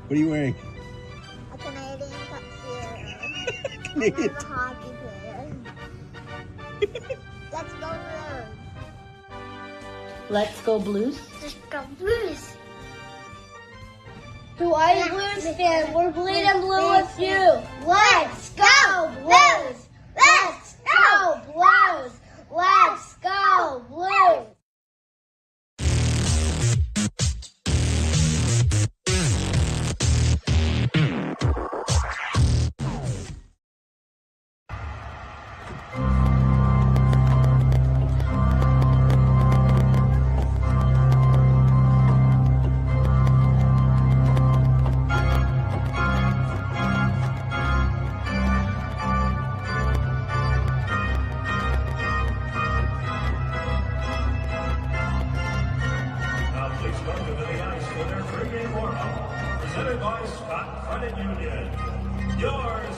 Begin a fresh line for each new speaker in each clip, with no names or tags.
What are you wearing?
A Canadian tuxedo.
Canadian
I'm a hockey player. Let's go Blues.
Let's go Blues.
Let's go Blues.
To all you Blues fans, we're bleeding blue with you.
Let's go Blues. Let's go Blues. Let's go Blues.
Presented by Scott Credit Union. Yours.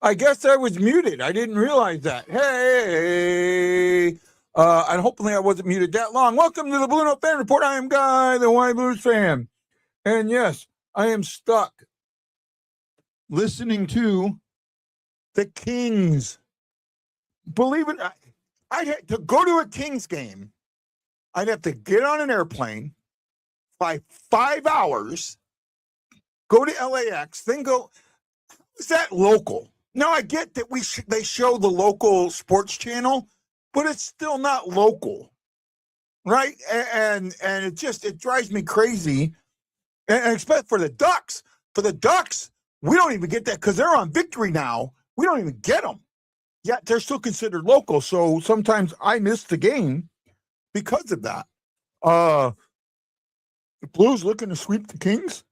I guess I was muted. I didn't realize that. Hey, and hopefully I wasn't muted that long. Welcome to the BlueNote Fan Report. I am Guy, the Hawaii Blues fan. And yes, I am stuck listening to the Kings. Believe it, I'd have to go to a Kings game. I'd have to get on an airplane, fly 5 hours, go to LAX, then go. Is that local? Now, I get that they show the local sports channel, but it's still not local, right? And it drives me crazy. And expect for the Ducks. For the Ducks, we don't even get that because they're on Victory now. We don't even get them. Yet they're still considered local. So sometimes I miss the game because of that. The Blues looking to sweep the Kings.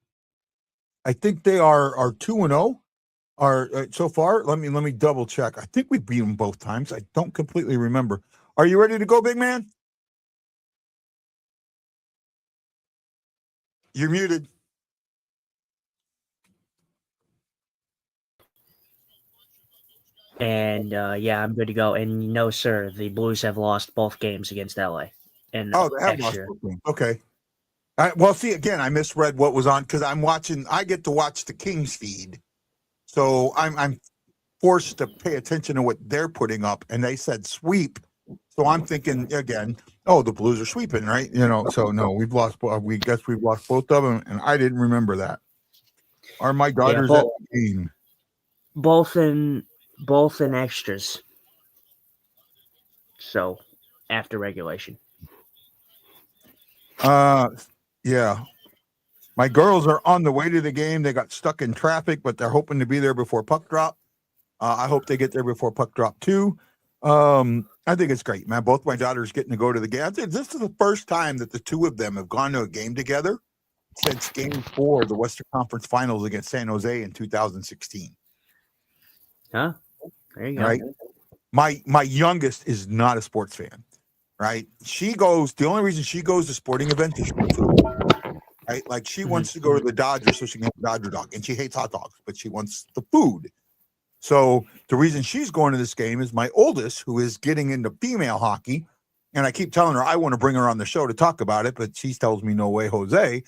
I think they are 2-0. So far, let me double check. I think we beat them both times. I don't completely remember. Are you ready to go, big man? You're muted.
And yeah, I'm good to go. And no, sir, the Blues have lost both games against LA. And
They have lost both games. Okay. Well, see, again, I misread what was on because I get to watch the Kings feed. So I'm forced to pay attention to what they're putting up, and they said sweep. So I'm thinking again, the Blues are sweeping, right? So no, we've lost. We guess we've lost both of them, and I didn't remember that. Are my daughters at the game?
Both in extras. So after regulation.
Yeah. My girls are on the way to the game. They got stuck in traffic, but they're hoping to be there before puck drop. I hope they get there before puck drop too. I think it's great, man. Both my daughters getting to go to the game. I think this is the first time that the two of them have gone to a game together since Game 4 of the Western Conference Finals against San Jose in 2016.
Huh? There you go.
Right. My youngest is not a sports fan. right? The only reason she goes to sporting events is for food, right? Like she wants to go to the Dodgers so she can have a Dodger dog, and she hates hot dogs, but she wants the food. So the reason she's going to this game is my oldest, who is getting into female hockey. And I keep telling her I want to bring her on the show to talk about it, but she tells me no way, Jose.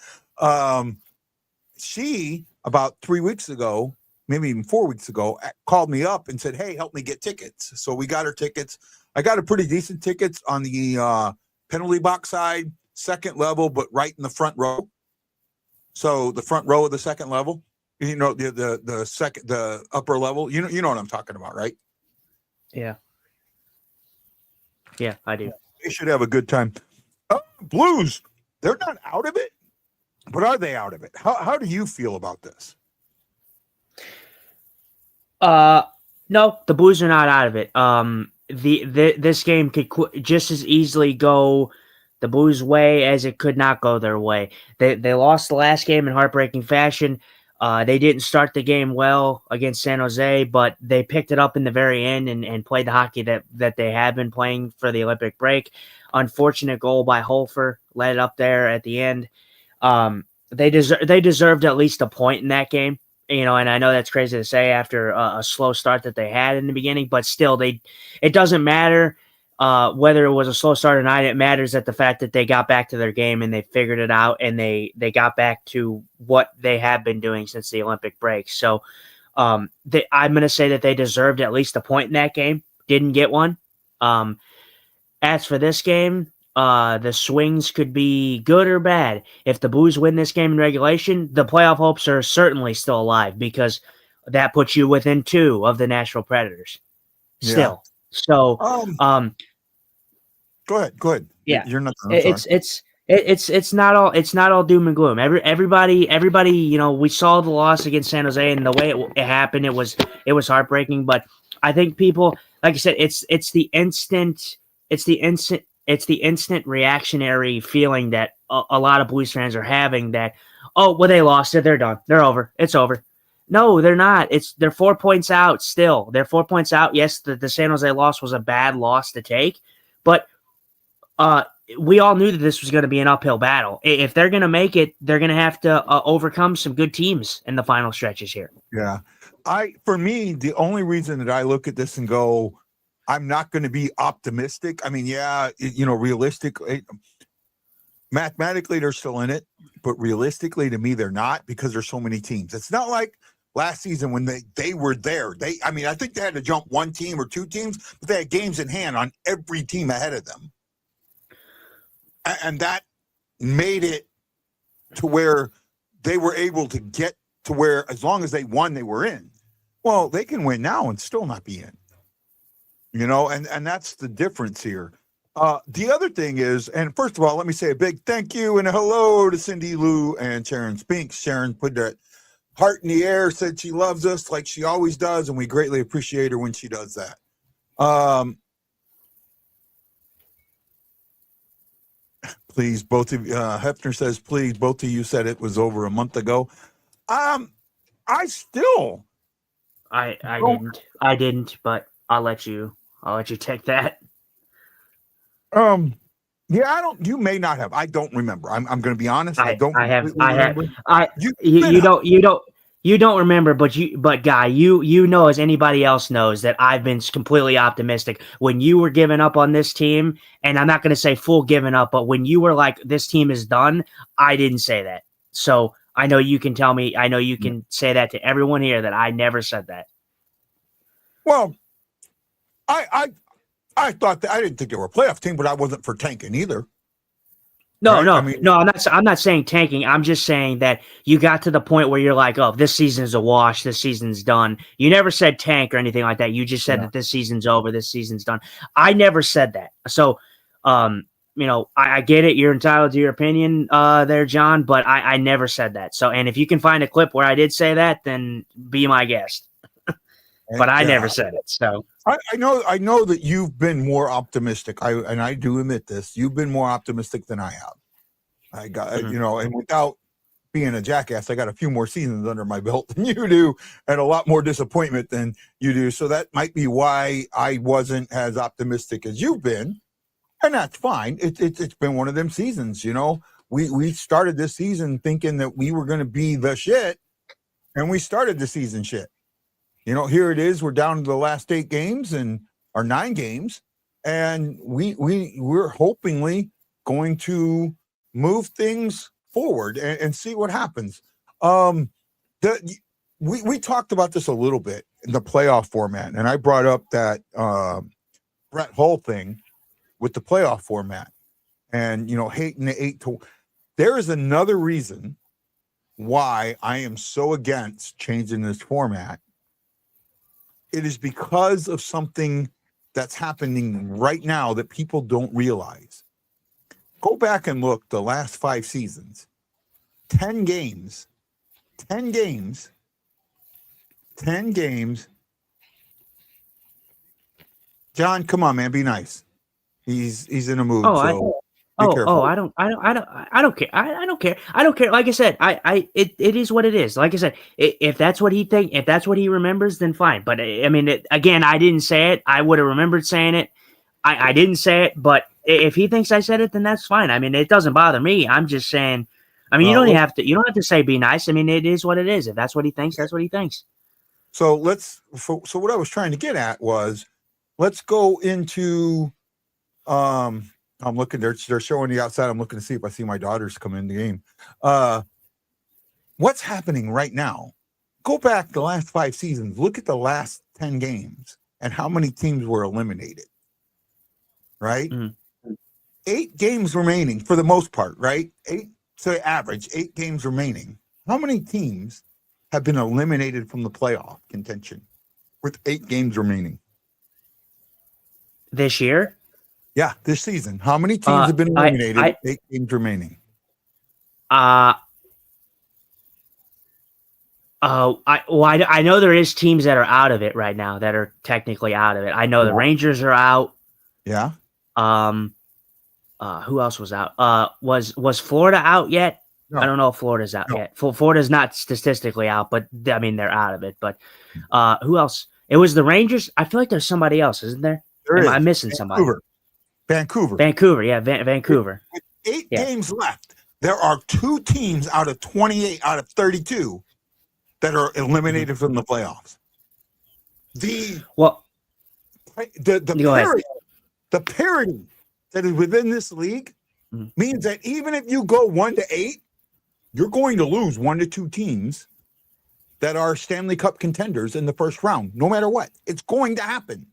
She, about 3 weeks ago, maybe even 4 weeks ago, called me up and said, hey, help me get tickets. So we got her tickets. I got her pretty decent tickets on the penalty box side, second level, but right in the front row. So the front row of the second level. You know, the upper level, you know what I'm talking about, right?
Yeah, I do.
They should have a good time. Blues, they're not out of it, but are they out of it? How do you feel about this?
No, the Blues are not out of it. This game could just as easily go the Blues' way as it could not go their way. They lost the last game in heartbreaking fashion. They didn't start the game well against San Jose, but they picked it up in the very end and played the hockey that they have been playing for the Olympic break. Unfortunate goal by Holfer led up there at the end. They deserved at least a point in that game, and I know that's crazy to say after a slow start that they had in the beginning, but still, it doesn't matter. Whether it was a slow start or not, it matters that the fact that they got back to their game and they figured it out and they got back to what they have been doing since the Olympic break. So I'm going to say that they deserved at least a point in that game. Didn't get one. As for this game, the swings could be good or bad. If the Blues win this game in regulation, the playoff hopes are certainly still alive because that puts you within 2 of the Nashville Predators. Still.
Yeah.
So,
go ahead.
Yeah,
you're not.
It's not all doom and gloom. Everybody, we saw the loss against San Jose and the way it happened. It was heartbreaking. But I think people, like I said, it's the instant reactionary feeling that a lot of Blues fans are having that, oh, well, they lost it. They're done. They're over. It's over. No, they're not. They're 4 points out still. They're 4 points out. Yes, the San Jose loss was a bad loss to take, but we all knew that this was going to be an uphill battle. If they're going to make it, they're going to have to overcome some good teams in the final stretches here.
Yeah. For me, the only reason that I look at this and go, I'm not going to be optimistic. I mean, yeah, realistically, mathematically, they're still in it, but realistically, to me, they're not because there's so many teams. It's not like last season when they were there. I think they had to jump 1 team or 2 teams, but they had games in hand on every team ahead of them. And that made it to where they were able to get to where, as long as they won, they were in. Well, they can win now and still not be in. And that's the difference here. The other thing is, and first of all, let me say a big thank you and a hello to Cindy Lou and Sharon Spinks. Sharon put that heart in the air, said she loves us like she always does, and we greatly appreciate her when she does that. Please, both of you, Hefner says, please, both of you said it was over a month ago. I
didn't, but I'll let you take that.
Yeah, you may not have. I don't remember. I'm going to be honest. I don't remember.
You don't remember, but Guy, you know as anybody else knows that I've been completely optimistic when you were giving up on this team, and I'm not going to say full giving up, but when you were like, this team is done, I didn't say that. So I know you can tell me, I know you can say that to everyone here that I never said that.
Well, I thought that I didn't think they were a playoff team, but I wasn't for tanking either.
No,
right?
no, I'm not saying tanking. I'm just saying that you got to the point where you're like, oh, this season's a wash. This season's done. You never said tank or anything like that. You just said that this season's over. This season's done. I never said that. So, I get it. You're entitled to your opinion there, John, but I never said that. So, and if you can find a clip where I did say that, then be my guest. But I never said it. So
I know that you've been more optimistic. I do admit this. You've been more optimistic than I have. I got and without being a jackass, I got a few more seasons under my belt than you do, and a lot more disappointment than you do. So that might be why I wasn't as optimistic as you've been. And that's fine. It's been one of them seasons, We started this season thinking that we were going to be the shit, and we started the season shit. Here it is. We're down to the last 8 games or 9 games, and we're hopingly going to move things forward and see what happens. We talked about this a little bit in the playoff format, and I brought up that Brett Hull thing with the playoff format, and hating the 8 to. There is another reason why I am so against changing this format. It is because of something that's happening right now that people don't realize. Go back and look the last 5 seasons. 10 games. John, come on, man, be nice. He's in a mood. I
don't care. I don't care. Like I said, it is what it is. Like I said, if that's what he remembers, then fine. But I mean, again, I didn't say it. I would have remembered saying it. I didn't say it, but if he thinks I said it, then that's fine. I mean, it doesn't bother me. I'm just saying. I mean, you don't have to say be nice. I mean, it is what it is. If that's what he thinks, that's what he thinks.
So so what I was trying to get at was, let's go into I'm looking, they're showing the outside. I'm looking to see if I see my daughters come in the game. What's happening right now? Go back the last 5 seasons. Look at the last 10 games and how many teams were eliminated. Right? Mm-hmm. 8 games remaining for the most part, right? 8, so average 8 games remaining. How many teams have been eliminated from the playoff contention with 8 games remaining?
This year?
Yeah, this season. How many teams have been eliminated? 8 games remaining.
I know there is teams that are out of it right now that are technically out of it. I know the Rangers are out.
Yeah.
Who else was out? Was Florida out yet? No. I don't know if Florida's out yet. Florida's not statistically out, but I mean they're out of it. But who else? It was the Rangers. I feel like there's somebody else, isn't there? Am I missing somebody? Vancouver, yeah, Vancouver.
With 8 games left, there are 2 teams out of 28 out of 32 that are eliminated from the playoffs. The parity that is within this league means that even if you go 1 to 8, you're going to lose 1 to 2 teams that are Stanley Cup contenders in the first round, no matter what. It's going to happen.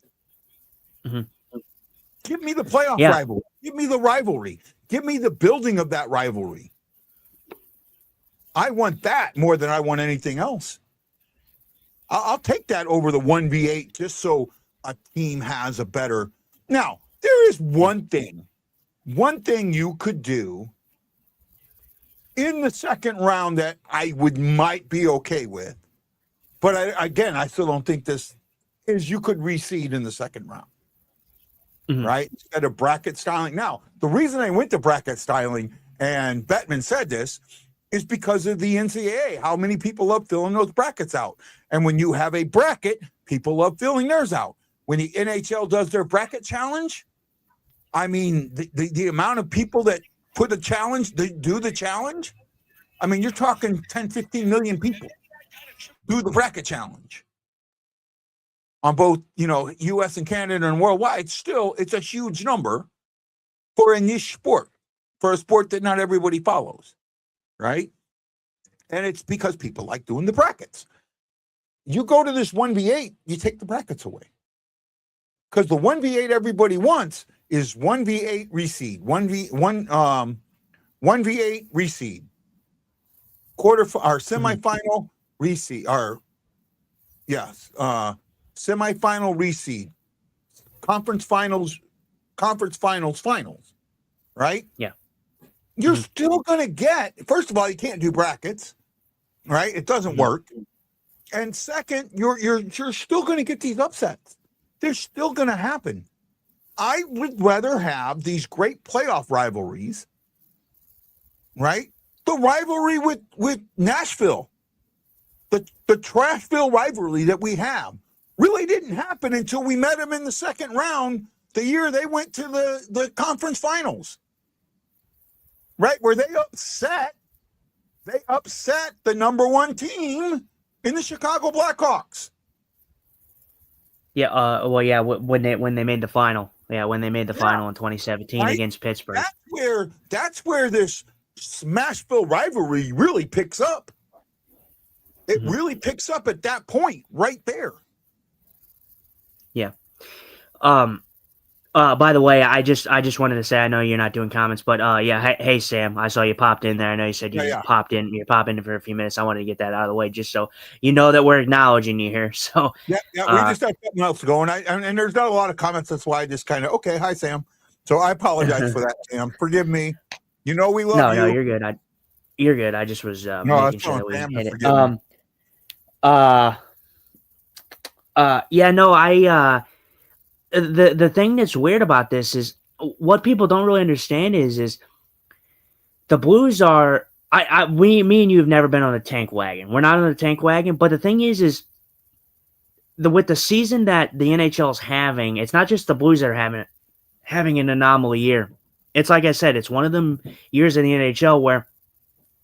Mm-hmm. Give me the playoff rivalry. Give me the rivalry. Give me the building of that rivalry. I want that more than I want anything else. I'll take that over the 1v8 just so a team has a better. Now, there is one thing you could do in the second round that I might be okay with. But I still don't think this is. You could reseed in the second round. Mm-hmm. Right? Instead of bracket styling. Now, the reason I went to bracket styling, and Bettman said this, is because of the NCAA. How many people love filling those brackets out? And when you have a bracket, people love filling theirs out. When the NHL does their bracket challenge, I mean, the amount of people that put a challenge, they do the challenge, I mean, you're talking 10, 15 million people do the bracket challenge. On both, U.S. and Canada and worldwide, still, it's a huge number for a niche sport, for a sport that not everybody follows, right? And it's because people like doing the brackets. You go to this 1v8, you take the brackets away. Because the 1v8 everybody wants is 1v8 reseed, 1v8 reseed, semifinal reseed, semifinal reseed, conference finals, finals, right? Yeah. You're still going to get, first of all, you can't do brackets, right? It doesn't work. And second, you're still going to get these upsets. They're still going to happen. I would rather have these great playoff rivalries, right? The rivalry with Nashville, the Trashville rivalry that we have, really didn't happen until we met them in the second round the year they went to the conference finals, right? Where they upset the number one team in the Chicago Blackhawks.
Yeah. When they made the final. Yeah, when they made the final in 2017
Right?
against Pittsburgh.
That's where this Smashville rivalry really picks up. It really picks up at that point right there.
Yeah. By the way, I just wanted to say, I know you're not doing comments, but hey Sam, I saw you popped in there. I know you said you popped in. You popped in for a few minutes. I wanted to get that out of the way just so you know that we're acknowledging you here. So
we just have something else going. And there's not a lot of comments. That's why I just kind of hi Sam. So I apologize for that, Sam. Forgive me. You know we love you.
No, you're good. You're good. I just was making sure that we
Sam,
hit it. The thing that's weird about this is what people don't really understand is the Blues are me and you have never been on the tank wagon. We're not on the tank wagon, but the thing is with the season that the NHL is having, it's not just the Blues that are having an anomaly year. It's like I said, it's one of them years in the NHL where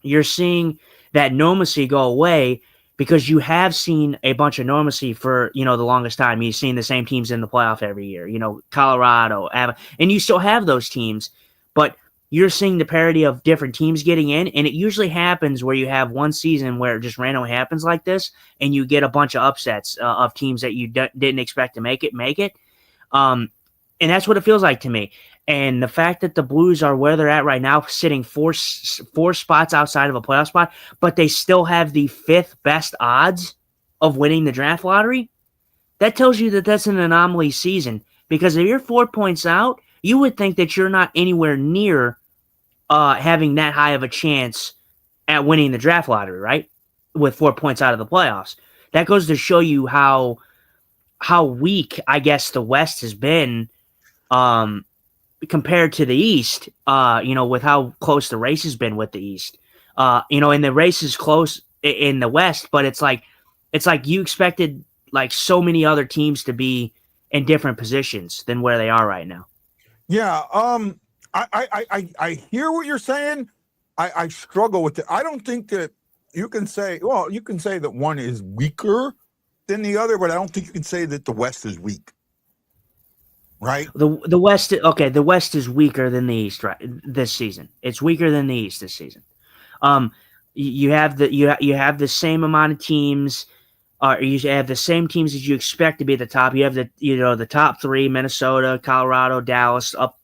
you're seeing that normalcy go away because you have seen a bunch of normalcy for, the longest time. You've seen the same teams in the playoff every year, Colorado, and you still have those teams, but you're seeing the parity of different teams getting in, and it usually happens where you have one season where it just randomly happens like this, and you get a bunch of upsets of teams that you didn't expect to make it. And that's what it feels like to me. And the fact that the Blues are where they're at right now, sitting four spots outside of a playoff spot, but they still have the 5th best odds of winning the draft lottery, that tells you that that's an anomaly season. Because if you're 4 points out, you would think that you're not anywhere near having that high of a chance at winning the draft lottery, right? With 4 points out of the playoffs. That goes to show you how weak, I guess, the West has been compared to the East, with how close the race has been with the East. And the race is close in the West, but it's like you expected like so many other teams to be in different positions than where they are right now.
Yeah. I hear what you're saying. I struggle with it. I don't think that you can say that one is weaker than the other, but I don't think you can say that the West is weak. Right.
The West. Okay. The West is weaker than the East, right? This season. It's weaker than the East this season. You have the same amount of teams. You have the same teams that you expect to be at the top. You have the top 3: Minnesota, Colorado, Dallas, up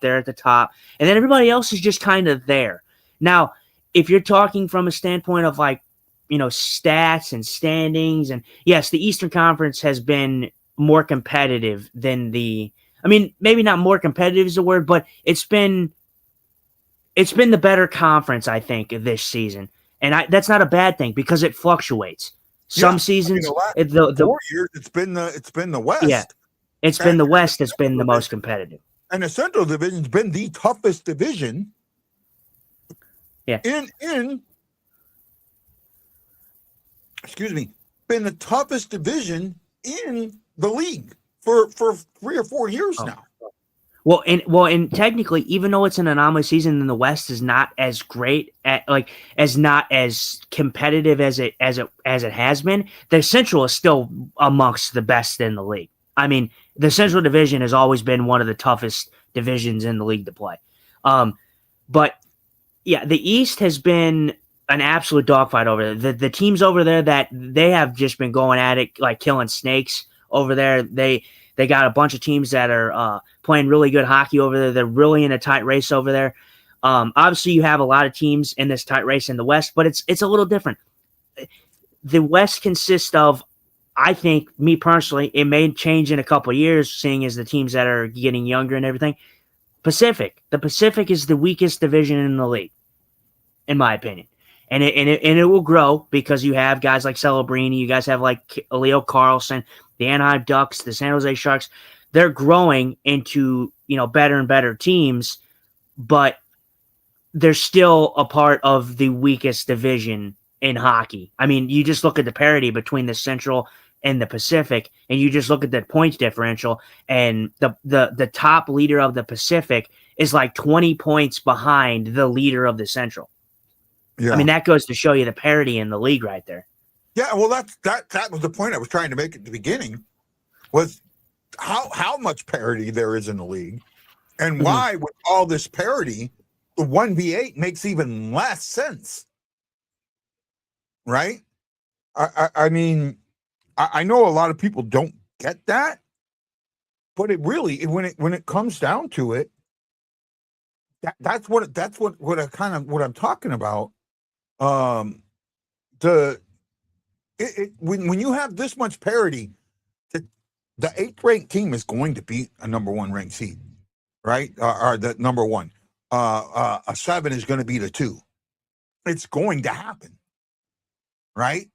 there at the top, and then everybody else is just kind of there. Now, if you're talking from a standpoint of stats and standings, and yes, the Eastern Conference has been more competitive than maybe not more competitive is the word, but it's been the better conference, I think, this season. And that's not a bad thing because it fluctuates. Some seasons,
the 4 years, it's been the West.
Yeah, it's been the West that's been the most competitive.
And the Central Division's been the toughest division.
Yeah.
Been the toughest division in the league for 3 or 4 years now.
Well, and technically, even though it's an anomaly season, then the West is not as great not as competitive as it has been. The Central is still amongst the best in the league. I mean, the Central Division has always been one of the toughest divisions in the league to play. But yeah, the East has been an absolute dogfight over there. The teams over there that they have just been going at it like killing snakes over there. They got a bunch of teams that are playing really good hockey over there. They're really in a tight race over there. Obviously, you have a lot of teams in this tight race in the West, but it's a little different. The West consists of, I think, me personally, it may change in a couple of years, seeing as the teams that are getting younger and everything. The Pacific is the weakest division in the league, in my opinion. And it will grow because you have guys like Celebrini, you guys have like Leo Carlson, the Anaheim Ducks, the San Jose Sharks. They're growing into, better and better teams, but they're still a part of the weakest division in hockey. I mean, you just look at the parity between the Central in the Pacific, and you just look at the points differential, and the top leader of the Pacific is like 20 points behind the leader of the Central.
Yeah.
I mean, that goes to show you the parity in the league right there.
Yeah, well, that was the point I was trying to make at the beginning, was how much parity there is in the league, and why with all this parity, the 1v8 makes even less sense, right? I mean, I know a lot of people don't get that, but it really, when it comes down to it, that's what I'm talking about. When you have this much parity, the 8th ranked team is going to beat a number 1 ranked seed, right? Or the number 1. A 7 is going to beat a 2. It's going to happen, right?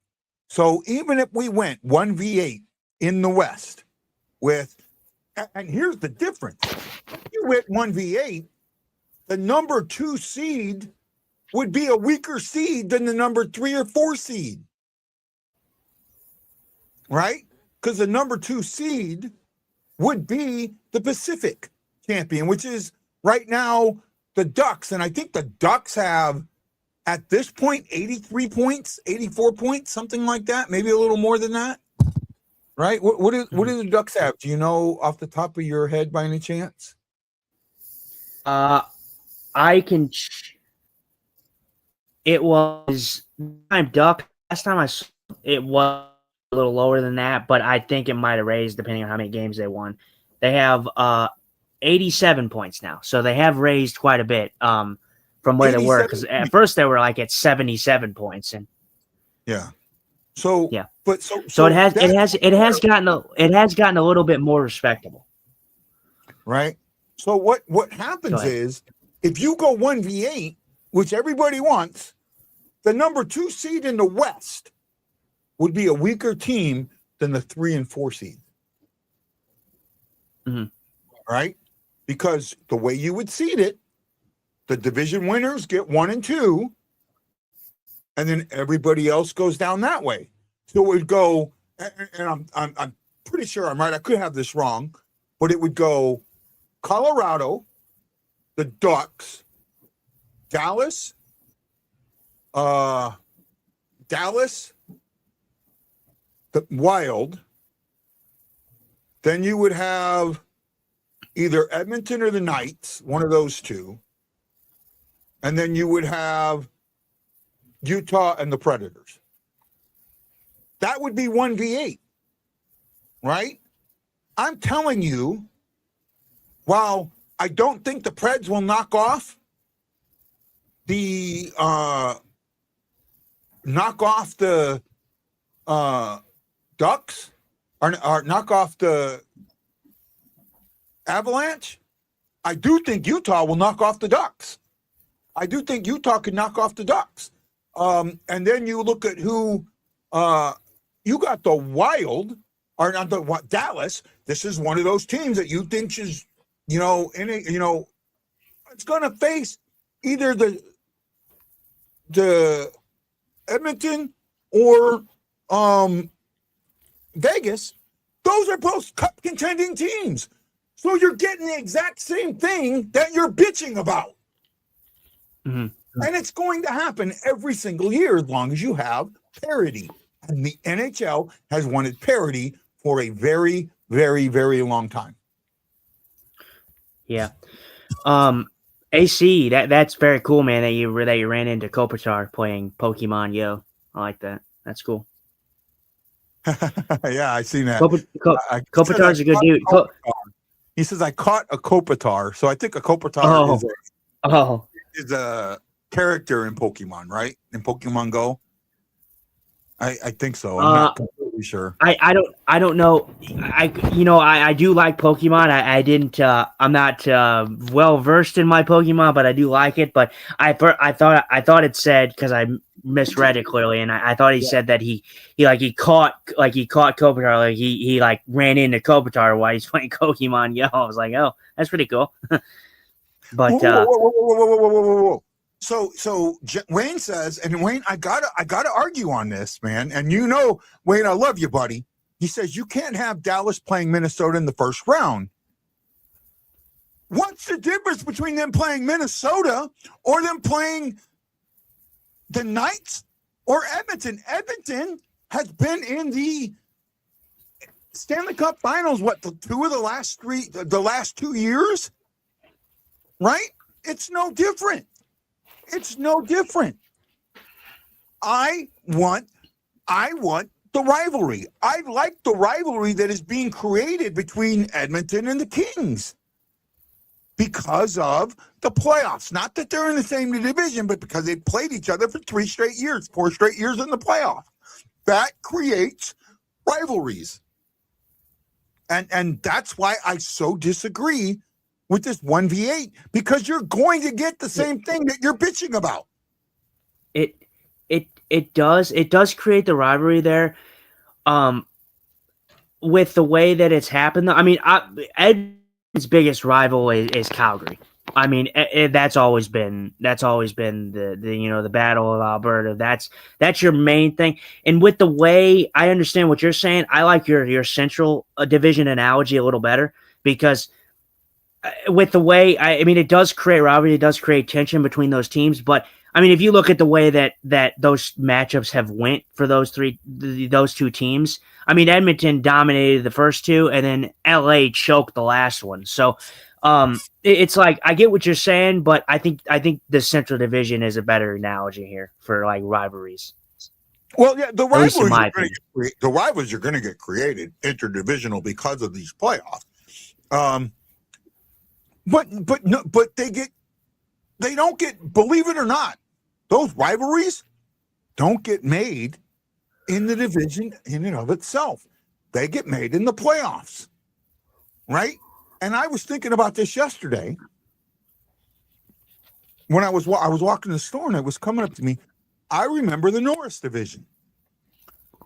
So even if we went 1v8 in the West and here's the difference. If you went 1v8, the number 2 seed would be a weaker seed than the number 3 or 4 seed. Right? Because the number 2 seed would be the Pacific champion, which is right now the Ducks. And I think the Ducks have, at this point, 83 points, 84 points, something like that. Maybe a little more than that. Right? What do the Ducks have? Do you know off the top of your head by any chance?
I can. It was Duck. Last time I saw it was a little lower than that, but I think it might have raised depending on how many games they won. They have 87 points now, so they have raised quite a bit from where they were, because at first they were like at 77 points, and
so
yeah,
but
so it has gotten a little bit more respectable,
right? So what happens is, if you go 1v8, which everybody wants, the number 2 seed in the West would be a weaker team than the 3 and 4 seed. Right? Because the way you would seed it, the division winners get 1 and 2, and then everybody else goes down that way. So it would go, and I'm pretty sure I'm right. I could have this wrong, but it would go Colorado, the Ducks, Dallas, the Wild. Then you would have either Edmonton or the Knights, one of those two. And then you would have Utah and the Predators. That would be 1v8, right? I'm telling you, while I don't think the Preds will knock off the Ducks or knock off the Avalanche, I do think Utah will knock off the Ducks. I do think Utah could knock off the Ducks. And then you look at who you got, the Wild, or not the Dallas. This is one of those teams that you think is, it's going to face either the Edmonton or Vegas. Those are both cup contending teams. So you're getting the exact same thing that you're bitching about. And it's going to happen every single year as long as you have parity. And the NHL has wanted parity for a very, very, very long time.
Yeah. AC, that's very cool, man, that you ran into Kopitar playing Pokemon Yo. I like that. That's cool.
Yeah, I seen that.
Kopitar's a good dude.
He says, I caught a Kopitar. So I think a Kopitar is a character in Pokemon, right? In Pokemon Go. I think so. I'm not completely sure.
I don't know. I do like Pokemon. I'm not well versed in my Pokemon, but I do like it. But I thought it said, because I misread it clearly, and I thought he said that he caught Kopitar, like he ran into Kopitar while he's playing Pokemon Yo. I was like, oh, that's pretty cool. But
whoa. So Wayne says, and Wayne, I gotta argue on this, man. And Wayne, I love you, buddy. He says you can't have Dallas playing Minnesota in the first round. What's the difference between them playing Minnesota or them playing the Knights or Edmonton? Edmonton has been in the Stanley Cup Finals, the last 2 years, right? It's no different. It's no different. I want the rivalry. I like the rivalry that is being created between Edmonton and the Kings because of the playoffs. Not that they're in the same division, but because they played each other for 4 straight years in the playoff. That creates rivalries. And that's why I so disagree with this 1v8, because you're going to get the same thing that you're bitching about.
It does create the rivalry there. With the way that it's happened, I mean, Edmonton's biggest rival is Calgary. I mean, that's always been the Battle of Alberta. That's your main thing. And with the way I understand what you're saying, I like your Central Division analogy a little better, because with the way I mean, it does create rivalry, it does create tension between those teams. But I mean, if you look at the way that those matchups have went for those two teams, I mean, Edmonton dominated the first two, and then LA choked the last one. So it's like, I get what you're saying, but I think the Central Division is a better analogy here for like rivalries.
Well, yeah, the rivalries
are
going to get created interdivisional because of these playoffs. But they don't get, believe it or not, those rivalries don't get made in the division in and of itself. They get made in the playoffs, right? And I was thinking about this yesterday when I was walking the store, and it was coming up to me. I remember the Norris division.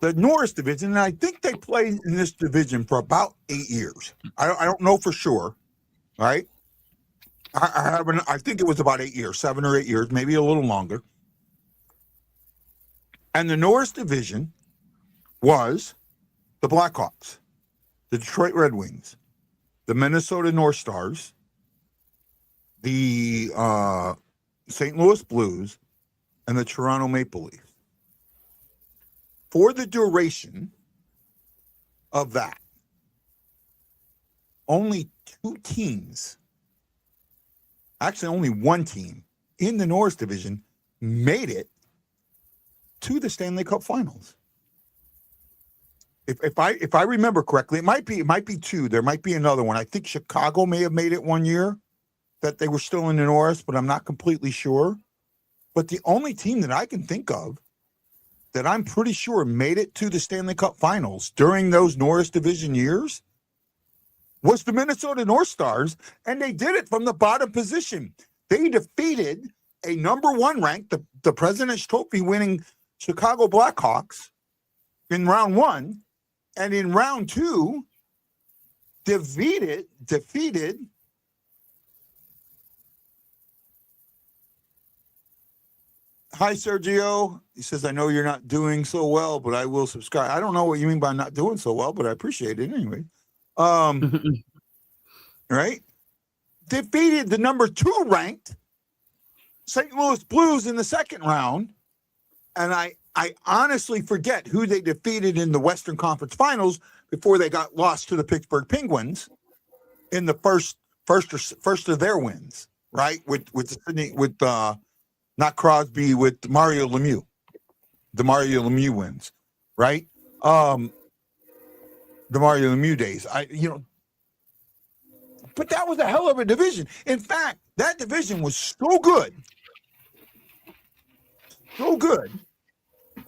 The Norris division, and I think they played in this division for about 8 years. I don't know for sure, right? I think it was about 8 years, 7 or 8 years, maybe a little longer. And the Norris division was the Blackhawks, the Detroit Red Wings, the Minnesota North Stars, the St. Louis Blues, and the Toronto Maple Leafs. For the duration of that, only two teams, actually only one team in the Norris division, made it to the Stanley Cup Finals. If I remember correctly, it might be two. There might be another one. I think Chicago may have made it one year that they were still in the Norris, but I'm not completely sure. But the only team that I can think of that I'm pretty sure made it to the Stanley Cup Finals during those Norris division years was the Minnesota North Stars, and they did it from the bottom position. They defeated a number one ranked, the President's Trophy winning Chicago Blackhawks in round one, and in round two, defeated. Hi, Sergio. He says, I know you're not doing so well, but I will subscribe. I don't know what you mean by not doing so well, but I appreciate it anyway. Right? Defeated the number two ranked St. Louis Blues in the second round. And I honestly forget who they defeated in the Western Conference Finals before they got lost to the Pittsburgh Penguins in the first of their wins, right? With not Crosby, with Mario Lemieux. The Mario Lemieux wins, right? The Mario Lemieux days. But that was a hell of a division. In fact, that division was so good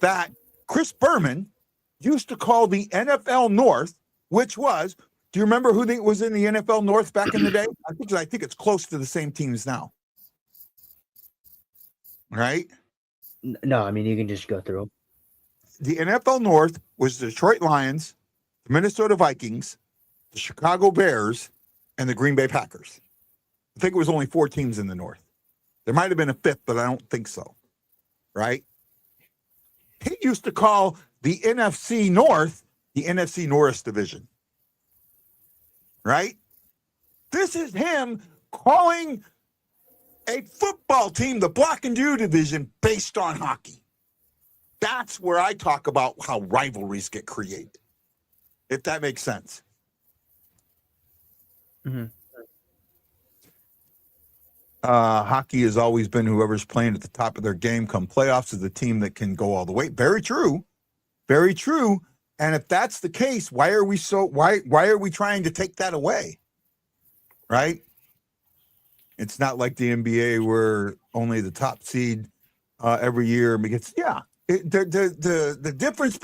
that Chris Berman used to call the NFL North, which was, do you remember who was in the NFL North back in the day? I think it's close to the same teams now. Right?
No, I mean, you can just go through them.
The NFL North was the Detroit Lions, the Minnesota Vikings, the Chicago Bears, and the Green Bay Packers. I think it was only 4 teams in the North. There might have been a fifth, but I don't think so. Right? He used to call the NFC North the NFC North division. Right? This is him calling a football team the Block and Do division based on hockey. That's where I talk about how rivalries get created, if that makes sense.
Mm-hmm.
Hockey has always been whoever's playing at the top of their game come playoffs is the team that can go all the way. Very true. Very true. And if that's the case, why are we trying to take that away? Right? It's not like the NBA where only the top seed every year gets, the difference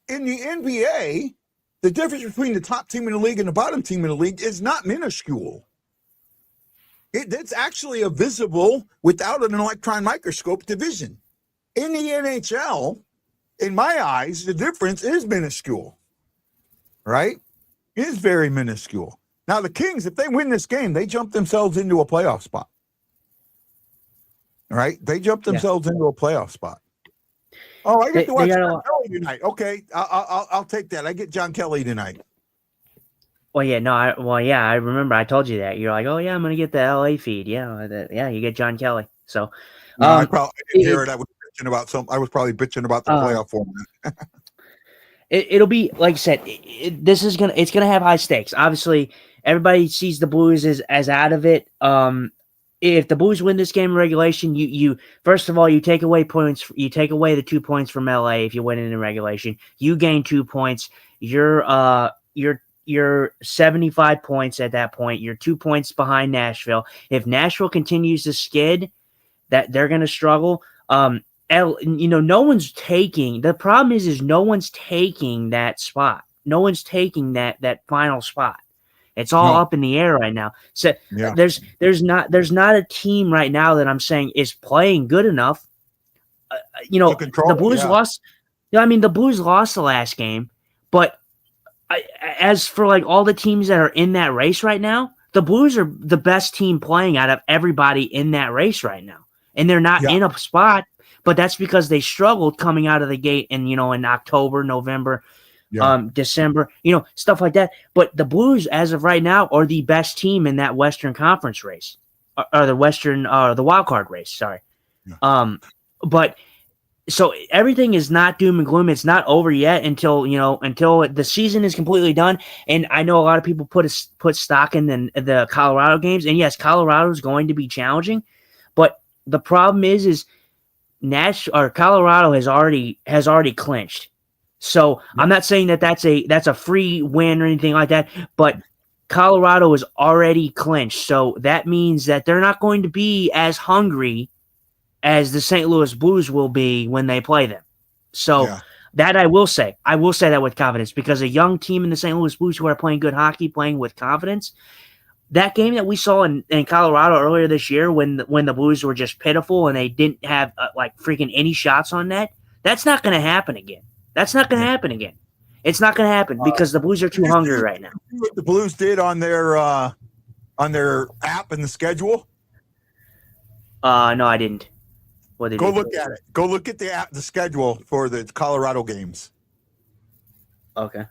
in the NBA, the difference between the top team in the league and the bottom team in the league is not minuscule. It's actually a visible, without an electron microscope, division. In the NHL, in my eyes, the difference is minuscule, right? It is very minuscule. Now, the Kings, if they win this game, they jump themselves into a playoff spot. All right? They jump themselves into a playoff spot. Oh, I get to watch John Kelly tonight. Okay, I'll take that. I get John Kelly tonight.
Well, yeah, no, I remember I told you that. You're like, oh, yeah, I'm going to get the LA feed. Yeah, you get John Kelly. So,
no, I probably didn't hear it. I was probably bitching about the playoff format.
It'll be, like I said, it's gonna have high stakes. Obviously, everybody sees the Blues as out of it. If the Blues win this game in regulation, you first of all, you take away points. You take away the 2 points from LA if you win it in regulation. You gain 2 points. You're 75 points at that point. You're 2 points behind Nashville. If Nashville continues to skid, that they're going to struggle. No one's taking. The problem is no one's taking that spot. No one's taking that final spot. It's all up in the air right now. So there's not a team right now that I'm saying is playing good enough. The Blues lost. The Blues lost the last game, but as for like all the teams that are in that race right now, the Blues are the best team playing out of everybody in that race right now, and they're not in a spot. But that's because they struggled coming out of the gate in October, November, December, stuff like that. But the Blues, as of right now, are the best team in that Western Conference race, or the wild card race. Sorry. Yeah. But so everything is not doom and gloom. It's not over yet until the season is completely done. And I know a lot of people put stock in the Colorado games. And yes, Colorado is going to be challenging, but the problem is Colorado has already clinched. So I'm not saying that's a free win or anything like that, but Colorado is already clinched. So that means that they're not going to be as hungry as the St. Louis Blues will be when they play them. So that I will say that with confidence, because a young team in the St. Louis Blues who are playing good hockey, playing with confidence. That game that we saw in Colorado earlier this year when the Blues were just pitiful and they didn't have freaking any shots on net, that's not going to happen again. It's not going to happen because the Blues are too hungry right now.
What the Blues did on their app and the schedule?
No, I didn't.
Go look at it. Go look at the schedule for the Colorado games.
Okay.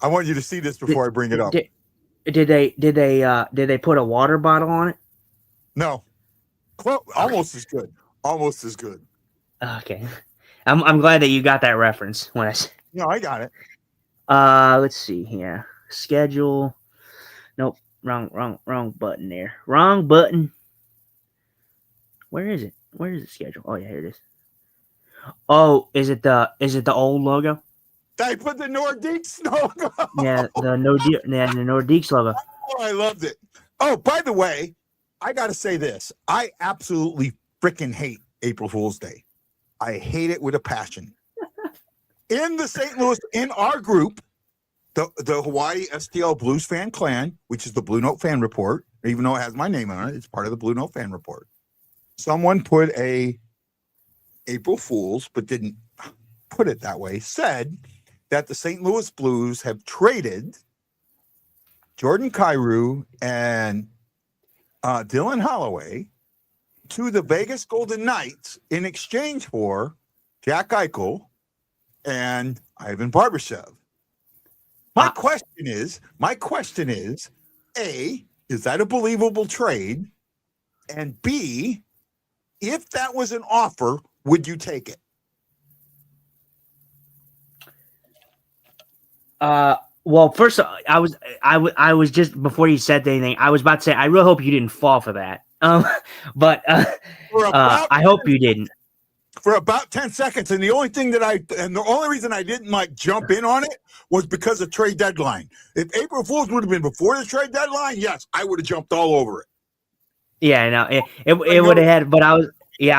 I want you to see this before I bring it up.
Did they put a water bottle on it?
No. Almost as good. Almost as good.
Okay. I'm glad that you got that reference when I said.
No, I got it.
Let's see here. Schedule. Nope. Wrong button there. Wrong button. Where is it? Where is the schedule? Oh yeah, here it is. Oh, is it the old logo?
They put the Nordiques logo.
Yeah, the Nordiques logo.
Oh, I loved it. Oh, by the way, I got to say this. I absolutely freaking hate April Fool's Day. I hate it with a passion. In the St. Louis, in our group, the Hawaii STLBlues fan clan, which is the BlueNote Fan Report, even though it has my name on it, it's part of the BlueNote Fan Report. Someone put a April Fool's, but didn't put it that way, said that the St. Louis Blues have traded Jordan Kyrou and Dylan Holloway to the Vegas Golden Knights in exchange for Jack Eichel and Ivan Barbashev. My question is, A, is that a believable trade? And B, if that was an offer, would you take it?
Well, first, I was just before you said anything, I was about to say I really hope you didn't fall for that. But I hope you didn't.
For about 10 seconds, and the only reason I didn't like jump in on it was because of trade deadline. If April Fool's would have been before the trade deadline, yes, I would have jumped all over it.
Yeah, no, it would have had, but I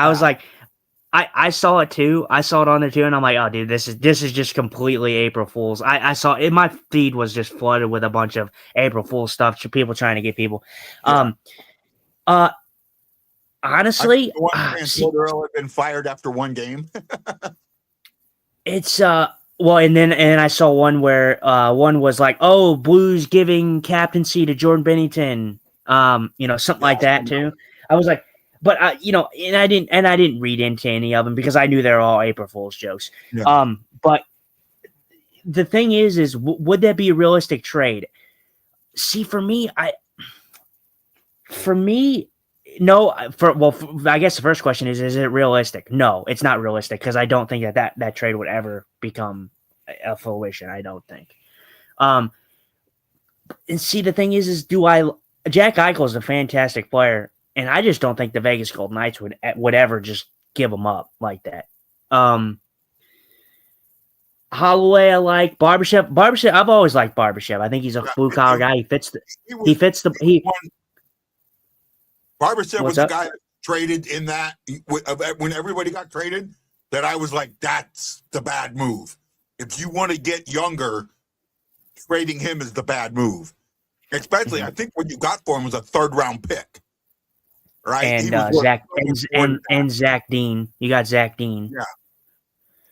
was like, I saw it too. I saw it on there too, and I'm like, oh, dude, this is just completely April Fool's. I saw it. My feed was just flooded with a bunch of April Fool's stuff. People trying to get people.
Yeah.
Honestly,
had been fired after one game.
It's well, and then I saw one where one was like, oh, Blues giving captaincy to Jordan Bennington, something like that too. I was like, but and I didn't read into any of them because I knew they're all April Fool's jokes.
Yeah.
But the thing is, would that be a realistic trade? See, for me, no. I guess the first question is it realistic? No, it's not realistic because I don't think that trade would ever become a fruition. I don't think. And see, the thing is Jack Eichel is a fantastic player, and I just don't think the Vegas Golden Knights would ever just give him up like that. Holloway, I like Barbashev. I've always liked Barbashev. I think he's a blue collar guy.
Barbashev was the guy that traded in that when everybody got traded. That I was like, that's the bad move. If you want to get younger, trading him is the bad move. Especially, I think what you got for him was a 3rd round pick, right?
And Zach Dean. You got Zach Dean.
Yeah.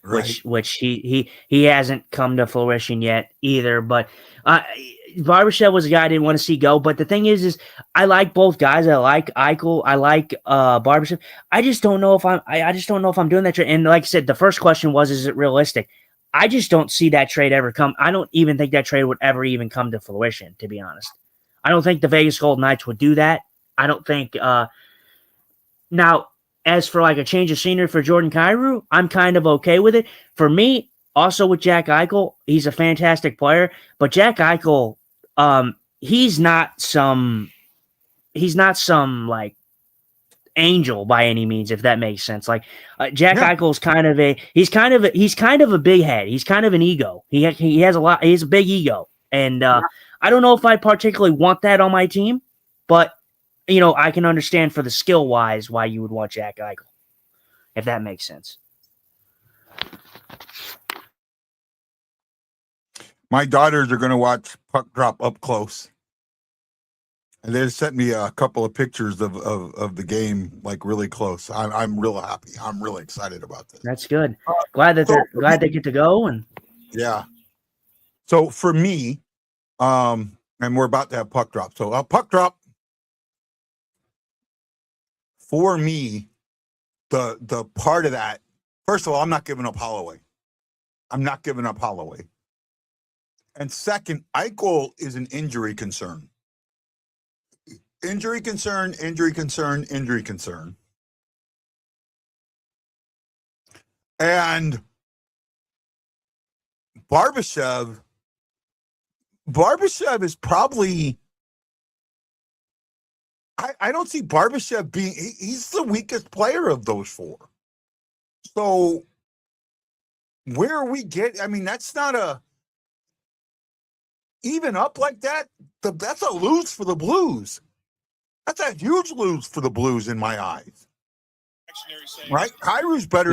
Right.
Which he hasn't come to fruition yet either. But Barbashev was a guy I didn't want to see go. But the thing is I like both guys. I like Eichel. I like Barbashev. I just don't know if I'm doing that trade. And like I said, the first question was, is it realistic? I just don't see that trade ever come. I don't even think that trade would ever even come to fruition, to be honest. I don't think the Vegas Golden Knights would do that. I don't think now, as for like a change of scenery for Jordan Kyrou, I'm kind of okay with it. For me, also with Jack Eichel, he's a fantastic player, but Jack Eichel, he's not some like angel by any means, if that makes sense. Like Jack Eichel's kind of a big head. He's kind of an ego. He has a big ego, and I don't know if I particularly want that on my team, but I can understand for the skill wise why you would want Jack Eichel, if that makes sense.
My daughters are going to watch Puck Drop up close. And they sent me a couple of pictures of the game, like really close. I'm real happy. I'm really excited about this.
That's good. Glad they get to go. And
yeah. So for me, and we're about to have Puck Drop. So Puck Drop, for me, the part of that, first of all, I'm not giving up Holloway. And second, Eichel is an injury concern. Injury concern. And Barbashev is probably, I don't see Barbashev being, he's the weakest player of those four. So where are we that's not a, even up like that, that's a lose for the Blues. That's a huge lose for the Blues in my eyes. Right? Kyrou's better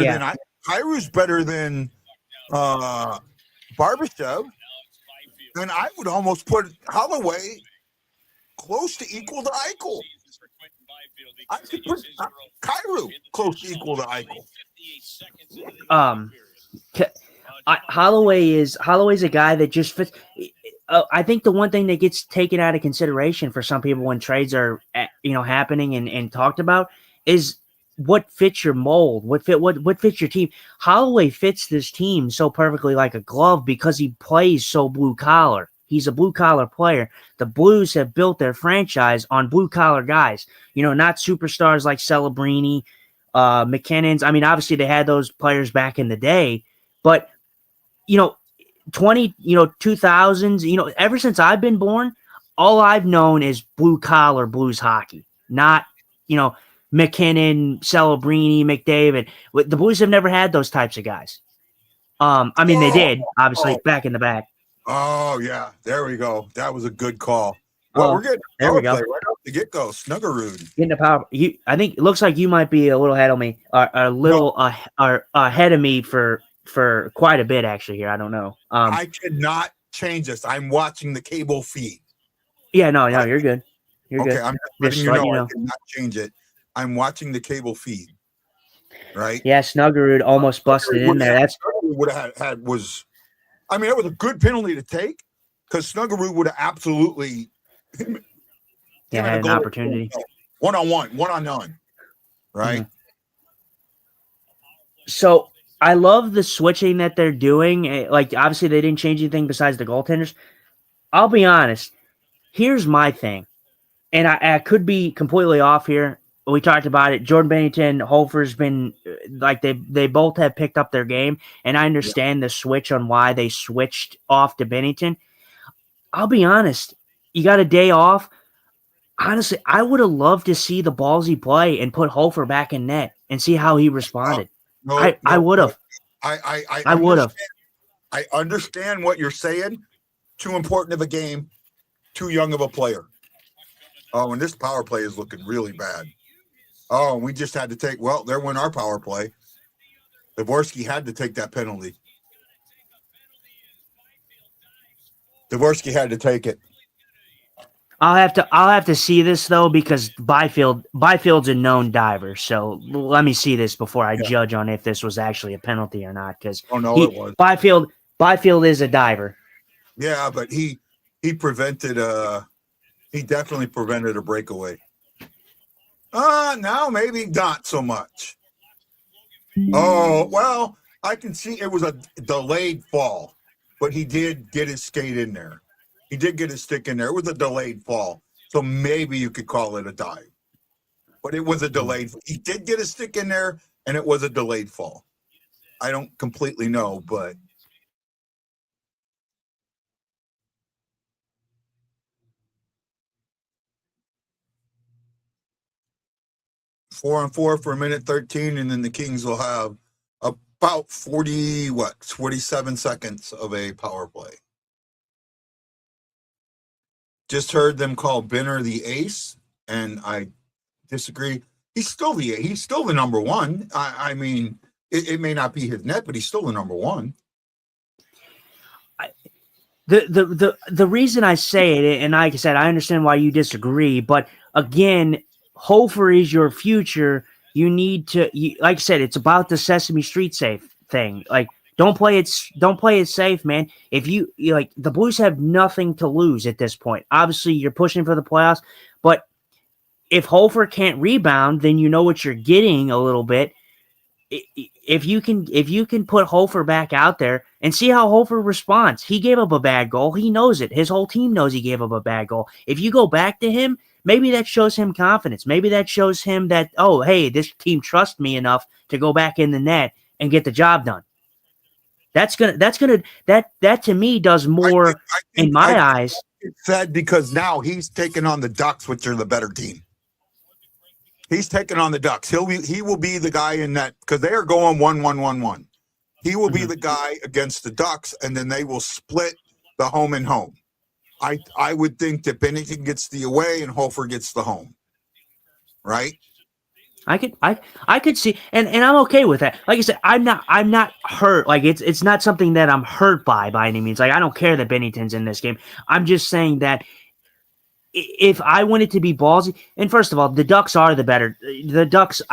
than Barbashev. And I would almost put Holloway close to equal to Eichel. I could put Kyrou close to equal to Eichel.
Holloway's a guy that just fits. I think the one thing that gets taken out of consideration for some people when trades are happening and talked about is what fits your mold, what fits your team. Holloway fits this team so perfectly like a glove because he plays so blue collar. He's a blue collar player. The Blues have built their franchise on blue collar guys. Not superstars like Celebrini, McKinnon's. I mean, obviously they had those players back in the day, but 2000s, ever since I've been born, all I've known is blue collar Blues hockey, not, McKinnon, Celebrini, McDavid. The Blues have never had those types of guys. I mean, they did, obviously, back in the back.
Oh, yeah. There we go. That was a good call. Well, we're getting
there we go.
Play right off the get-go. Snuggerud.
Getting the power. I think it looks like you might be a little ahead of me, ahead of me for quite a bit, actually, here. I don't know.
I cannot change this. I'm watching the cable feed.
Yeah, no, you're good. You're good.
Okay, I'm just letting you know I cannot change it. I'm watching the cable feed. Right?
Yeah, Snuggerud almost busted in there. That's
would have had was. I mean, it was a good penalty to take because Snuggerud would have absolutely
had an opportunity.
One-on-one, one-on-none. Right?
Mm-hmm. So I love the switching that they're doing. Like, obviously, they didn't change anything besides the goaltenders. I'll be honest. Here's my thing. And I could be completely off here. We talked about it. Jordan Binnington, Hofer's been like they both have picked up their game, and I understand the switch on why they switched off to Binnington. I'll be honest. You got a day off. Honestly, I would have loved to see the ballsy play and put Hofer back in net and see how he responded. I would have.
I
would have.
I understand what you're saying. Too important of a game. Too young of a player. Oh, and this power play is looking really bad. Oh, we just had to take. Well, there went our power play. Dvorsky had to take that penalty. Dvorsky had to take it.
I'll have to see this though because Byfield's a known diver. So let me see this before I judge on if this was actually a penalty or not. Because
it was.
Byfield is a diver.
Yeah, but he prevented he definitely prevented a breakaway. Now maybe not so much. Oh, well, I can see it was a delayed fall, but he did get his skate in there. He did get his stick in there. It was a delayed fall, so maybe you could call it a dive. But it was a delayed. He did get his stick in there, and it was a delayed fall. I don't completely know, but. Four on four for a minute 13, and then the Kings will have about 47 seconds of a power play. Just heard them call Benner the ace, and I disagree. He's still the number one. I mean, it may not be his net, but he's still the number one.
The reason I say it, and like I said, I understand why you disagree, but again, Hofer is your future. You need to, like I said, it's about the Sesame Street safe thing. Like, don't play it safe, man. If you like, the Blues have nothing to lose at this point. Obviously, you're pushing for the playoffs, but if Hofer can't rebound, then you know what you're getting a little bit. If you can put Hofer back out there and see how Hofer responds. He gave up a bad goal. He knows it. His whole team knows he gave up a bad goal. If you go back to him, maybe that shows him confidence. Maybe that shows him that, oh, hey, this team trusts me enough to go back in the net and get the job done. That to me does more in my eyes.
It's sad because now he's taking on the Ducks, which are the better team. He's taking on the Ducks. He will be the guy in that because they are going 1-1-1-1. He will be the guy against the Ducks, and then they will split the home and home. I would think that Binnington gets the away and Hofer gets the home. Right?
I could see, and I'm okay with that. Like I said, I'm not hurt. Like it's not something that I'm hurt by any means. Like I don't care that Binnington's in this game. I'm just saying that if I wanted to be ballsy, and first of all, the Ducks, I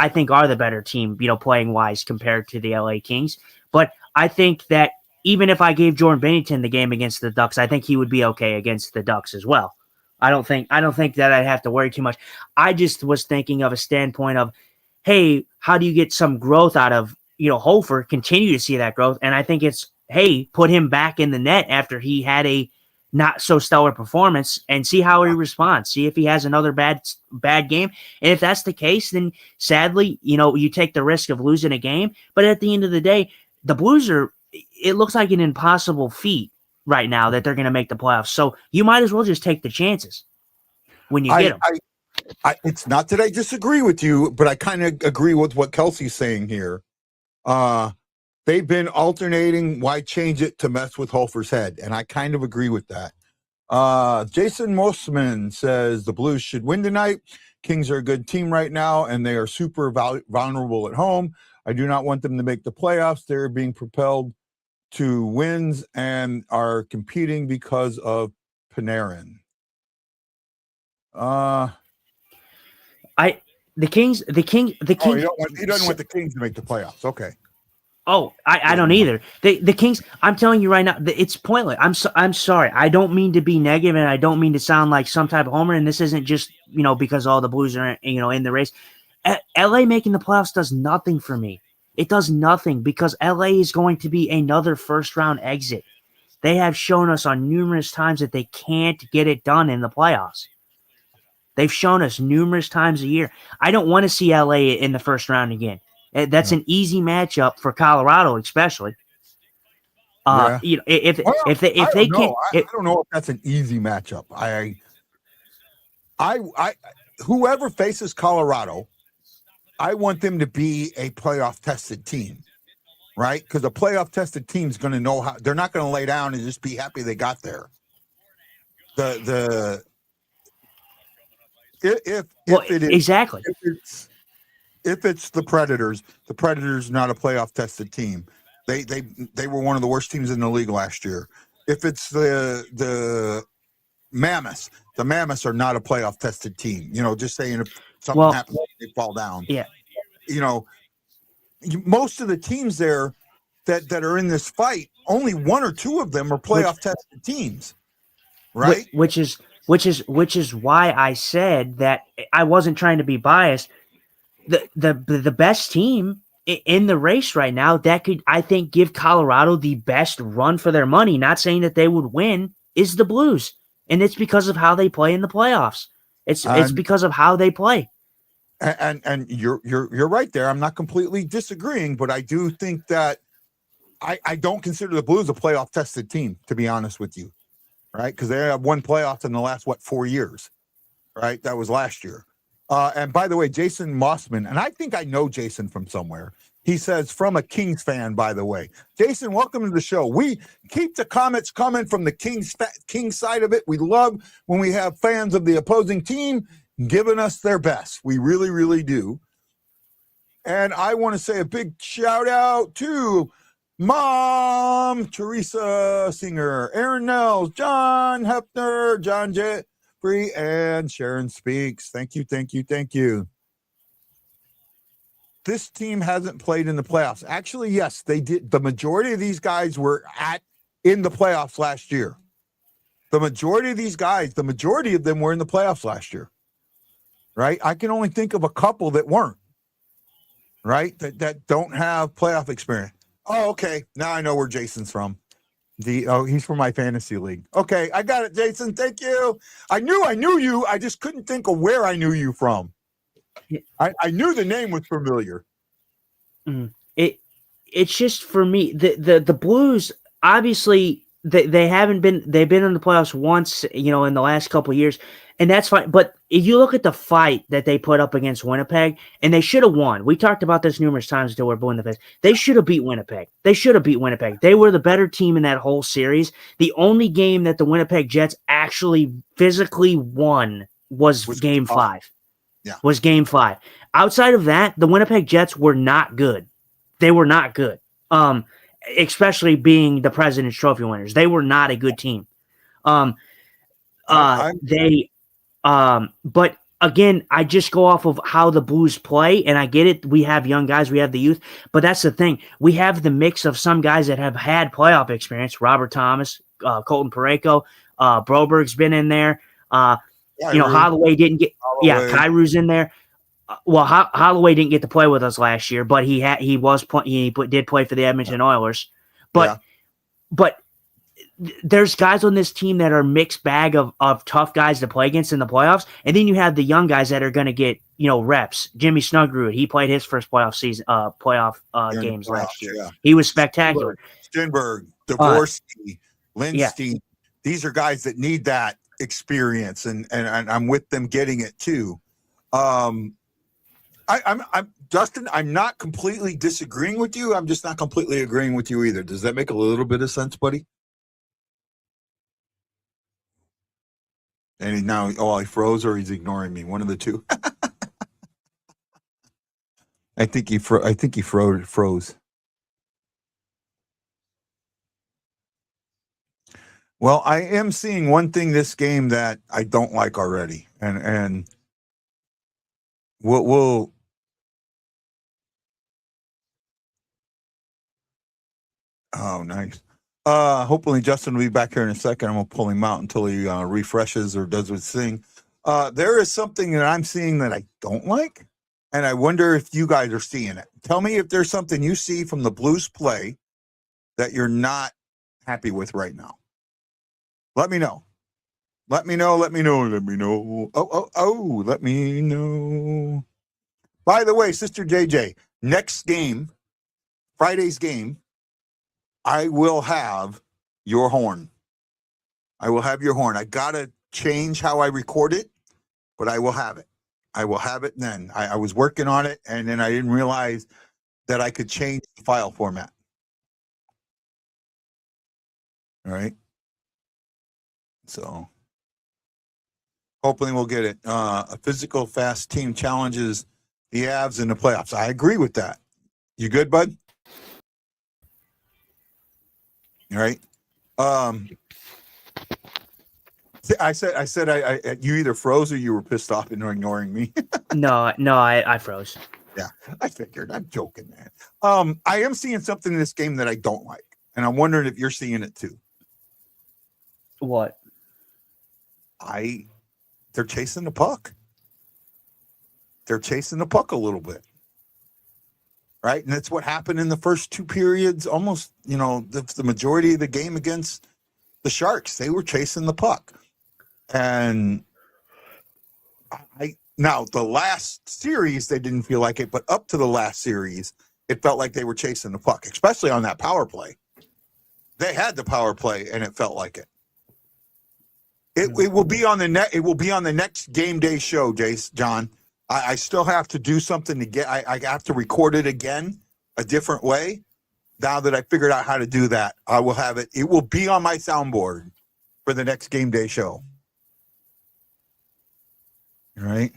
think, are the better team, playing wise compared to the LA Kings. But I think that even if I gave Jordan Binnington the game against the Ducks, I think he would be okay against the Ducks as well. I don't think that I'd have to worry too much. I just was thinking of a standpoint of hey, how do you get some growth out of, Hofer, continue to see that growth. And I think it's, hey, put him back in the net after he had a not so stellar performance and see how he responds. See if he has another bad game. And if that's the case, then sadly, you take the risk of losing a game. But at the end of the day, the Blues it looks like an impossible feat right now that they're going to make the playoffs. So you might as well just take the chances when you get them.
It's not that I disagree with you, but I kind of agree with what Kelsey's saying here. They've been alternating. Why change it to mess with Hofer's head? And I kind of agree with that. Jason Mosman says the Blues should win tonight. Kings are a good team right now, and they are super vulnerable at home. I do not want them to make the playoffs. They're being propelled to wins and are competing because of Panarin.
The Kings.
Oh, he doesn't want the Kings to make the playoffs. Okay.
Oh, I don't either. The Kings. I'm telling you right now, it's pointless. I'm sorry. I don't mean to be negative, and I don't mean to sound like some type of homer. And this isn't just because all the Blues are in the race. LA making the playoffs does nothing for me. It does nothing because LA is going to be another first round exit. They have shown us on numerous times that they can't get it done in the playoffs. They've shown us numerous times a year. I don't want to see LA in the first round again. That's an easy matchup for Colorado, especially. If they can't,
I don't know if that's an easy matchup. I whoever faces Colorado, I want them to be a playoff tested team, right? Because a playoff tested team is going to know how. They're not going to lay down and just be happy they got there.
Exactly.
If it's the Predators not a playoff tested team. They were one of the worst teams in the league last year. If it's the Mammoths, the Mammoths are not a playoff tested team. Just saying if something happens, they fall down.
Yeah.
Most of the teams there that are in this fight, only one or two of them are playoff tested teams, right?
Which is why I said that I wasn't trying to be biased. The best team in the race right now that could, I think, give Colorado the best run for their money, not saying that they would win, is the Blues. And it's because of how they play in the playoffs. It's because of how they play.
And you're right there. I'm not completely disagreeing, but I do think that I don't consider the Blues a playoff tested team, to be honest with you. Right? Because they have won playoffs in the last 4 years. Right? That was last year. And by the way, Jason Mossman, and I think I know Jason from somewhere. He says, from a Kings fan, by the way. Jason, welcome to the show. We keep the comments coming from the Kings side of it. We love when we have fans of the opposing team giving us their best. We really, really do. And I want to say a big shout out to Mom, Teresa Singer, Aaron Nels, John Hefner, John Jeffrey, and Sharon Speaks. Thank you, thank you, thank you. This team hasn't played in the playoffs. Actually, yes, they did. The majority of these guys were in the playoffs last year. The majority of these guys, the majority of them were in the playoffs last year. Right? I can only think of a couple that weren't. Right? That don't have playoff experience. Oh, okay. Now I know where Jason's from. He's from my fantasy league. Okay, I got it, Jason. Thank you. I knew you. I just couldn't think of where I knew you from. I knew the name was familiar.
It's just for me the Blues, obviously they've been in the playoffs once, in the last couple of years, and that's fine. But if you look at the fight that they put up against Winnipeg, and they should have won. We talked about this numerous times until we're blue in the face. They should have beat Winnipeg. They were the better team in that whole series. The only game that the Winnipeg Jets actually physically won was Game 5.
Yeah.
Was Game 5. Outside of that, the Winnipeg Jets were not good. They were not good. Especially being the President's Trophy winners. They were not a good team. But again, I just go off of how the Blues play, and I get it. We have young guys, we have the youth, but that's the thing. We have the mix of some guys that have had playoff experience. Robert Thomas, Colton Parayko, Broberg's been in there. Holloway didn't get. Yeah, Kairu's in there. well, Holloway didn't get to play with us last year, but he did play for the Edmonton Oilers. But there's guys on this team that are mixed bag of tough guys to play against in the playoffs, and then you have the young guys that are going to get reps. Jimmy Snuggerud, he played his first playoff games last year. Yeah. He was spectacular.
Stenberg, Dvorsky, Lindstein. Yeah. These are guys that need that experience, and I'm with them getting it too. I'm Justin. I'm not completely disagreeing with you. I'm just not completely agreeing with you either. Does that make a little bit of sense, buddy? And he froze or he's ignoring me. One of the two. I think he froze. Well, I am seeing one thing this game that I don't like already, and we'll oh, nice. Hopefully Justin will be back here in a second. I'm gonna pull him out until he refreshes or does his thing. There is something that I'm seeing that I don't like, and I wonder if you guys are seeing it. Tell me if there's something you see from the Blues play that you're not happy with right now. Let me know. Let me know. Let me know. Let me know. Oh, let me know. By the way, Sister JJ, next game, Friday's game, I will have your horn. I will have your horn. I got to change how I record it, but I will have it. I will have it then. I was working on it, and then I didn't realize that I could change the file format. All right. So hopefully we'll get it. A physical, fast team challenges the Avs in the playoffs. I agree with that. You good, bud? All right. I said you either froze or you were pissed off and ignoring me.
No, I froze.
Yeah, I figured. I'm joking, man. I am seeing something in this game that I don't like, and I'm wondering if you're seeing it too.
What?
They're chasing the puck. They're chasing the puck a little bit. Right? And that's what happened in the first two periods. Almost, the majority of the game against the Sharks. They were chasing the puck. And now the last series, they didn't feel like it, but up to the last series, it felt like they were chasing the puck, especially on that power play. They had the power play, and it felt like it. It will be on the net. It will be on the next game day show, John. I still have to do something to get. I have to record it again a different way. Now that I figured out how to do that, I will have it. It will be on my soundboard for the next game day show. All right.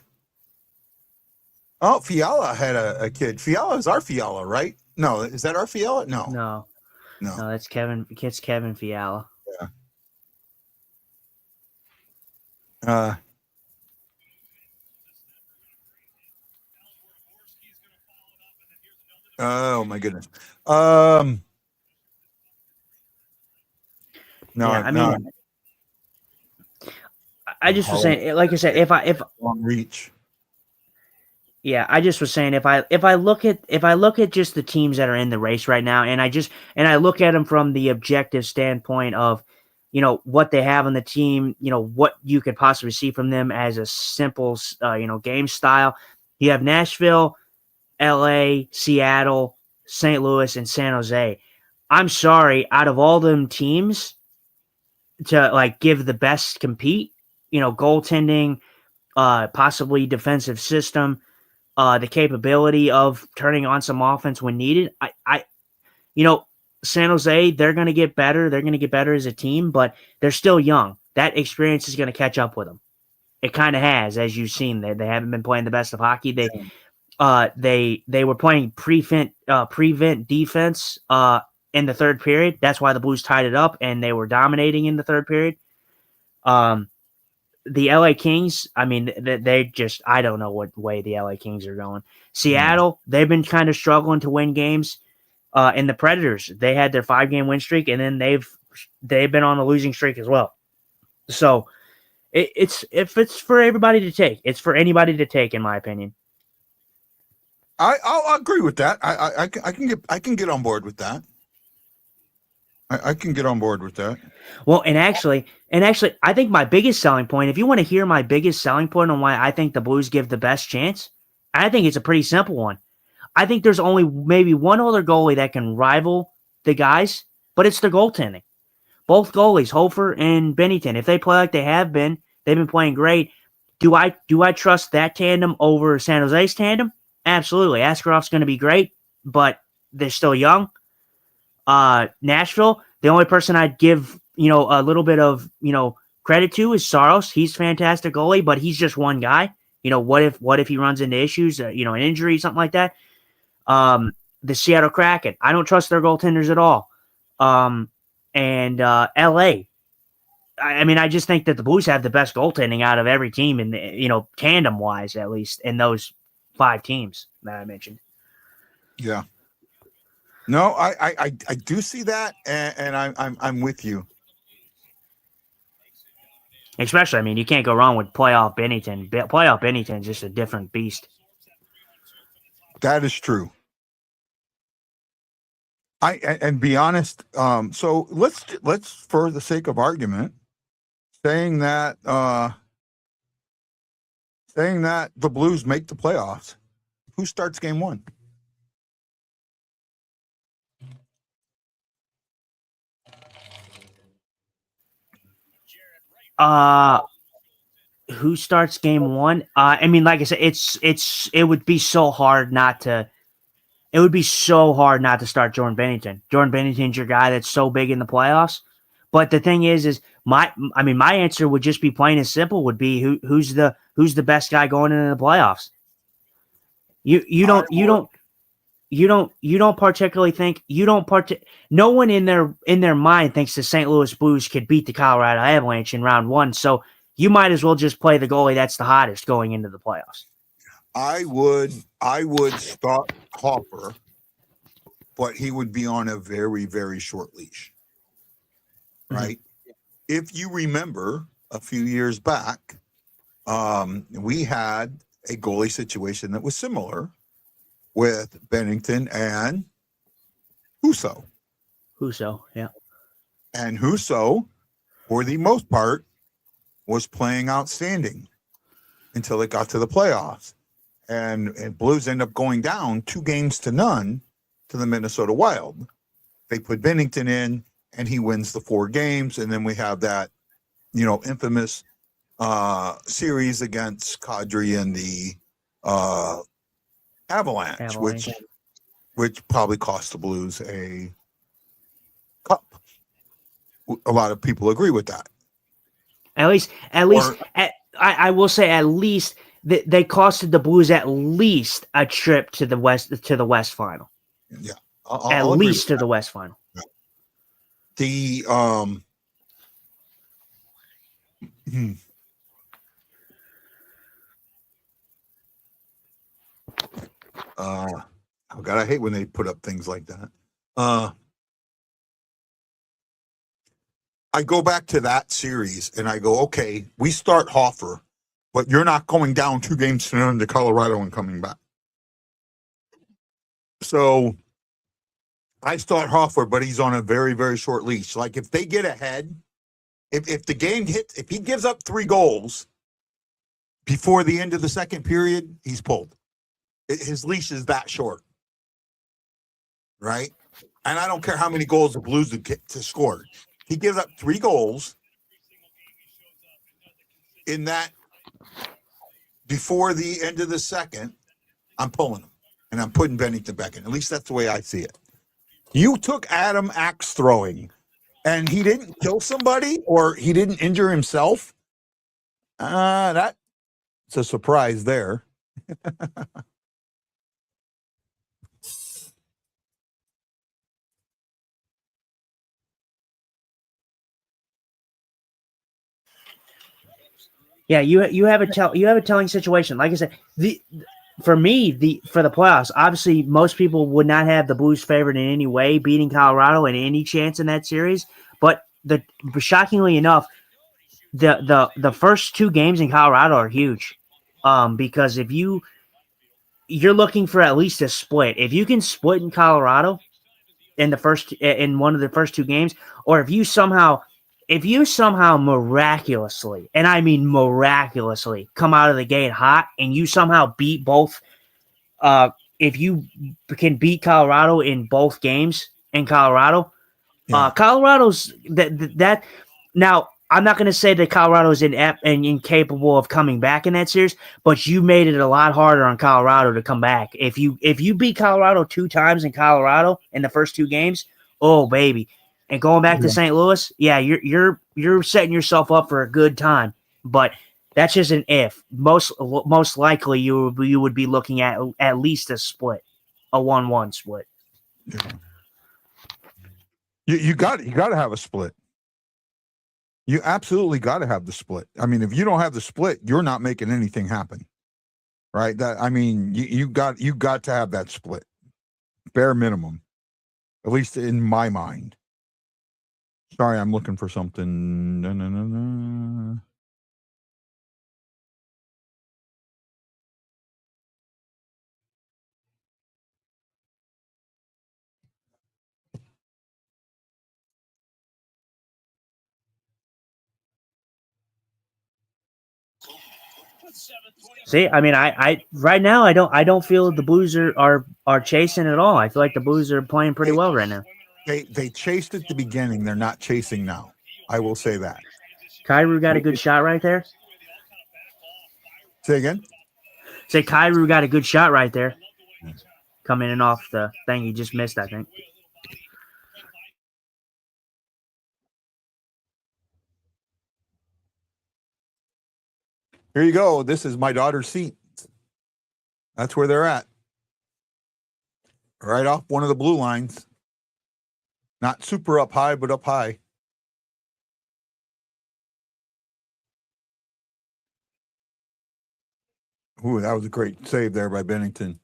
Oh, Fiala had a kid. Fiala is our Fiala, right? No, is that our Fiala? No.
No, that's Kevin. It's Kevin Fiala.
Yeah. Oh my goodness. No,
yeah, I mean, I just was saying, like I said, if
long reach.
Yeah, I just was saying if I look at just the teams that are in the race right now, and I look at them from the objective standpoint of, what they have on the team, what you could possibly see from them as a simple, game style. You have Nashville, LA, Seattle, St. Louis, and San Jose. I'm sorry, out of all them teams to give the best compete, goaltending, possibly defensive system, the capability of turning on some offense when needed. San Jose, they're going to get better. They're going to get better as a team, but they're still young. That experience is going to catch up with them. It kind of has, as you've seen. They haven't been playing the best of hockey. They were playing prevent defense in the third period. That's why the Blues tied it up, and they were dominating in the third period. The LA Kings, I mean, they just, I don't know what way the LA Kings are going. Seattle, they've been kind of struggling to win games. And the Predators, they had their 5-game win streak, and then they've been on a losing streak as well. So it's for everybody to take. It's for anybody to take, in my opinion.
I'll agree with that. I can get on board with that. I can get on board with that.
Well, and actually, I think my biggest selling point, if you want to hear my biggest selling point on why I think the Blues give the best chance, I think it's a pretty simple one. I think there's only maybe one other goalie that can rival the guys, but it's the goaltending. Both goalies, Hofer and Bennington, if they play like they have been, they've been playing great. Do I trust that tandem over San Jose's tandem? Absolutely. Askarof's going to be great, but they're still young. Nashville, the only person I'd give, a little bit of, credit to is Saros. He's a fantastic goalie, but he's just one guy. What if he runs into issues, an injury, something like that? The Seattle Kraken, I don't trust their goaltenders at all. And LA, I just think that the Blues have the best goaltending out of every team in tandem wise, at least in those 5 teams that I mentioned.
Yeah. No, I do see that, and I'm with you.
Especially, you can't go wrong with playoff Bennington. Playoff Bennington is just a different beast.
That is true. And be honest. So let's for the sake of argument, saying that the Blues make the playoffs, who starts game 1?
Who starts game 1? Like I said, it would be so hard not to. It would be so hard not to start Jordan Bennington. Jordan Bennington's your guy that's so big in the playoffs. But the thing is my answer would just be plain and simple. Would be who's the best guy going into the playoffs. You don't particularly think no one in their mind thinks the St. Louis Blues could beat the Colorado Avalanche in round 1. So you might as well just play the goalie that's the hottest going into the playoffs.
I would start Hopper, but he would be on a very, very short leash. Right? Mm-hmm. If you remember a few years back, we had a goalie situation that was similar with Bennington and Husso.
Yeah.
And Husso, for the most part, was playing outstanding until it got to the playoffs. And Blues end up going down 2-0 to the Minnesota Wild. They put Bennington in, and he wins the 4 games. And then we have that, infamous series against Kadri and the Avalanche, which probably cost the Blues a cup. A lot of people agree with that.
I will say at least they costed the Blues at least a trip to the West Final.
Yeah,
at least to the West Final.
Yeah. The oh God, I hate when they put up things like that. I go back to that series and I go, okay, we start Hofer, but you're not going down 2-0 to Colorado and coming back. So I start Hofer, but he's on a very, very short leash. Like if they get ahead, if the game hits, if he gives up 3 goals before the end of the second period, he's pulled. His leash is that short. Right? And I don't care how many goals the Blues would get to score. He gives up 3 goals in that before the end of the second, I'm pulling him. And I'm putting Bennington back in. At least that's the way I see it. You took Adam axe throwing, and he didn't kill somebody or he didn't injure himself. That's a surprise there.
Yeah, you have a telling situation. Like I said, for the playoffs, obviously most people would not have the Blues favored in any way, beating Colorado in any chance in that series. But shockingly enough, the first 2 games in Colorado are huge, because if you you're looking for at least a split. If you can split in Colorado in one of the first two games, or if you somehow miraculously, and I mean miraculously, come out of the gate hot and you somehow beat both, if you can beat Colorado in both games in Colorado, Colorado's that now. I'm not going to say that Colorado's inept and incapable of coming back in that series, but you made it a lot harder on Colorado to come back. If you beat Colorado 2 times in Colorado in the first 2 games, oh baby, and going back to St. Louis, yeah, you're setting yourself up for a good time. But that's just an if. Most likely you would be looking at least a split, a 1-1 split.
Yeah. You got to have a split. You absolutely got to have the split. I mean, if you don't have the split, you're not making anything happen, right? You got to have that split, bare minimum, at least in my mind. Sorry, I'm looking for something. No.
See, I mean, I right now I don't feel the Blues are chasing at all. I feel like the Blues are playing pretty well right now.
They chased at the beginning. They're not chasing now. I will say that.
Kyrou got a good shot right there.
Say again?
Say Kyrou got a good shot right there. Coming in off the thing he just missed, I think.
Here you go. This is my daughter's seat. That's where they're at. Right off one of the blue lines. Not super up high, but up high. Ooh, that was a great save there by Bennington.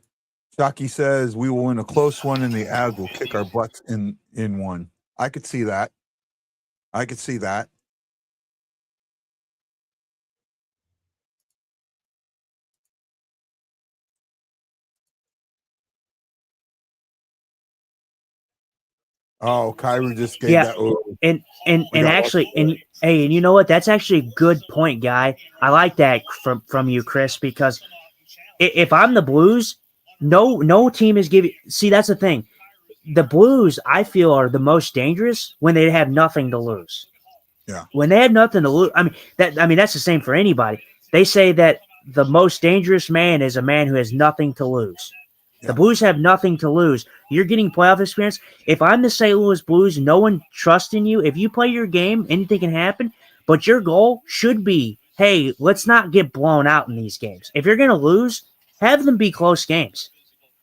Shockey says we will win a close one and the Avs will kick our butts in one. I could see that. Oh, Kyrie just gave that. Oh.
And actually, and you know what? That's actually a good point, Guy. I like that from you, Chris, because if I'm the Blues, no team is giving. See, that's the thing. The Blues, I feel, are the most dangerous when they have nothing to lose.
Yeah.
When they have nothing to lose, I mean that's the same for anybody. They say that the most dangerous man is a man who has nothing to lose. The Blues have nothing to lose. You're getting playoff experience. If I'm the St. Louis Blues, no one trusts in you. If you play your game, anything can happen. But your goal should be, hey, let's not get blown out in these games. If you're going to lose, have them be close games.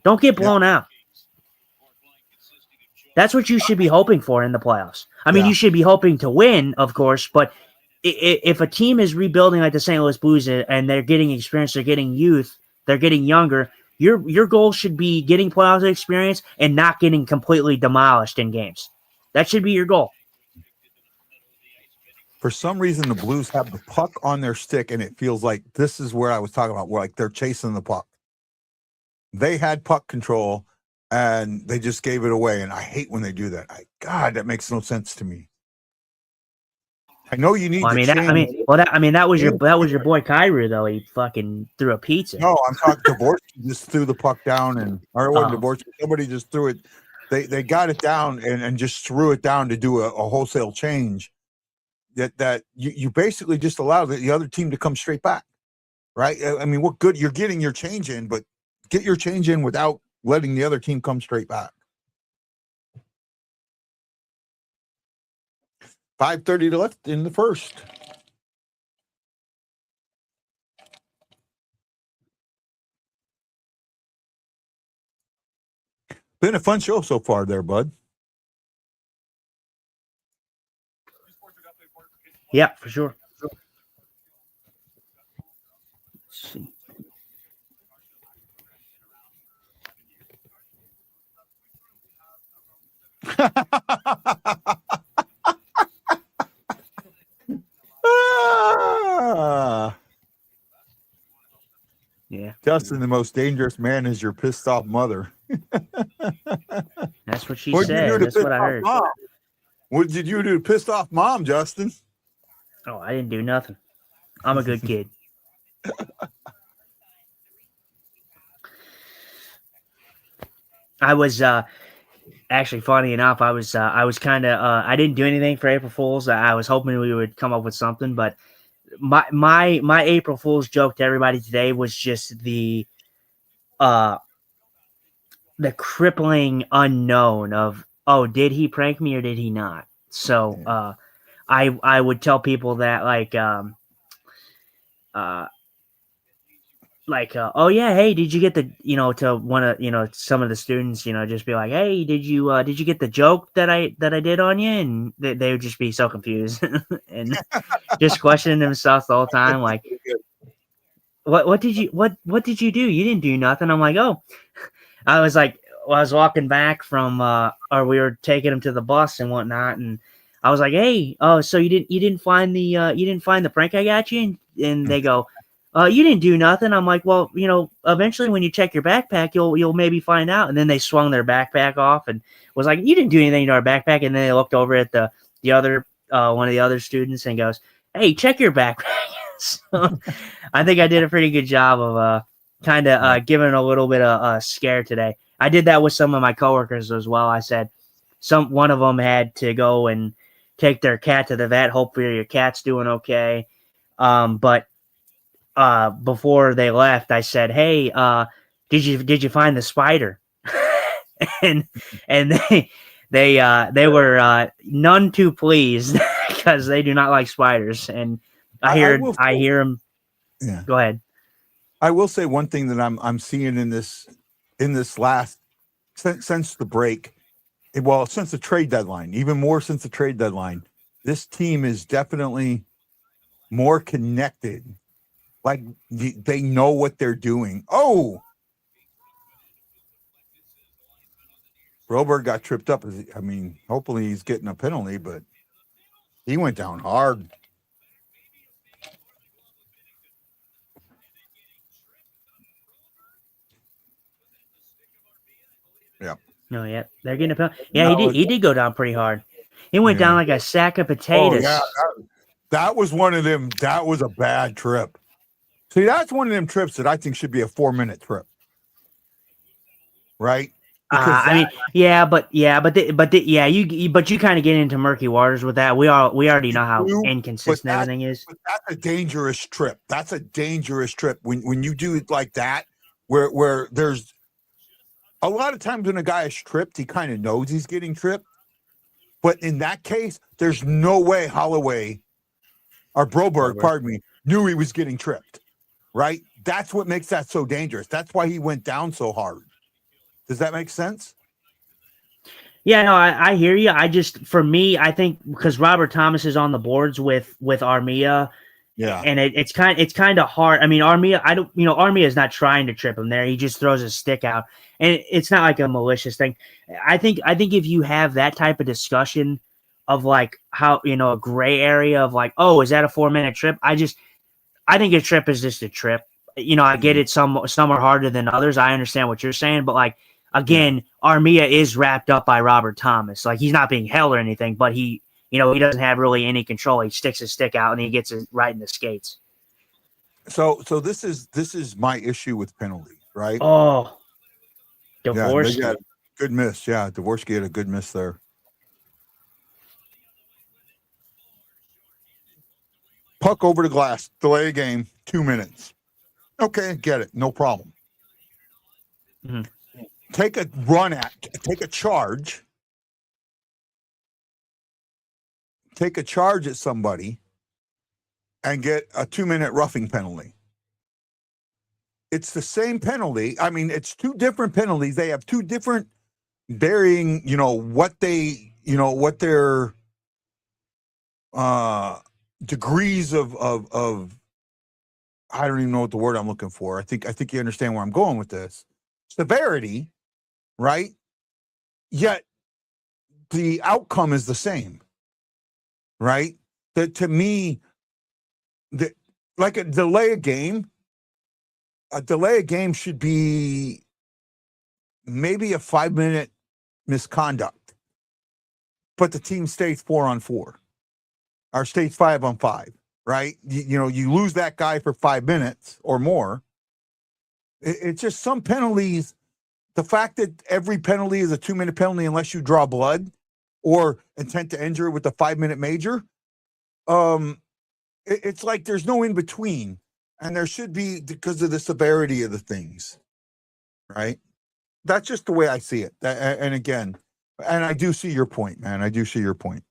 Don't get blown out. That's what you should be hoping for in the playoffs. I mean, you should be hoping to win, of course, but if a team is rebuilding like the St. Louis Blues and they're getting experience, they're getting youth, they're getting younger, your goal should be getting playoff experience and not getting completely demolished in games. That should be your goal.
For some reason, the Blues have the puck on their stick, and it feels like this is where I was talking about, where like they're chasing the puck. They had puck control, and they just gave it away, and I hate when they do that. God, that makes no sense to me. I know you need.
Well, that was your boy Kyrou though. He fucking threw a pizza.
No, I'm talking. Dvorsky just threw the puck down, or it wasn't Dvorsky. Somebody just threw it. They got it down and just threw it down to do a wholesale change. That you basically just allow the other team to come straight back, right? I mean, what good? You're getting your change in, but get your change in without letting the other team come straight back. 5:30 to left in the first. Been a fun show so far there, bud.
Yeah, for sure. Let's see. Yeah.
Justin, the most dangerous man is your pissed off mother.
That's what she
What did you do
said.
to
That's
piss
what I
off
heard.
mom? What did you do to piss off mom, Justin?
Oh, I didn't do nothing. I'm a good kid. I was actually, funny enough, I was kind of I didn't do anything for April Fools. I was hoping we would come up with something, but my April Fool's joke to everybody today was just the crippling unknown of, oh, did he prank me or did he not? So I would tell people that oh yeah, hey, did you get the, to one of, some of the students, just be like, hey, did you get the joke that I did on you? And they would just be so confused and just questioning themselves the whole time, like, what did you do? You didn't do nothing. I'm like, oh, I was like, I was walking back from or we were taking him to the bus and whatnot, and I was like, hey, oh, so you didn't find the prank I got you? And they go, you didn't do nothing. I'm like, well, eventually when you check your backpack, you'll maybe find out. And then they swung their backpack off and was like, you didn't do anything to our backpack. And then they looked over at the other one of the other students and goes, hey, check your backpack. So I think I did a pretty good job of kind of giving a little bit of scare today. I did that with some of my coworkers as well. I said one of them had to go and take their cat to the vet. Hopefully your cat's doing okay. But before they left, I said, hey, did you find the spider? and they were none too pleased because they do not like spiders. And I hear them.
Yeah.
Go ahead.
I will say one thing that I'm seeing in this last since the break, since the trade deadline, even more since the trade deadline, this team is definitely more connected. Like they know what they're doing. Oh, Broberg got tripped up. I mean, hopefully he's getting a penalty, but he went down hard. Yeah.
No, yeah, they're getting a penalty. Yeah, he did go down pretty hard. He went down like a sack of potatoes.
Oh, yeah, that was one of them. That was a bad trip. See, that's one of them trips that I think should be a 4-minute trip, right?
I mean, but you kind of get into murky waters with that. We already know how inconsistent everything is.
But that's a dangerous trip. That's a dangerous trip when you do it like that, where there's a lot of times when a guy is tripped, he kind of knows he's getting tripped. But in that case, there's no way Holloway or Broberg, pardon me, knew he was getting tripped, right? That's what makes that so dangerous. That's why he went down so hard. Does that make sense?
Yeah, no, I hear you. For me, I think because Robert Thomas is on the boards with Armia.
Yeah.
And it's kind of hard. I mean, Armia, Armia is not trying to trip him there. He just throws his stick out. And it's not like a malicious thing. I think if you have that type of discussion of like how, a gray area of like, oh, is that a 4-minute trip? I think a trip is just a trip. I get it. Some are harder than others. I understand what you're saying, but like, again, Armia is wrapped up by Robert Thomas. Like he's not being held or anything, but he doesn't have really any control. He sticks his stick out and he gets it right in the skates.
So this is my issue with penalties, right?
Oh, Dvorsky.
Yeah, good miss. Yeah, Dvorsky had a good miss there. Puck over the glass, delay a game, 2 minutes. Okay, get it, no problem.
Mm-hmm.
Take a charge. Take a charge at somebody and get a 2-minute roughing penalty. It's the same penalty. I mean, it's two different penalties. They have two different varying, what their degrees of I don't even know what the word I'm looking for. I think you understand where I'm going with this. Severity, right? Yet the outcome is the same. Right? That to me, like a delay a game, a delay of game should be maybe a 5-minute misconduct, but the team stays 4-on-4 or stays 5-on-5, right? You lose that guy for 5 minutes or more. It's just some penalties. The fact that every penalty is a 2-minute penalty unless you draw blood or intent to injure with the 5-minute major, it's like there's no in between, and there should be because of the severity of the things, right? That's just the way I see it. And again, and I do see your point, man. I do see your point.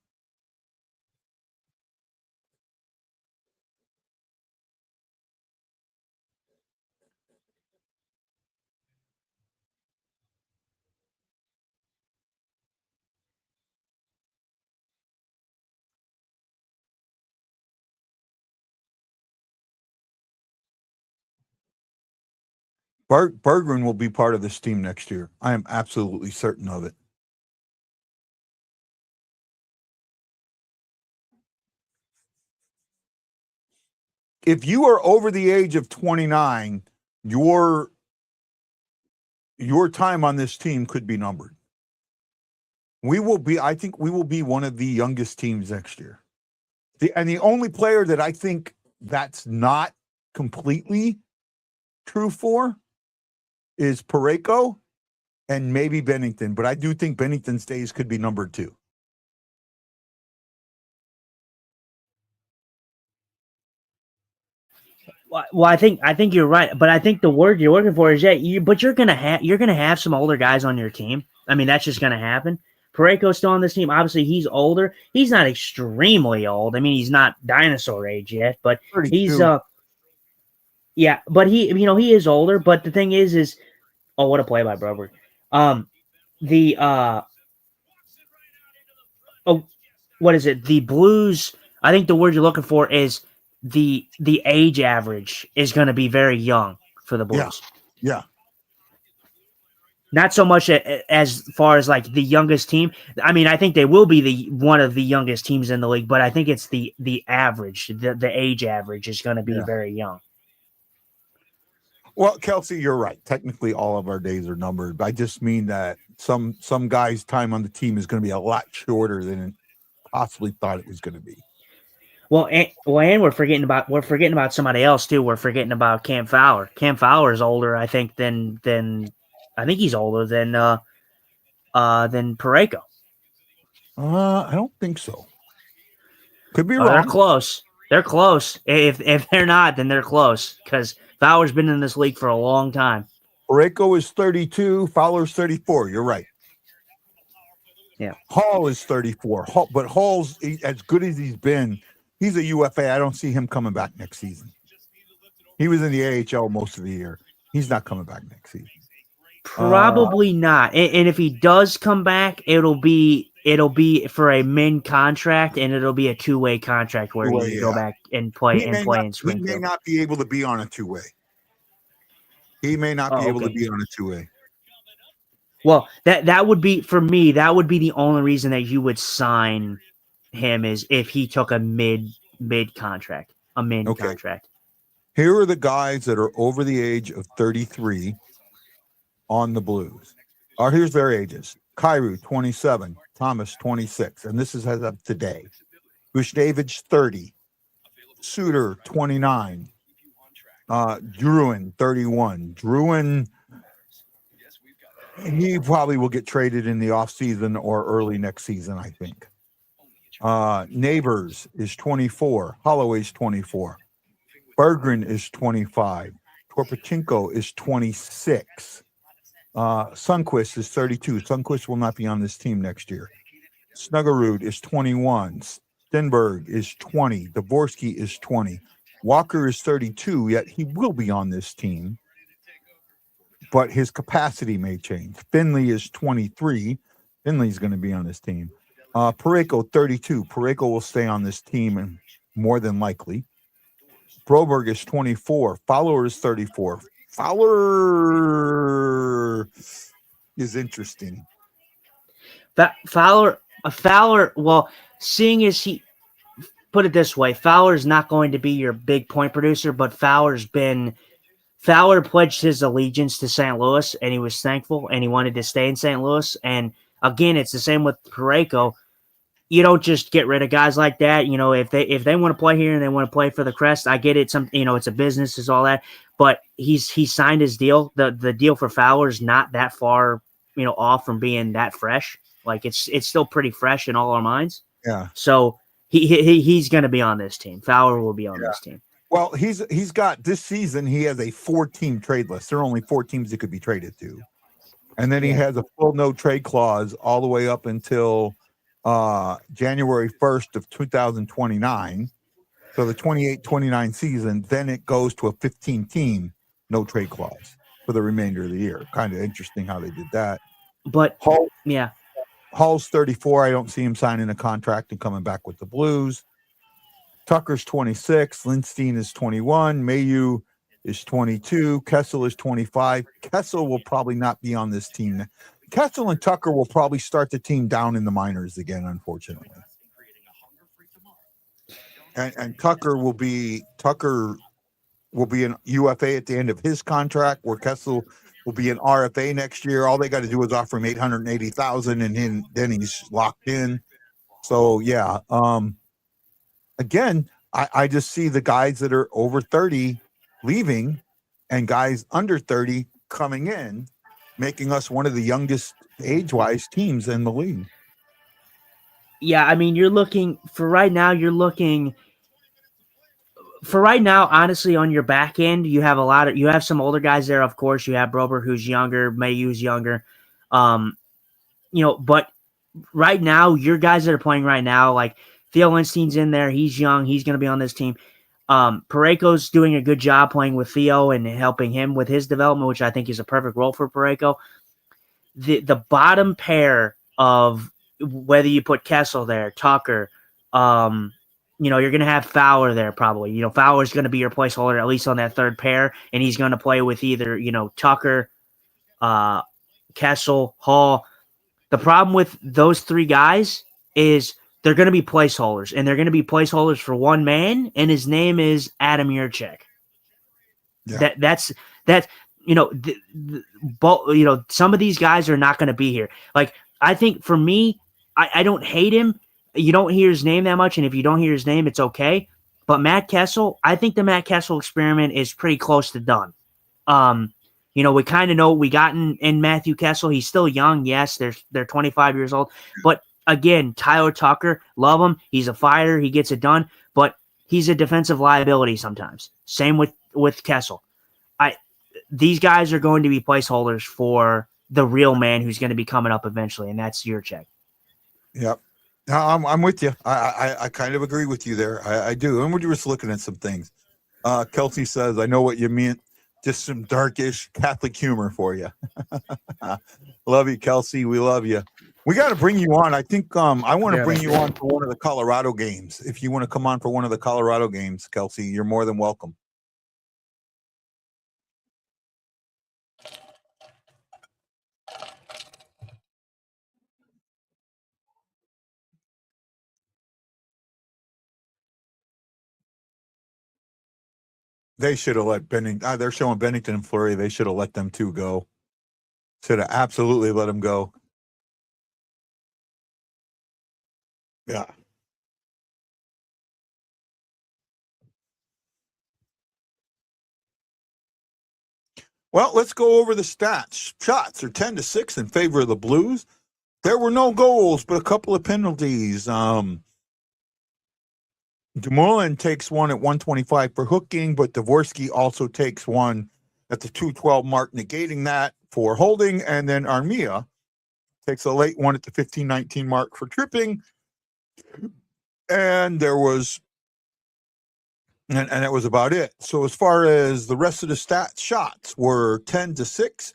Berggren will be part of this team next year. I am absolutely certain of it. If you are over the age of 29, your time on this team could be numbered. I think we will be one of the youngest teams next year. The only player that I think that's not completely true for is Parayko and maybe Bennington, but I do think Bennington's days could be numbered too.
Well, I think you're right, but I think the word you're looking for is but you're gonna have some older guys on your team. I mean, that's just gonna happen. Parayko's still on this team. Obviously, he's older. He's not extremely old. I mean, he's not dinosaur age yet, but
32.
he's yeah, but he is older. But the thing is oh, what a play by Broberg. What is it? The Blues. I think the word you're looking for is the age average is going to be very young for the Blues.
Yeah.
Not so much as far as like the youngest team. I mean, I think they will be one of the youngest teams in the league, but I think it's the average, the age average is going to be very young.
Well, Kelsey, you're right. Technically, all of our days are numbered. But I just mean that some guys' time on the team is going to be a lot shorter than it possibly thought it was going to be.
Well, and we're forgetting about somebody else too. We're forgetting about Cam Fowler. Cam Fowler is older, I think, than I think he's older than Parayko.
I don't think so. Could be wrong.
They're close. They're close. If they're not, then they're close because Fowler's been in this league for a long time.
Parayko is 32. Fowler's 34. You're right.
Yeah.
Hall is 34. But Hall's as good as he's been. He's a UFA. I don't see him coming back next season. He was in the AHL most of the year. He's not coming back next season.
Probably not. And if he does come back, it'll be for a min contract, and it'll be a 2-way contract where he can go back and play in Springfield.
He may not be able to be on a 2-way. He may not be able to be on a 2-way.
Well, that would be for me. That would be the only reason that you would sign him is if he took a mid contract, contract.
Here are the guys that are over the age of 33 on the Blues. Here's their ages. Kyrou, 27. Thomas, 26. And this is as of today. Bushdavidge, 30. Suter, 29. Druin, 31. Druin, he probably will get traded in the offseason or early next season, I think. Neighbors is 24. Holloway's 24. Berggren is 25. Torpachenko is 26. Sundqvist is 32. Sundqvist will not be on this team next year. Snuggerud is 21. Stenberg is 20. Dvorsky is 20. Walker is 32, yet he will be on this team, but his capacity may change. Finley is 23. Finley's going to be on this team. Parayko, 32. Parayko will stay on this team and more than likely. Broberg is 24. Fowler is 34. Fowler is interesting.
Fowler, well, seeing as he put it this way, Fowler's not going to be your big point producer, but Fowler's been Fowler pledged his allegiance to St. Louis, and he was thankful, and he wanted to stay in St. Louis. And again, it's the same with Parayko. You don't just get rid of guys like that. You know, if they want to play here and they want to play for the crest, I get it. It's a business, is all that. But he signed his deal. The deal for Fowler is not that far, off from being that fresh. Like it's still pretty fresh in all our minds.
Yeah.
So he's going to be on this team. Fowler will be on this team.
Well, he's got this season. He has a 4-team trade list. There are only 4 teams he could be traded to, and then he has a full no trade clause all the way up until January 1st of 2029. So the 28-29 season, then it goes to a 15-team no trade clause for the remainder of the year. Kind of interesting how they did that.
But
Hall's 34. I don't see him signing a contract and coming back with the Blues. Tucker's 26. Lindstein is 21. Mayu is 22. Kessel is 25. Kessel will probably not be on this team. Kessel and Tucker will probably start the team down in the minors again, unfortunately. And Tucker will be an UFA at the end of his contract, where Kessel will be an RFA next year. All they got to do is offer him $880,000, and then he's locked in. So yeah, again, I just see the guys that are over 30 leaving, and guys under 30 coming in, making us one of the youngest age-wise teams in the league.
Yeah, I mean, for right now, honestly, on your back end, you have some older guys there, of course. You have Brober, who's younger, Mayu's younger. But right now, your guys that are playing right now, like Theo Lindstein's in there, he's young, he's going to be on this team. Parayko's doing a good job playing with Theo and helping him with his development, which I think is a perfect role for Parayko. The bottom pair of whether you put Kessel there, Tucker, you're going to have Fowler there probably. Fowler's going to be your placeholder, at least on that third pair, and he's going to play with either, Tucker, Kessel, Hall. The problem with those 3 guys is they're going to be placeholders, and they're going to be placeholders for one man, and his name is Adam Yurchek. Yeah. That's some of these guys are not going to be here. Like, I think for me, I don't hate him. You don't hear his name that much, and if you don't hear his name, it's okay. But Matt Kessel, I think the Matt Kessel experiment is pretty close to done. We kind of know what we got in Matthew Kessel. He's still young. Yes, they're 25 years old. But again, Tyler Tucker, love him. He's a fighter. He gets it done. But he's a defensive liability sometimes. Same with Kessel. These guys are going to be placeholders for the real man who's going to be coming up eventually, and that's Yurchek.
Yep. No, I'm with you. I kind of agree with you there. I do. And we're just looking at some things. Kelsey says, I know what you mean. Just some darkish Catholic humor for you. Love you, Kelsey. We love you. We got to bring you on. I think I want to bring you on for one of the Colorado games. If you want to come on for one of the Colorado games, Kelsey, you're more than welcome. They should have let Bennington. They're showing Bennington and Fleury. They should have let them 2 go. Should have absolutely let them go. Yeah. Well, let's go over the stats. Shots are 10-6 in favor of the Blues. There were no goals, but a couple of penalties. Dumoulin takes one at 125 for hooking, but Dvorsky also takes one at the 2:12 mark, negating that for holding. And then Armia takes a late one at the 15:19 mark for tripping. And there was, and that was about it. So as far as the rest of the stats, shots were 10-6.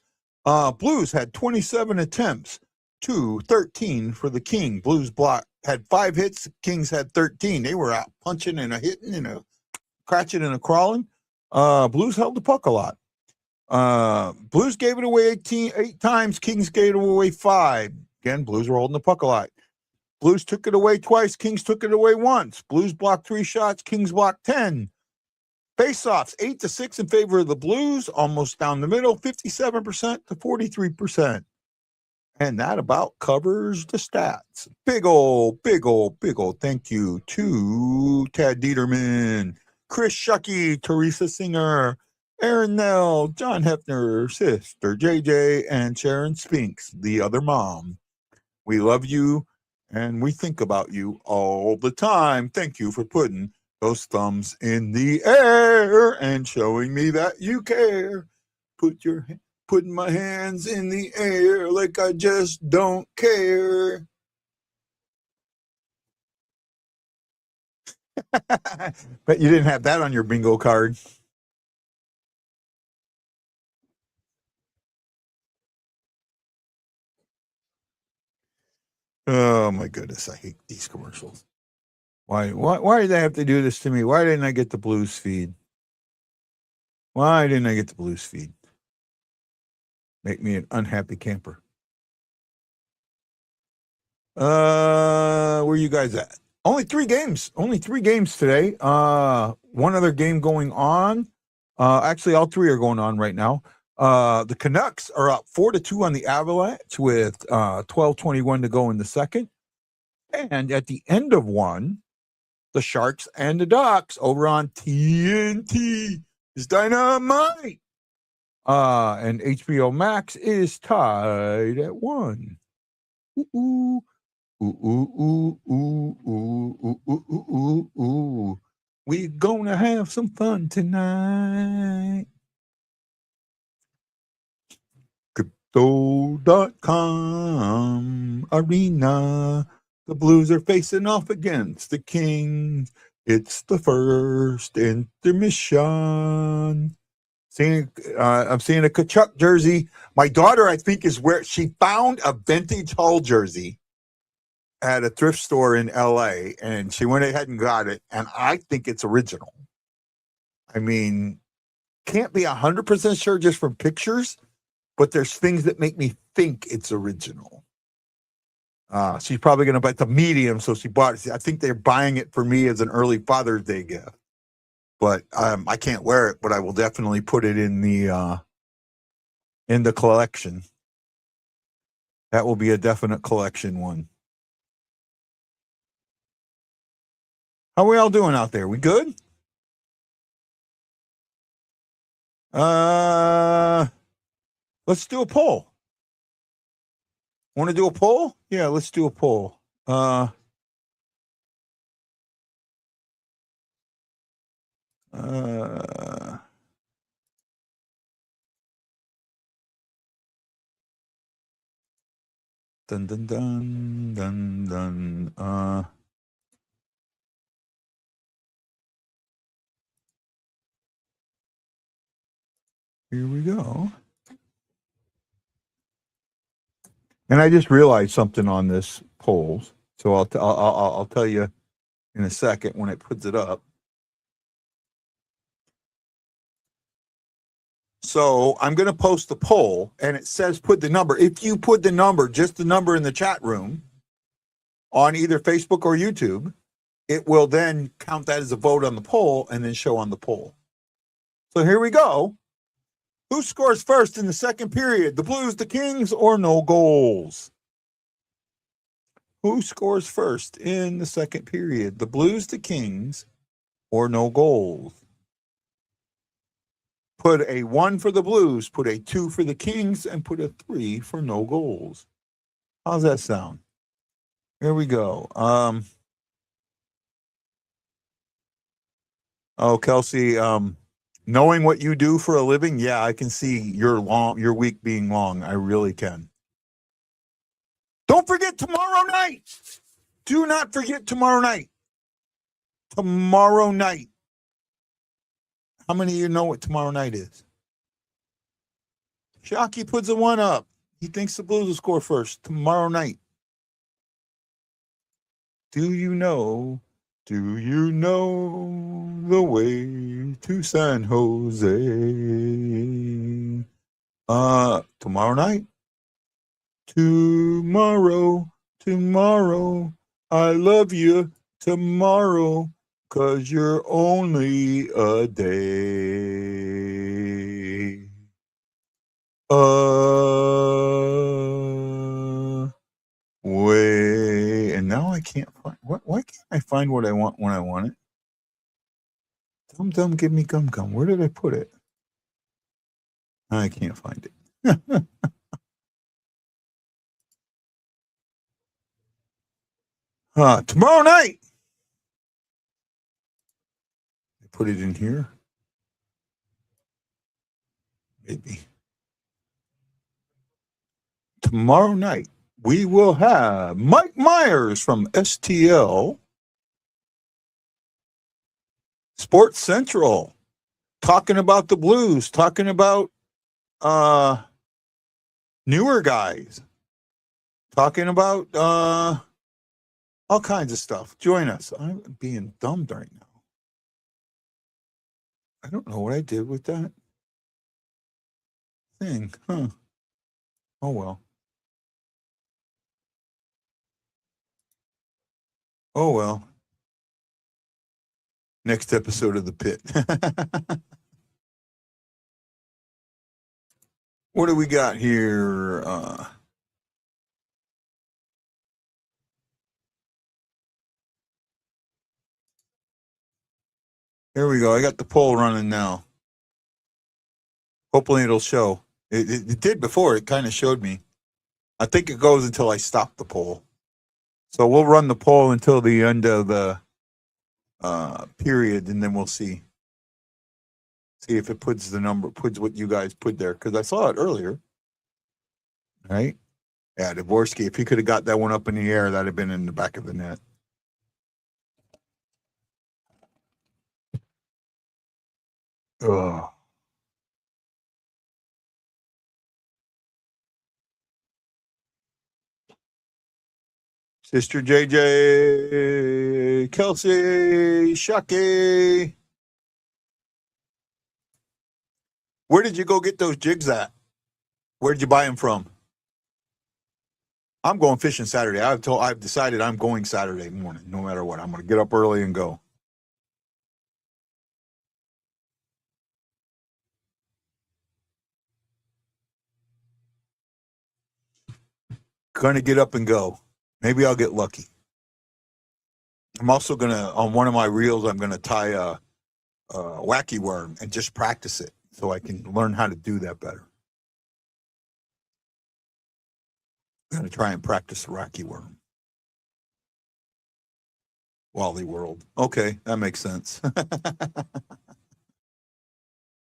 Blues had 27 attempts to 13 for the King. Blues had 5 hits. Kings had 13. They were out punching and a hitting and a scratching and a crawling. Blues held the puck a lot. Blues gave it away 8 times. Kings gave it away 5. Again, Blues were holding the puck a lot. Blues took it away twice. Kings took it away once. Blues blocked 3 shots. Kings blocked 10. Face-offs, 8-6 in favor of the Blues, almost down the middle, 57% to 43%. And that about covers the stats. Big ol' thank you to Tad Dieterman, Chris Shuckey, Teresa Singer, Aaron Nell, John Hefner, Sister JJ, and Sharon Spinks, the other mom. We love you, and we think about you all the time. Thank you for putting those thumbs in the air and showing me that you care. Putting my hands in the air like I just don't care. Bet you didn't have that on your bingo card. Oh my goodness, I hate these commercials. Why did they have to do this to me? Why didn't I get the Blues feed? Why didn't I get the Blues feed? Make me an unhappy camper. Where you guys at? Only three games today. One other game going on. Actually, all three are going on right now. The Canucks are up 4-2 on the Avalanche with 12:21 to go in the second. And at the end of one, the Sharks and the Ducks over on TNT is dynamite. And HBO Max is tied at 1. Ooh, ooh, ooh, ooh, ooh, ooh, ooh, ooh, ooh, ooh. We're gonna have some fun tonight. Crypto.com arena. The Blues are facing off against the Kings. It's the first intermission. I'm seeing a Kachuk jersey. My daughter, I think, is where she found a vintage Hull jersey at a thrift store in LA, and she went ahead and got it. And I think it's original. I mean, can't be 100% sure just from pictures, but there's things that make me think it's original. She's probably going to buy the medium, so she bought it. I think they're buying it for me as an early Father's Day gift. But I can't wear it, but I will definitely put it in the collection. That will be a definite collection one. How are we all doing out there? We good? Let's do a poll. Want to do a poll? Yeah, let's do a poll. Dun dun dun dun dun. Here we go. And I just realized something on this polls, so I'll tell you in a second when it puts it up. So I'm going to post the poll, and it says put the number. If you put the number, just the number in the chat room on either Facebook or YouTube, it will then count that as a vote on the poll and then show on the poll. So here we go. Who scores first in the second period? The Blues, the Kings, or no goals? Who scores first in the second period? The Blues, the Kings, or no goals? Put a 1 for the Blues, put a 2 for the Kings, and put a 3 for no goals. How's that sound? Here we go. Kelsey, knowing what you do for a living, yeah, I can see your week being long. I really can. Don't forget tomorrow night. Do not forget tomorrow night. Tomorrow night. How many of you know what tomorrow night is? Shockey puts a 1 up. He thinks the Blues will score first tomorrow night. Do you know the way to San Jose? Tomorrow night. Tomorrow. I love you. Tomorrow. 'cause you're only a day away. And now I can't find what. Why can't I find what I want when I want it? Dum dum, give me gum gum. Where did I put it? I can't find it. Tomorrow night. Put it in here. Maybe. Tomorrow night, we will have Mike Myers from STL Sports Central talking about the Blues, talking about newer guys, talking about all kinds of stuff. Join us. I'm being dumbed right now. I don't know what I did with that thing. Oh, well. Oh, well. Next episode of The Pit. What do we got here? Here we go. I got the poll running now. Hopefully it'll show. It did before. It kind of showed me. I think it goes until I stop the poll. So we'll run the poll until the end of the period, and then we'll see. See if it puts the number, puts what you guys put there. Because I saw it earlier. Right? Yeah, Dvorsky, if he could have got that one up in the air, that'd have been in the back of the net. Oh. Sister JJ, Kelsey, Shucky. Where did you go get those jigs at? Where did you buy them from? I'm going fishing Saturday. I've decided I'm going Saturday morning, no matter what. I'm going to get up early and go. Going to get up and go. Maybe I'll get lucky. I'm also going to, on one of my reels, I'm going to tie a wacky worm and just practice it so I can learn how to do that better. I'm going to try and practice the wacky worm. Wally World. Okay, that makes sense.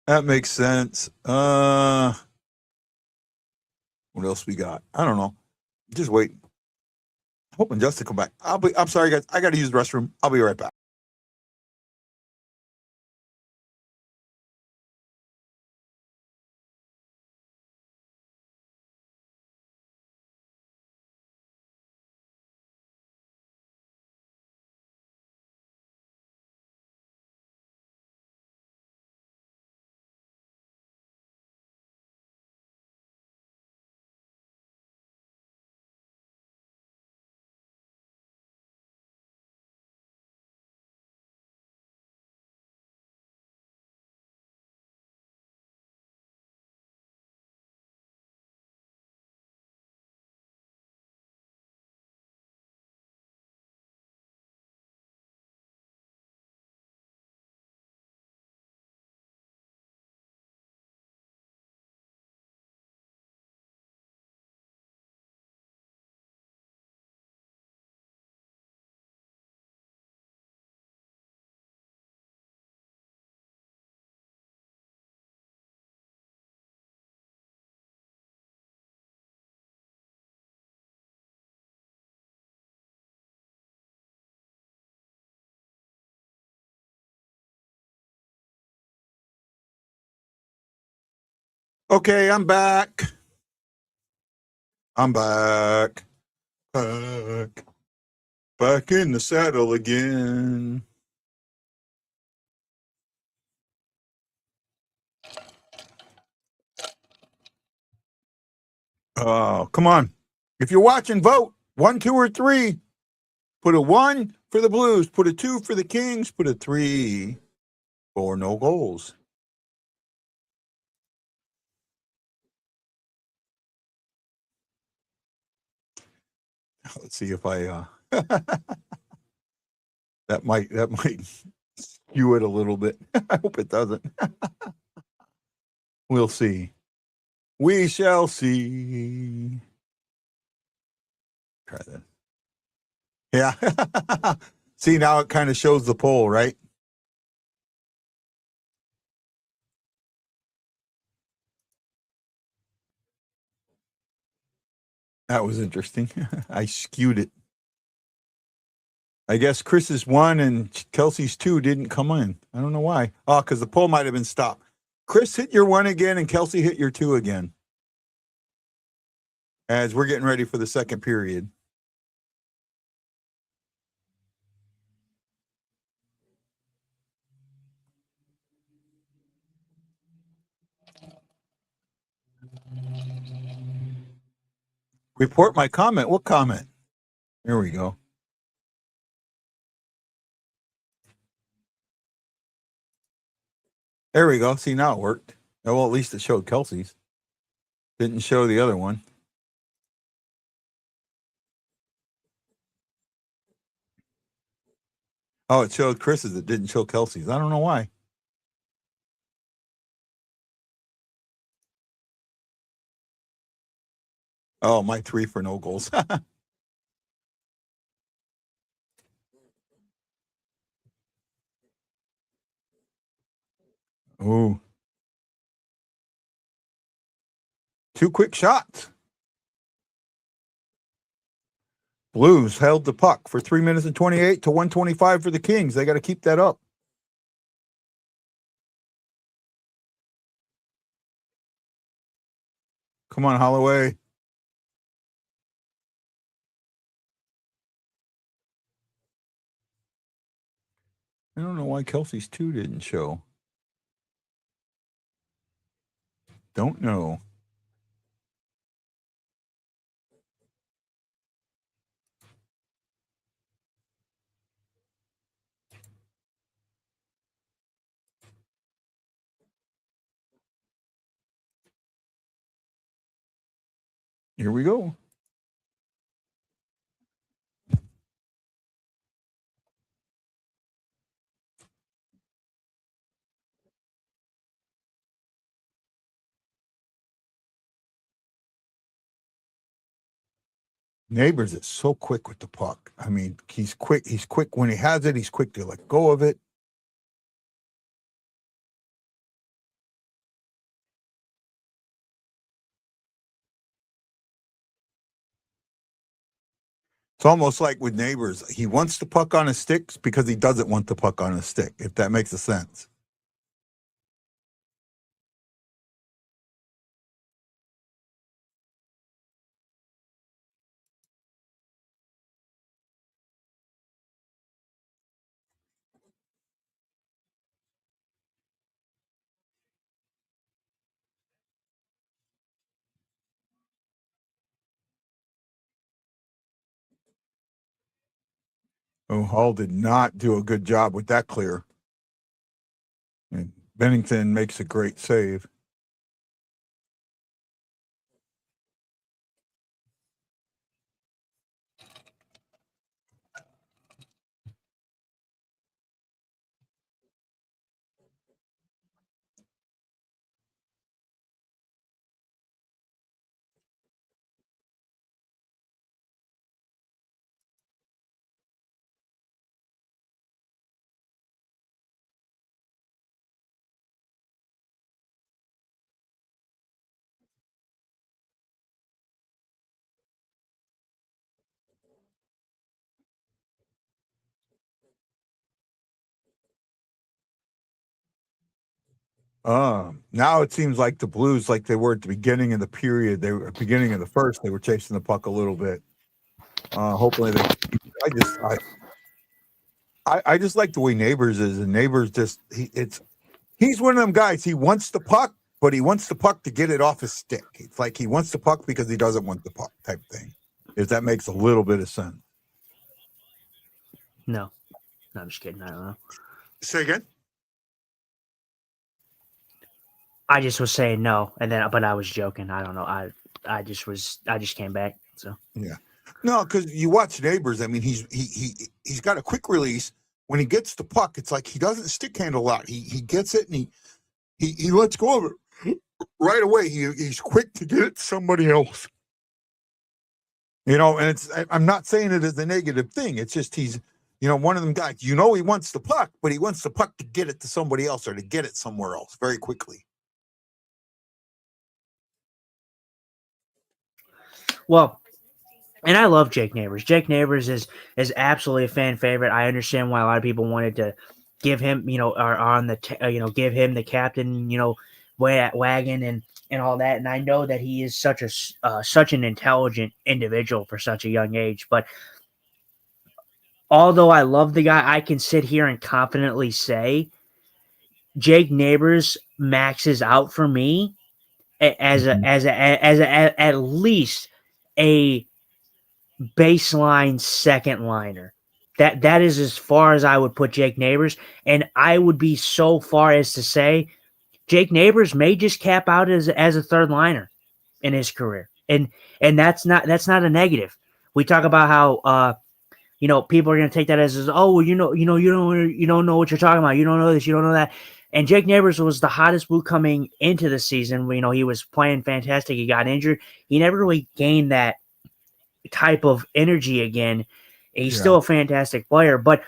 That makes sense. What else we got? I don't know. Just wait. Hoping Justin come back. I'm sorry, guys. I got to use the restroom. I'll be right back. Okay, I'm back. I'm back. Back in the saddle again. Oh, come on. If you're watching, vote 1, 2, or 3. Put a 1 for the Blues, put a 2 for the Kings, put a 3 for no goals. Let's see if I that might skew it a little bit. I hope it doesn't. We'll see. We shall see. Try that. Yeah. See, now it kind of shows the poll, right? That was interesting. I skewed it. I guess Chris's 1 and Kelsey's 2 didn't come in. I don't know why. Oh, because the poll might have been stopped. Chris, hit your 1 again, and Kelsey, hit your 2 again. As we're getting ready for the second period. Report my comment. What comment? There we go. There we go. See, now it worked. Oh, well, at least it showed Kelsey's. Didn't show the other one. Oh, it showed Chris's. It didn't show Kelsey's. I don't know why. Oh, my 3 for no goals. Ooh. 2 quick shots. Blues held the puck for 3 minutes and 28 to 125 for the Kings. They got to keep that up. Come on, Holloway. I don't know why Kelsey's 2 didn't show. Don't know. Here we go. Neighbors is so quick with the puck. I mean, he's quick. He's quick when he has it. He's quick to let go of it. It's almost like with Neighbors. He wants the puck on his sticks because he doesn't want the puck on his stick, if that makes a sense. Oh, Hall did not do a good job with that clear. And Bennington makes a great save. Now it seems like the Blues, like they were at the beginning of the period, they were at the beginning of the first, they were chasing the puck a little bit. Hopefully they. I just like the way Neighbors is, and Neighbors he's one of them guys. He wants the puck, but he wants the puck to get it off his stick. It's like he wants the puck because he doesn't want the puck type thing. If that makes a little bit of sense.
No, I'm just kidding. I don't know.
Say again.
I just was saying no, and then but I was joking. I don't know. I just came back. So
Yeah. No, because you watch Neighbors. I mean, he's got a quick release. When he gets the puck, it's like he doesn't stick handle a lot. He gets it and he lets go of it right away. He's quick to get it to somebody else. And I'm not saying it as a negative thing. It's just he's one of them guys. He wants the puck, but he wants the puck to get it to somebody else or to get it somewhere else very quickly.
well, and I love Jake Neighbors. Jake Neighbors is absolutely a fan favorite. I understand why a lot of people wanted to give him, are on the, give him the captain, wagon and all that. And I know that he is such an intelligent individual for such a young age. But although I love the guy, I can sit here and confidently say Jake Neighbors maxes out for me as at least a baseline second liner. That is as far as I would put Jake Neighbors, and I would be so far as to say Jake Neighbors may just cap out as a third liner in his career, and that's not a negative. We talk about how people are going to take that as you don't know what you're talking about, you don't know this, you don't know that, and Jake Neighbors was the hottest blue coming into the season. He was playing fantastic. He got injured. He never really gained that type of energy again. He's still a fantastic player, but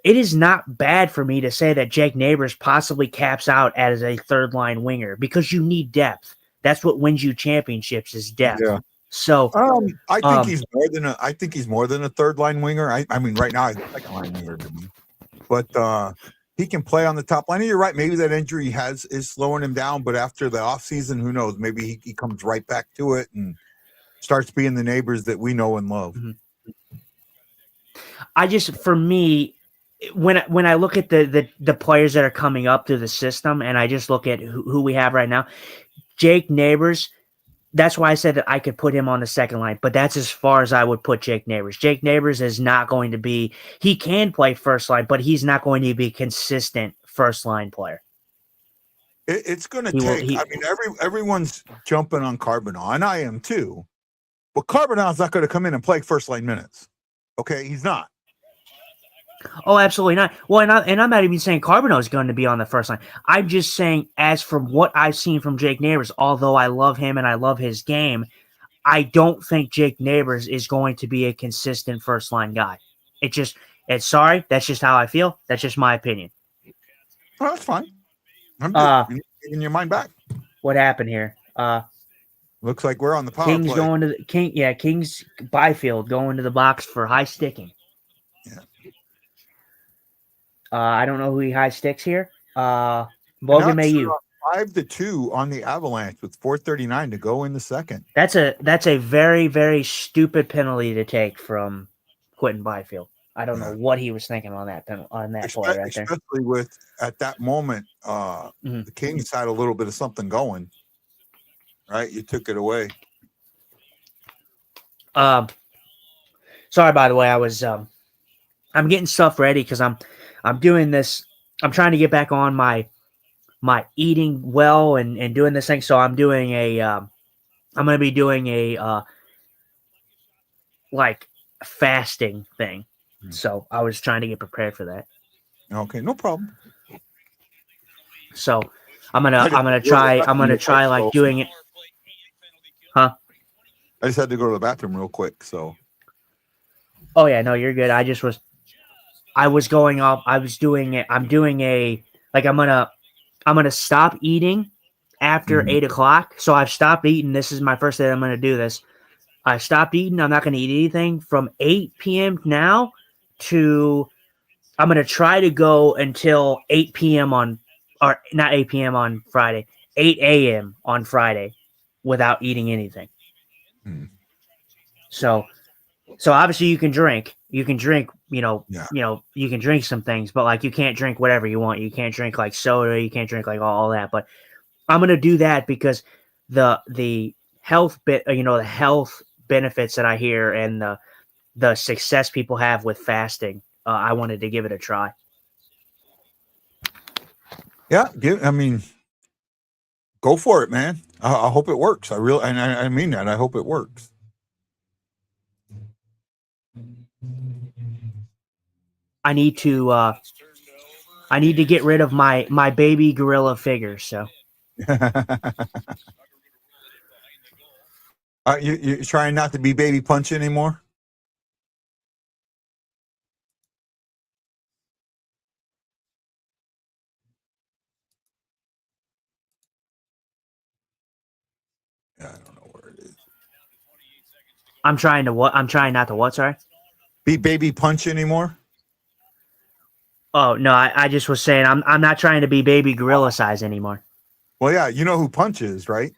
it is not bad for me to say that Jake Neighbors possibly caps out as a third line winger because you need depth. That's what wins you championships is depth. Yeah. So
I think he's more than a third line winger. I mean, right now he's a second line winger to me, but he can play on the top line. And you're right. Maybe that injury is slowing him down, but after the offseason, who knows? Maybe he comes right back to it and starts being the Neighbors that we know and love.
Mm-hmm. For me, when I look at the players that are coming up through the system, and I just look at who we have right now, Jake Neighbors, that's why I said that I could put him on the second line, but that's as far as I would put Jake Neighbors. Jake Neighbors is not going to be – he can play first line, but he's not going to be a consistent first line player.
It's going to take – I mean, everyone's jumping on Carbonell, and I am too, but Carbonell's not going to come in and play first line minutes. Okay, he's not.
Oh, absolutely not. Well, and I'm not even saying Carbonell is going to be on the first line. I'm just saying, as from what I've seen from Jake Neighbors, although I love him and I love his game, I don't think Jake Neighbors is going to be a consistent first line guy. Sorry, that's just how I feel. That's just my opinion.
Oh, that's fine. I'm just giving your mind back.
What happened here?
Looks like we're on the power
King's
play.
going to the King. Yeah, King's Byfield going to the box for high sticking.
Yeah.
I don't know who he high sticks here. Logan Mayu.
5-2 on the Avalanche with 4:39 to go in the second.
That's a very, very stupid penalty to take from Quentin Byfield. I don't know what he was thinking on that play right there.
Especially with at that moment, the Kings had a little bit of something going. Right, you took it away.
Sorry, by the way, I was I'm getting stuff ready because I'm doing this. I'm trying to get back on my eating well and doing this thing. So I'm doing I'm going to be doing a like fasting thing. So I was trying to get prepared for that.
Okay, no problem.
So I'm gonna try like doing it. Huh?
I just had to go to the bathroom real quick. So.
Oh yeah, no, you're good. I was going up. I was doing it. I'm doing I'm gonna stop eating after 8 o'clock. So I've stopped eating. This is my first day I'm gonna do this. I stopped eating. I'm not gonna eat anything from 8 p.m. now to I'm gonna try to go until 8 p.m. or not 8 p.m. on Friday, 8 a.m. on Friday without eating anything. So obviously you can drink, you can drink some things, but like you can't drink whatever you want. You can't drink like soda. You can't drink like all that, but I'm going to do that because the health the health benefits that I hear and the success people have with fasting I wanted to give it a try.
Yeah, go for it, man. I hope it works. I mean that. I hope it works.
I need to get rid of my baby gorilla figures. So
you trying not to be baby punch anymore? Yeah, I don't know where it is.
I'm trying to what? I'm trying not to what? Sorry.
Be baby punch anymore?
Oh no, I just was saying I'm not trying to be baby gorilla size anymore.
Well, yeah, you know who Punch is, right?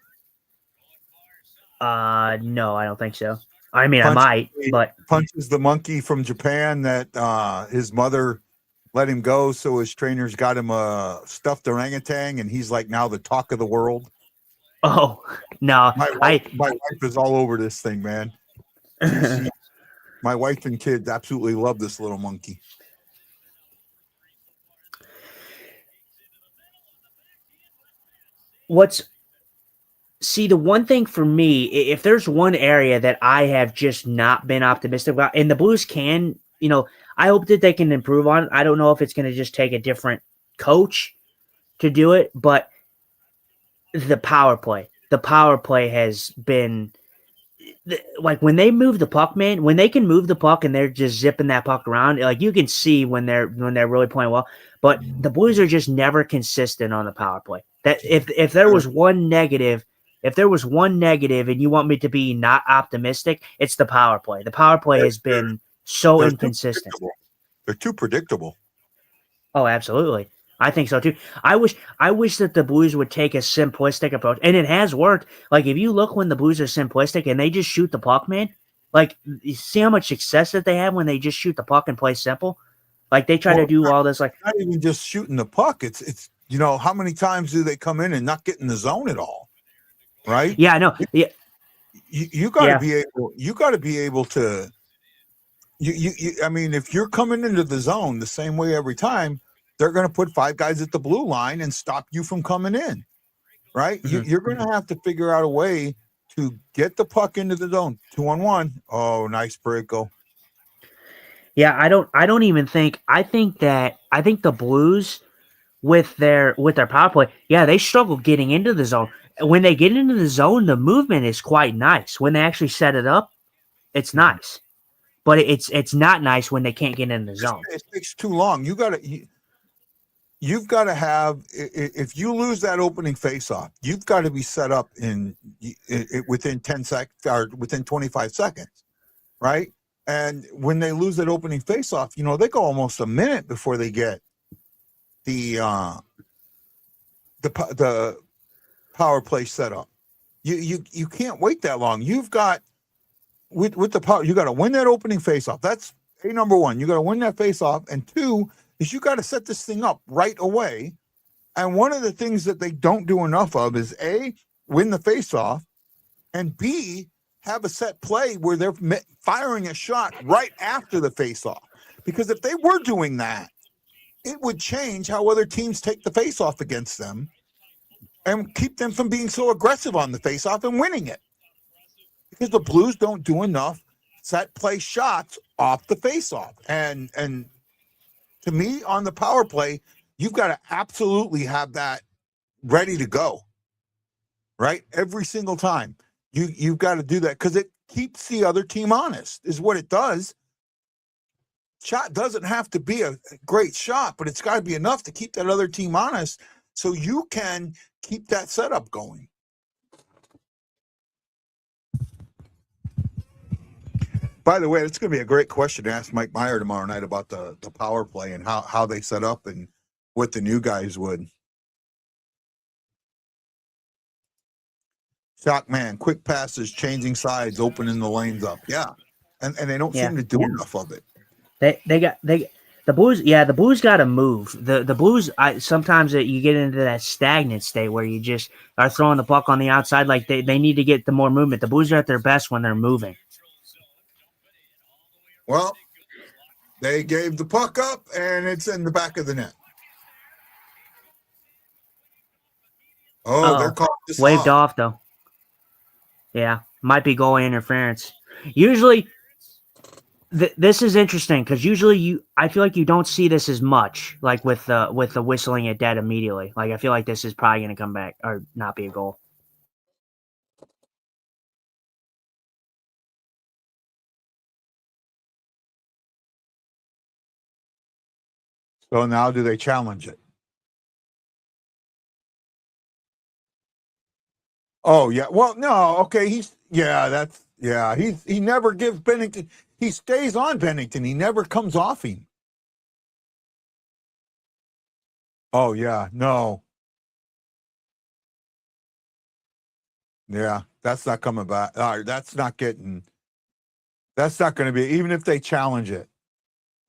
No, I don't think so. I mean,
Punch,
I might, but
Punch is the monkey from Japan that his mother let him go, so his trainers got him a stuffed orangutan, and he's like now the talk of the world.
oh no,
My wife is all over this thing, man. My wife and kids absolutely love this little monkey.
The one thing for me, if there's one area that I have just not been optimistic about, and the Blues can, I hope that they can improve on it. I don't know if it's going to just take a different coach to do it, but the power play has been like when they move the puck, man, when they can move the puck and they're just zipping that puck around, like you can see when they're really playing well, but the Blues are just never consistent on the power play. That if there was one negative, and you want me to be not optimistic, it's the power play. The power play has been so inconsistent.
They're too predictable.
Oh, absolutely. I think so too. I wish that the Blues would take a simplistic approach, and it has worked. Like if you look when the Blues are simplistic and they just shoot the puck, man, like you see how much success that they have when they just shoot the puck and play simple. Like they try to do all this, like
not even just shooting the puck. It's how many times do they come in and not get in the zone at all? Right?
Yeah, I know. Yeah,
you got to be able. You got to be able to. I mean, if you're coming into the zone the same way every time, they're going to put 5 guys at the blue line and stop you from coming in, right?
Mm-hmm.
You're going to have to figure out a way to get the puck into the zone. 2-on-1. Oh, nice break. Go.
Yeah, I don't even think. I think the Blues with their power play, yeah, they struggle getting into the zone. When they get into the zone, the movement is quite nice. When they actually set it up, it's nice. But it's not nice when they can't get in the zone.
It takes too long. You've got to have, if you lose that opening faceoff, you've got to be set up within 10 seconds or within 25 seconds, right? And when they lose that opening faceoff, they go almost a minute before they get the power play set up. You can't wait that long. You've got with the power, you got to win that opening faceoff. That's number one. You got to win that faceoff, and 2 is you got to set this thing up right away. And one of the things that they don't do enough of is A, win the faceoff, and B, have a set play where they're firing a shot right after the faceoff. Because if they were doing that, it would change how other teams take the faceoff against them and keep them from being so aggressive on the faceoff and winning it. Because the Blues don't do enough set play shots off the faceoff. And to me, on the power play, you've got to absolutely have that ready to go, right? Every single time. You've got to do that because it keeps the other team honest, is what it does. Shot doesn't have to be a great shot, but it's got to be enough to keep that other team honest so you can keep that setup going. By the way, it's going to be a great question to ask Mike Meyer tomorrow night about the power play and how they set up and what the new guys would. Shock man, quick passes, changing sides, opening the lanes up. Yeah. And they don't seem to do enough of it.
The Blues, the Blues got to move. The Blues, sometimes you get into that stagnant state where you just are throwing the puck on the outside. Like they need to get the more movement. The Blues are at their best when they're moving.
Well, They gave the puck up, and it's in the back of the net. Oh, they're calling this
waved off though. Yeah, might be goal interference. Usually, this is interesting because usually I feel like you don't see this as much, like with the whistling at dead immediately. Like I feel like this is probably going to come back or not be a goal.
So now do they challenge it? Oh, yeah. Well, no. Okay. He never gives Bennington. He stays on Bennington. He never comes off him. Oh, yeah. No. Yeah. That's not coming back. That's not going to be, even if they challenge it.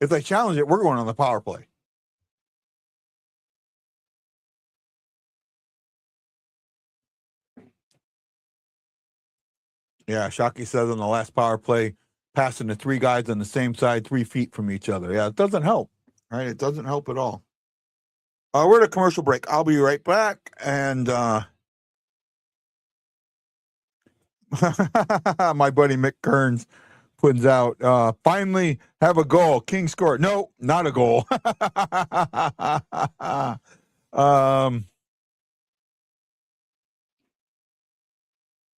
If they challenge it, we're going on the power play. Yeah, Shockey says on the last power play, passing the three guys on the same side, 3 feet from each other. Yeah, it doesn't help, right? It doesn't help at all. We're at a commercial break. I'll be right back. And my buddy Mick Kearns puts out, finally have a goal. King scored. No, not a goal.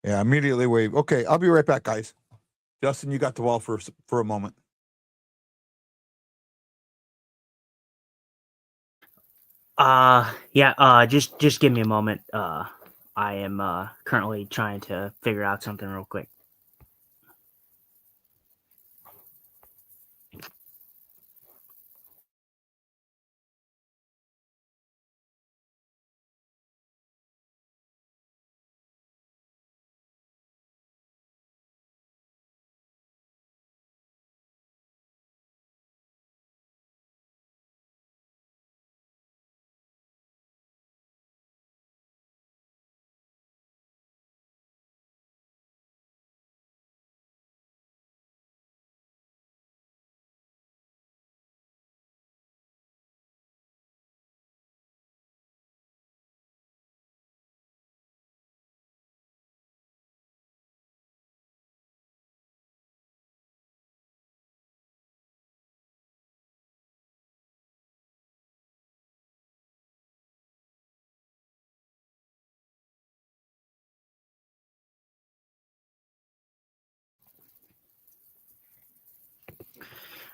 Yeah, immediately wave. Okay, I'll be right back, guys. Justin, you got the ball for a moment.
Just give me a moment. I am currently trying to figure out something real quick.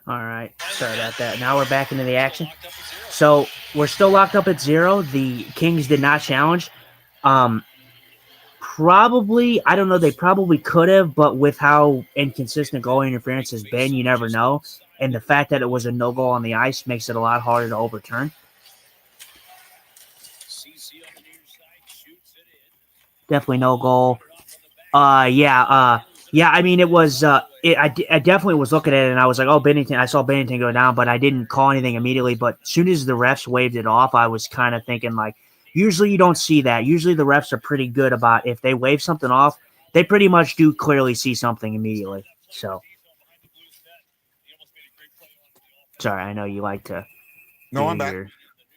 All right, sorry about that. Now we're back into the action. So we're still locked up at 0. The Kings did not challenge. Probably, I don't know. They probably could have, but with how inconsistent goal interference has been, you never know. And the fact that it was a no goal on the ice makes it a lot harder to overturn. Definitely no goal. Yeah. I mean, it was. I definitely was looking at it, and I was like, "Oh, Bennington." I saw Bennington go down, but I didn't call anything immediately. But as soon as the refs waved it off, I was kind of thinking like, usually you don't see that. Usually the refs are pretty good about if they wave something off, they pretty much do clearly see something immediately. So, sorry, I know you like to.
No, I'm back.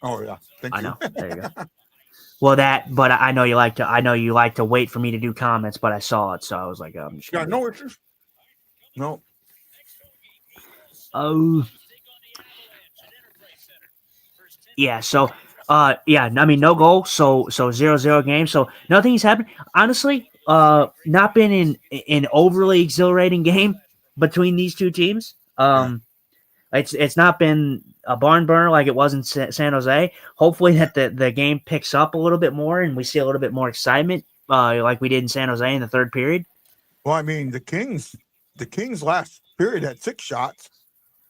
Oh yeah, thank you.
I know. There you go. Well, but I know you like to. I know you like to wait for me to do comments, but I saw it, so I was like, I'm just
yeah, no issues. No.
Oh. Yeah. So, yeah. I mean, no goal. So 0-0 game. So nothing's happened. Honestly, not been an overly exhilarating game between these two teams. It's not been a barn burner like it was in San Jose. Hopefully that the game picks up a little bit more and we see a little bit more excitement like we did in San Jose in the third period.
Well, I mean, the Kings last period had 6 shots.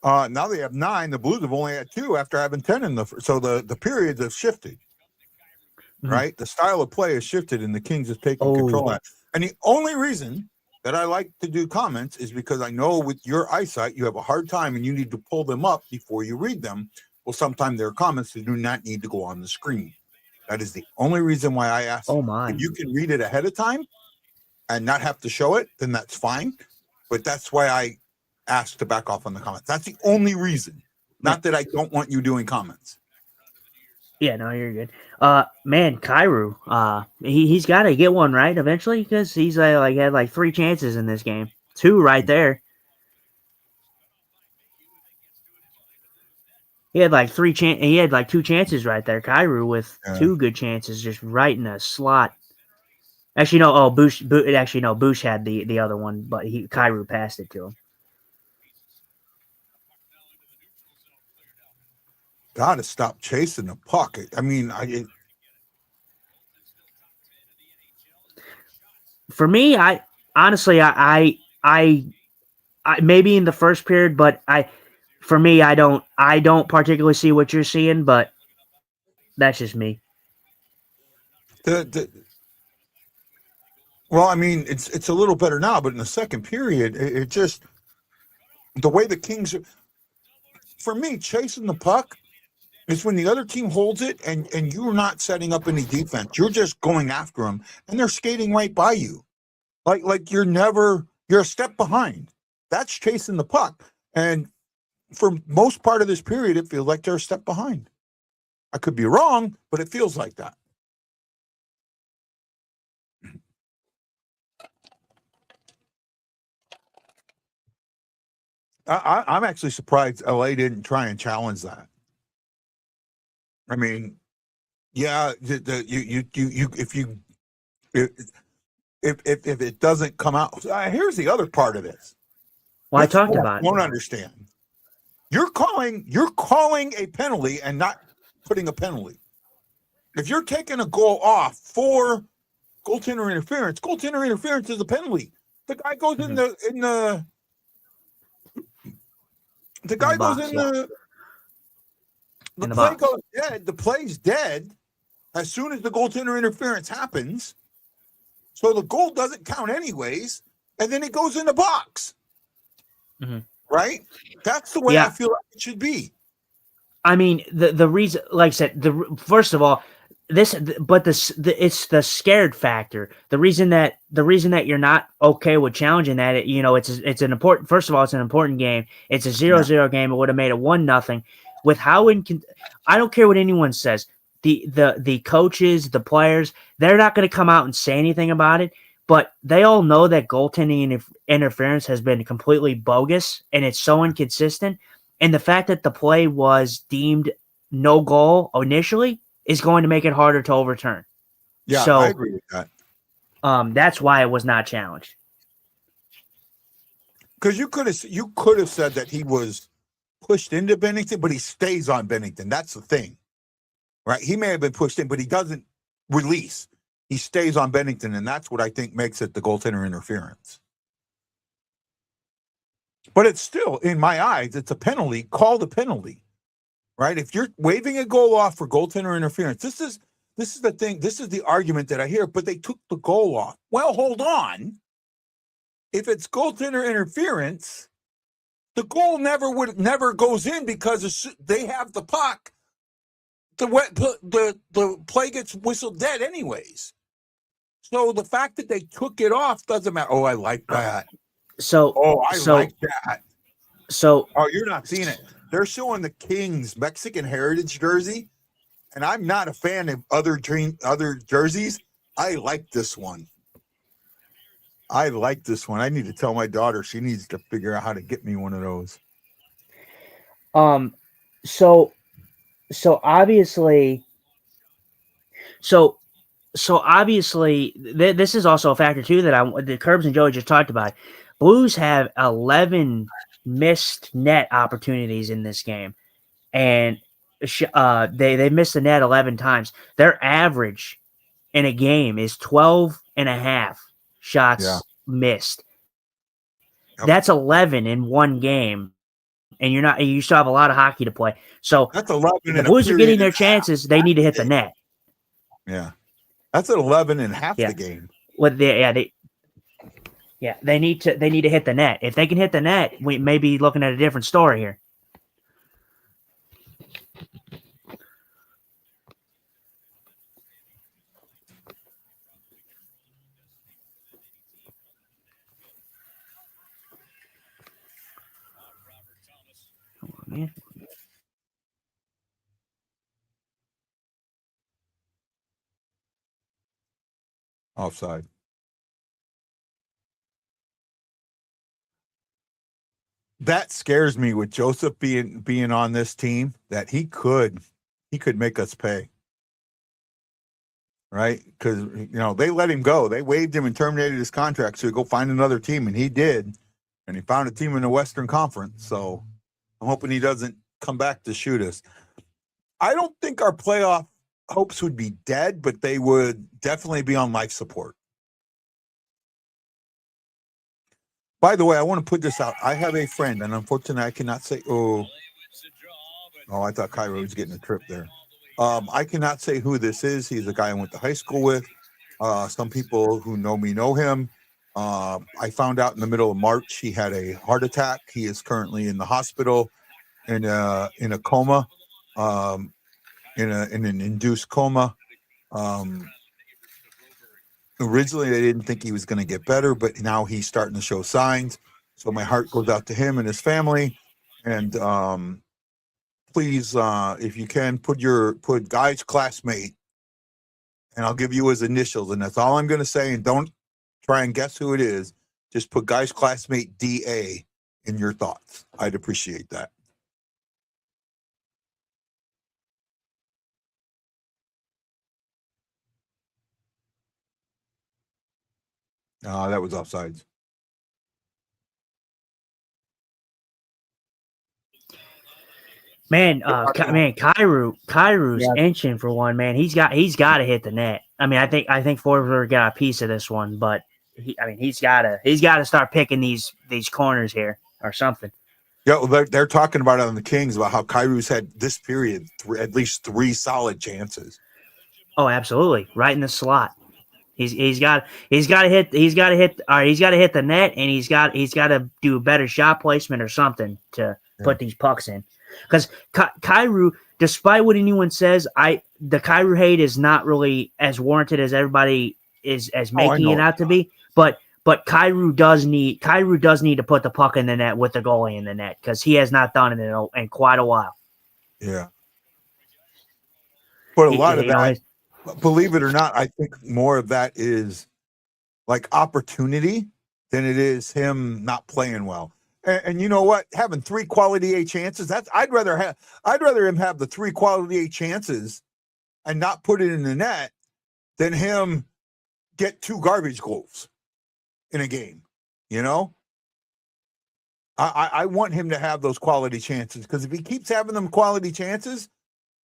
Now they have 9. The Blues have only had 2 after having 10 in so the periods have shifted. Mm-hmm. Right? The style of play has shifted and the Kings have taken control of it. And the only reason that I like to do comments is because I know with your eyesight, you have a hard time and you need to pull them up before you read them. Well, sometimes there are comments that do not need to go on the screen. That is the only reason why I ask.
Oh my.
If you can read it ahead of time and not have to show it, then that's fine. But that's why asked to back off on the comments. That's the only reason. Not that I don't want you doing comments.
Yeah, no, you're good. Man, Kairu, he's got to get one right eventually because he's had like 3 chances in this game, 2 right there. He had like 2 chances right there. Kairu with 2 good chances, just right in the slot. Actually, no. Oh, Bush had the other one, but Kairu passed it to him.
Got to stop chasing the puck. I mean,
for me, I honestly, I maybe in the first period, but for me, I don't particularly see what you're seeing, but that's just me.
Well, I mean, it's a little better now, but in the second period, it just the way the Kings, for me, chasing the puck is when the other team holds it and you're not setting up any defense. You're just going after them, and they're skating right by you, like you're a step behind. That's chasing the puck, and for most part of this period, it feels like they're a step behind. I could be wrong, but it feels like that. I'm actually surprised LA didn't try and challenge that. I mean, yeah, if it doesn't come out, here's the other part of this.
Well, I talked about it.
Won't understand. You're calling a penalty and not putting a penalty. If you're taking a goal off for goaltender interference is a penalty. The guy goes in the guy goes in the play goes dead. The play's dead as soon as the goaltender interference happens. So the goal doesn't count anyways, and then it goes in the box.
Mm-hmm.
Right? That's the way I feel like it should be.
I mean, the reason, like I said, first of all, it's the scared factor. The reason that you're not okay with challenging that, it's an important. First of all, it's an important game. It's a 0-0 game. It would have made it 1-0. With how I don't care what anyone says. The coaches, the players, they're not going to come out and say anything about it. But they all know that goaltending interference has been completely bogus, and it's so inconsistent. And the fact that the play was deemed no goal initially is going to make it harder to overturn.
Yeah,
so,
I agree with that.
That's why it was not challenged.
Because you could have said that he was pushed into Bennington, but he stays on Bennington. That's the thing, right? He may have been pushed in, but he doesn't release. He stays on Bennington, and that's what I think makes it the goaltender interference. But it's still, in my eyes, it's a penalty. Call the penalty, right? If you're waving a goal off for goaltender interference, this is the thing. This is the argument that I hear. But they took the goal off. Well, hold on. If it's goaltender interference, the goal never goes in because they have the puck. The play gets whistled dead anyways. So the fact that they took it off doesn't matter. Oh, I like that. Like that.
So
you're not seeing it. They're showing the Kings Mexican heritage jersey, and I'm not a fan of other jerseys. I like this one. I need to tell my daughter she needs to figure out how to get me one of those.
So obviously, this is also a factor too that the Curbs and Joey just talked about. Blues have 11 missed net opportunities in this game, and they missed the net 11 times. Their average in a game is 12.5 shots missed. Yep. That's 11 in one game. And you still have a lot of hockey to play. So
that's 11.
The Blues are getting their chances. They need to hit the net.
Yeah, that's at 11 in half the game.
Well, they need to hit the net. If they can hit the net, we may be looking at a different story here. Yeah.
Offside. That scares me with Joseph being on this team, that he could make us pay. Right? Because they let him go. They waived him and terminated his contract, so he'd go find another team, and he did. And he found a team in the Western Conference. So I'm hoping he doesn't come back to shoot us. I don't think our playoff hopes would be dead, but they would definitely be on life support. By the way, I want to put this out. I have a friend, and unfortunately, I cannot say. Oh, I thought Cairo was getting a trip there. I cannot say who this is. He's a guy I went to high school with. Some people who know me know him. I found out in the middle of March he had a heart attack. He is currently in the hospital in a coma, in an induced coma. Originally, they didn't think he was going to get better, but now he's starting to show signs. So my heart goes out to him and his family. And please, if you can, put Guy's classmate, and I'll give you his initials, and that's all I'm going to say. And don't try and guess who it is. Just put Guy's classmate DA in your thoughts. I'd appreciate that. That was offsides.
Man, Kairu's inching for one. Man, he's got to hit the net. I mean, I think Forsberg got a piece of this one, but he's got to start picking these corners here or something.
Yeah, well, they're talking about it on the Kings about how Kairu's had this period at least 3 solid chances.
Oh, absolutely, right in the slot. He's got to hit the net, and he's got to do a better shot placement or something to put these pucks in. Because Kairu, despite what anyone says, the Kairu hate is not really as warranted as everybody is making it out to be. But Kairu does need to put the puck in the net with the goalie in the net, because he has not done it in quite a while.
Yeah, but a lot of that, believe it or not, I think more of that is like opportunity than it is him not playing well. And you know what? Having 3 quality A chances, I'd rather him have the 3 quality A chances and not put it in the net than him get 2 garbage goals in a game. I want him to have those quality chances, because if he keeps having them quality chances,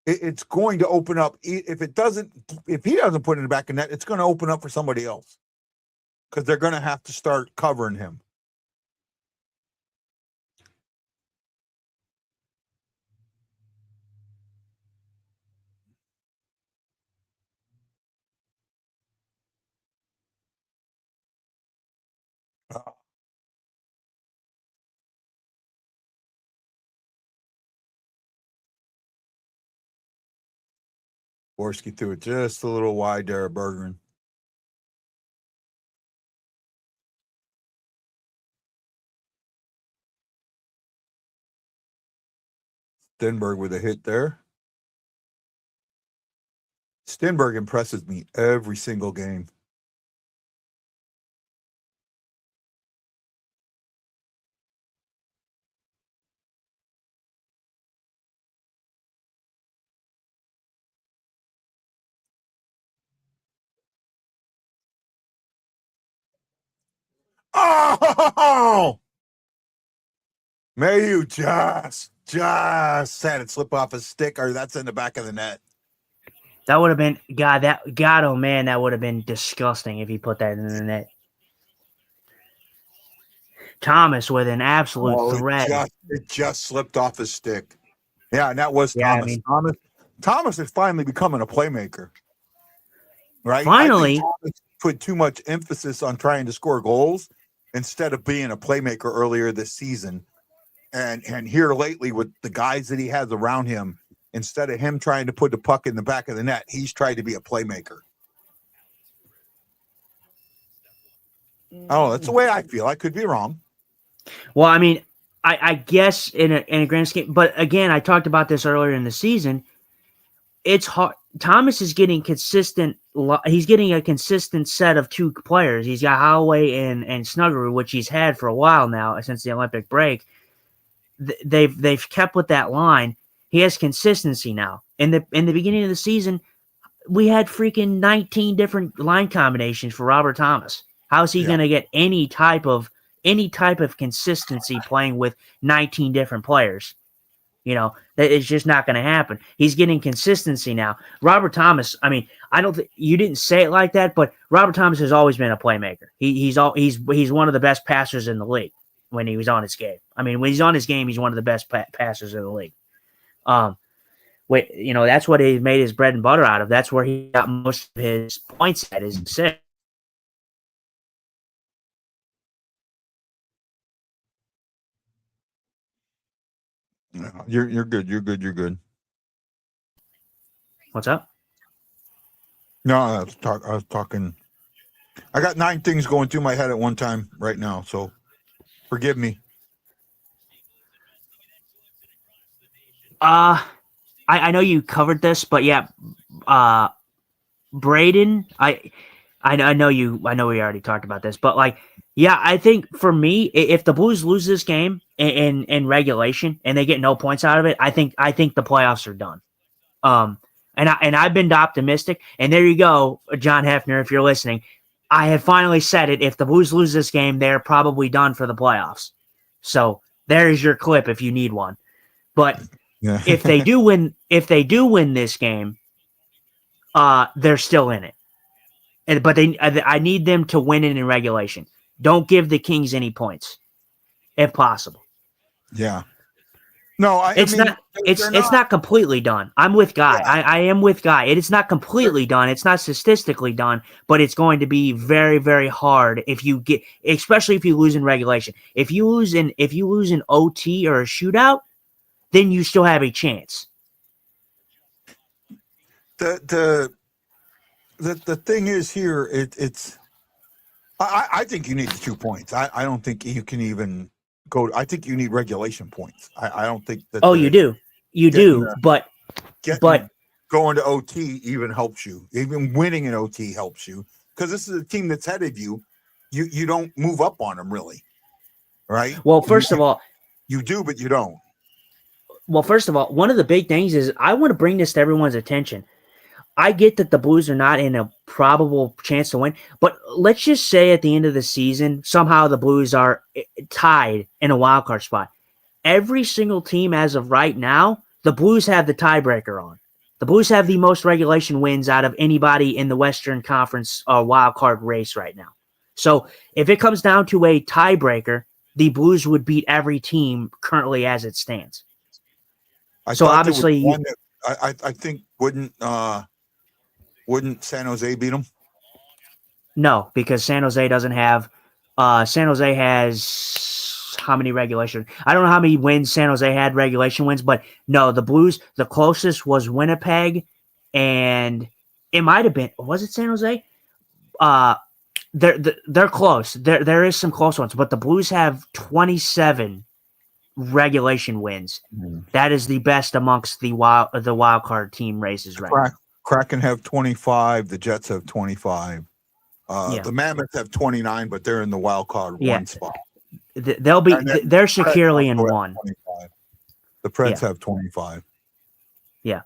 it's going to open up. If he doesn't put it in the back of net, it's going to open up for somebody else, because they're going to have to start covering him. Borski threw it just a little wide there, Bergeron. Stenberg with a hit there. Stenberg impresses me every single game. Oh! May you just had it slip off his stick, or that's in the back of the net.
That would have been oh man, that would have been disgusting if he put that in the net. Thomas with an absolute threat.
It just slipped off his stick. Yeah, and that was Thomas. Thomas is finally becoming a playmaker. Right?
Finally.
I think Thomas put too much emphasis on trying to score goals instead of being a playmaker earlier this season. And here lately, with the guys that he has around him, instead of him trying to put the puck in the back of the net, he's tried to be a playmaker. Oh, that's the way I feel. I could be wrong.
Well, I mean, I guess in a grand scheme, but again, I talked about this earlier in the season. It's hard. Thomas is getting consistent. He's getting a consistent set of two players. He's got Holloway and Snuggerud, which he's had for a while now since the Olympic break. They've kept with that line. He has consistency now. In the beginning of the season, we had freaking 19 different line combinations for Robert Thomas. How is he going to get any type of consistency playing with 19 different players? You know, that is just not going to happen. He's getting consistency now. Robert Thomas, I mean, I don't think you didn't say it like that, but Robert Thomas has always been a playmaker. He's one of the best passers in the league when he was on his game. I mean, when he's on his game, he's one of the best passers in the league. That's what he made his bread and butter out of. That's where he got most of his points at, is six.
No, you're good. You're good.
What's up?
No, I was talking. I got 9 things going through my head at one time right now, so forgive me.
I know you covered this, but yeah, Braden, I know we already talked about this, but like, yeah, I think for me, if the Blues lose this game in regulation and they get no points out of it, I think the playoffs are done. And I've been optimistic, and there you go, John Hefner, if you're listening. I have finally said it. If the Blues lose this game, they're probably done for the playoffs. So there's your clip if you need one. But if they do win this game, they're still in it. But I need them to win it in regulation. Don't give the Kings any points, if possible.
Yeah. No,
it's not completely done. I'm with Guy. Yeah. I am with Guy. It is not completely done. It's not statistically done, but it's going to be very, very hard especially if you lose in regulation. If you lose in OT or a shootout, then you still have a chance.
The thing is here, it's. I think you need the 2 points. I don't think you can even go. I think you need regulation points. I don't think that.
Oh, you do, but
going to OT even helps you. Even winning in OT helps you, because this is a team that's ahead of you. You don't move up on them really, right?
Well, first of all,
you do, but you don't.
Well, first of all, one of the big things is I want to bring this to everyone's attention. I get that the Blues are not in a probable chance to win, but let's just say at the end of the season, somehow the Blues are tied in a wild card spot. Every single team as of right now, the Blues have the tiebreaker on. The Blues have the most regulation wins out of anybody in the Western Conference wild card race right now. So if it comes down to a tiebreaker, the Blues would beat every team currently as it stands. So obviously,
I think wouldn't San Jose beat them?
No, because San Jose doesn't have. San Jose has how many regulation? I don't know how many wins San Jose had, regulation wins, but no, the Blues. The closest was Winnipeg, and it might have been. Was it San Jose? They're close. There is some close ones, but the Blues have 27 regulation wins. That is the best amongst the wild card team races right now.
Kraken have 25. The Jets have 25. The Mammoths have 29, but they're in the wild card one spot.
They're securely in one.
25. The Preds have 25.
Yeah.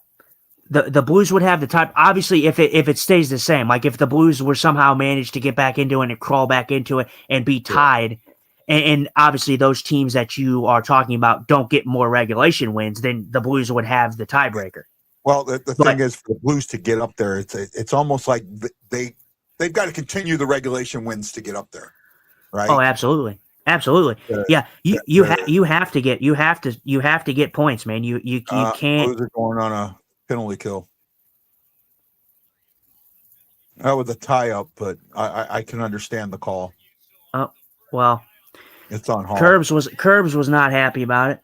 The Blues would have the type. Obviously, if it stays the same, like if the Blues were somehow managed to get back into it and crawl back into it and be tied. And obviously, those teams that you are talking about don't get more regulation wins, then the Blues would have the tiebreaker.
Well, the thing is, for the Blues to get up there, it's almost like they've got to continue the regulation wins to get up there, right?
Oh, absolutely. Yeah, you have to get points, man. You can't.
Blues are going on a penalty kill. That was a tie up, but I can understand the call.
Oh well.
It's on Hall.
Curbs was not happy about it.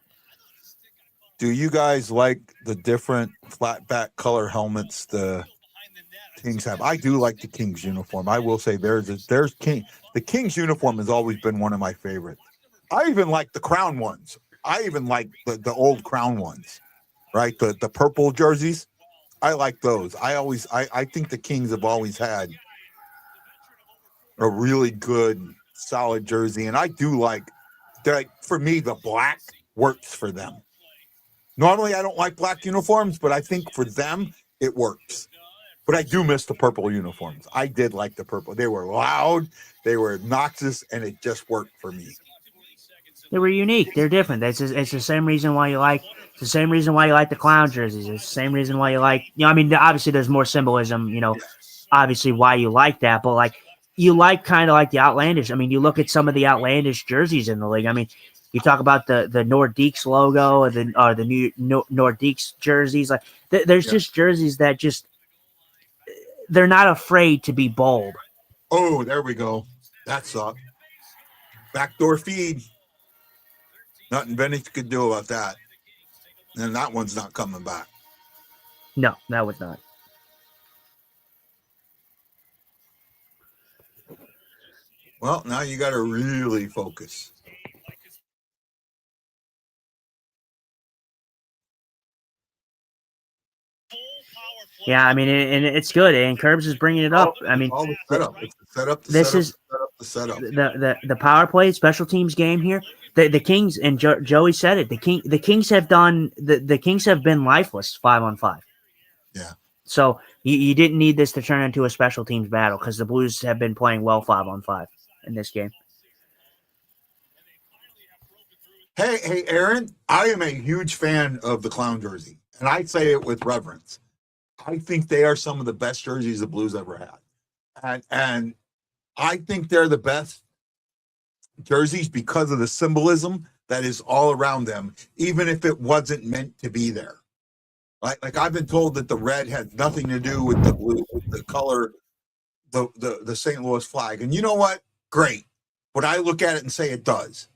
Do you guys like the different flat back color helmets the Kings have? I do like the Kings uniform. I will say the Kings uniform has always been one of my favorites. I even like the crown ones. I even like the old crown ones, right? The purple jerseys. I like those. I think the Kings have always had a really good, solid jersey. And I do like, for me, the black works for them. Normally, I don't like black uniforms, but I think for them, it works. But I do miss the purple uniforms. I did like the purple. They were loud, they were obnoxious, and it just worked for me.
They were unique. They're different. It's the same reason why you like. It's the same reason why you like the clown jerseys. It's the same reason why you like. I mean, obviously there's more symbolism. Obviously why you like that, but like you like kind of like the outlandish. I mean, you look at some of the outlandish jerseys in the league. I mean, you talk about the Nordiques logo or the new Nordiques jerseys. Like there's just jerseys that just they're not afraid to be bold.
Oh, there we go. That sucked. Backdoor feed. Nothing Bennett could do about that. And that one's not coming back.
No, that was not.
Well, now you got to really focus.
Yeah, I mean, and it's good. And Curbs is bringing it up. I mean,
all the setup. It's the setup.
This is the power play special teams game here. The Kings and Joey said it. The Kings have done the Kings have been lifeless 5-on-5.
Yeah.
So you didn't need this to turn into a special teams battle because the Blues have been playing well 5-on-5 in this game.
Hey, Aaron, I am a huge fan of the clown jersey, and I say it with reverence. I think they are some of the best jerseys the Blues ever had. And I think they're the best jerseys because of the symbolism that is all around them, even if it wasn't meant to be there. Like I've been told that the red had nothing to do with the blue, the color, the St. Louis flag. And you know what? Great. But I look at it and say it does.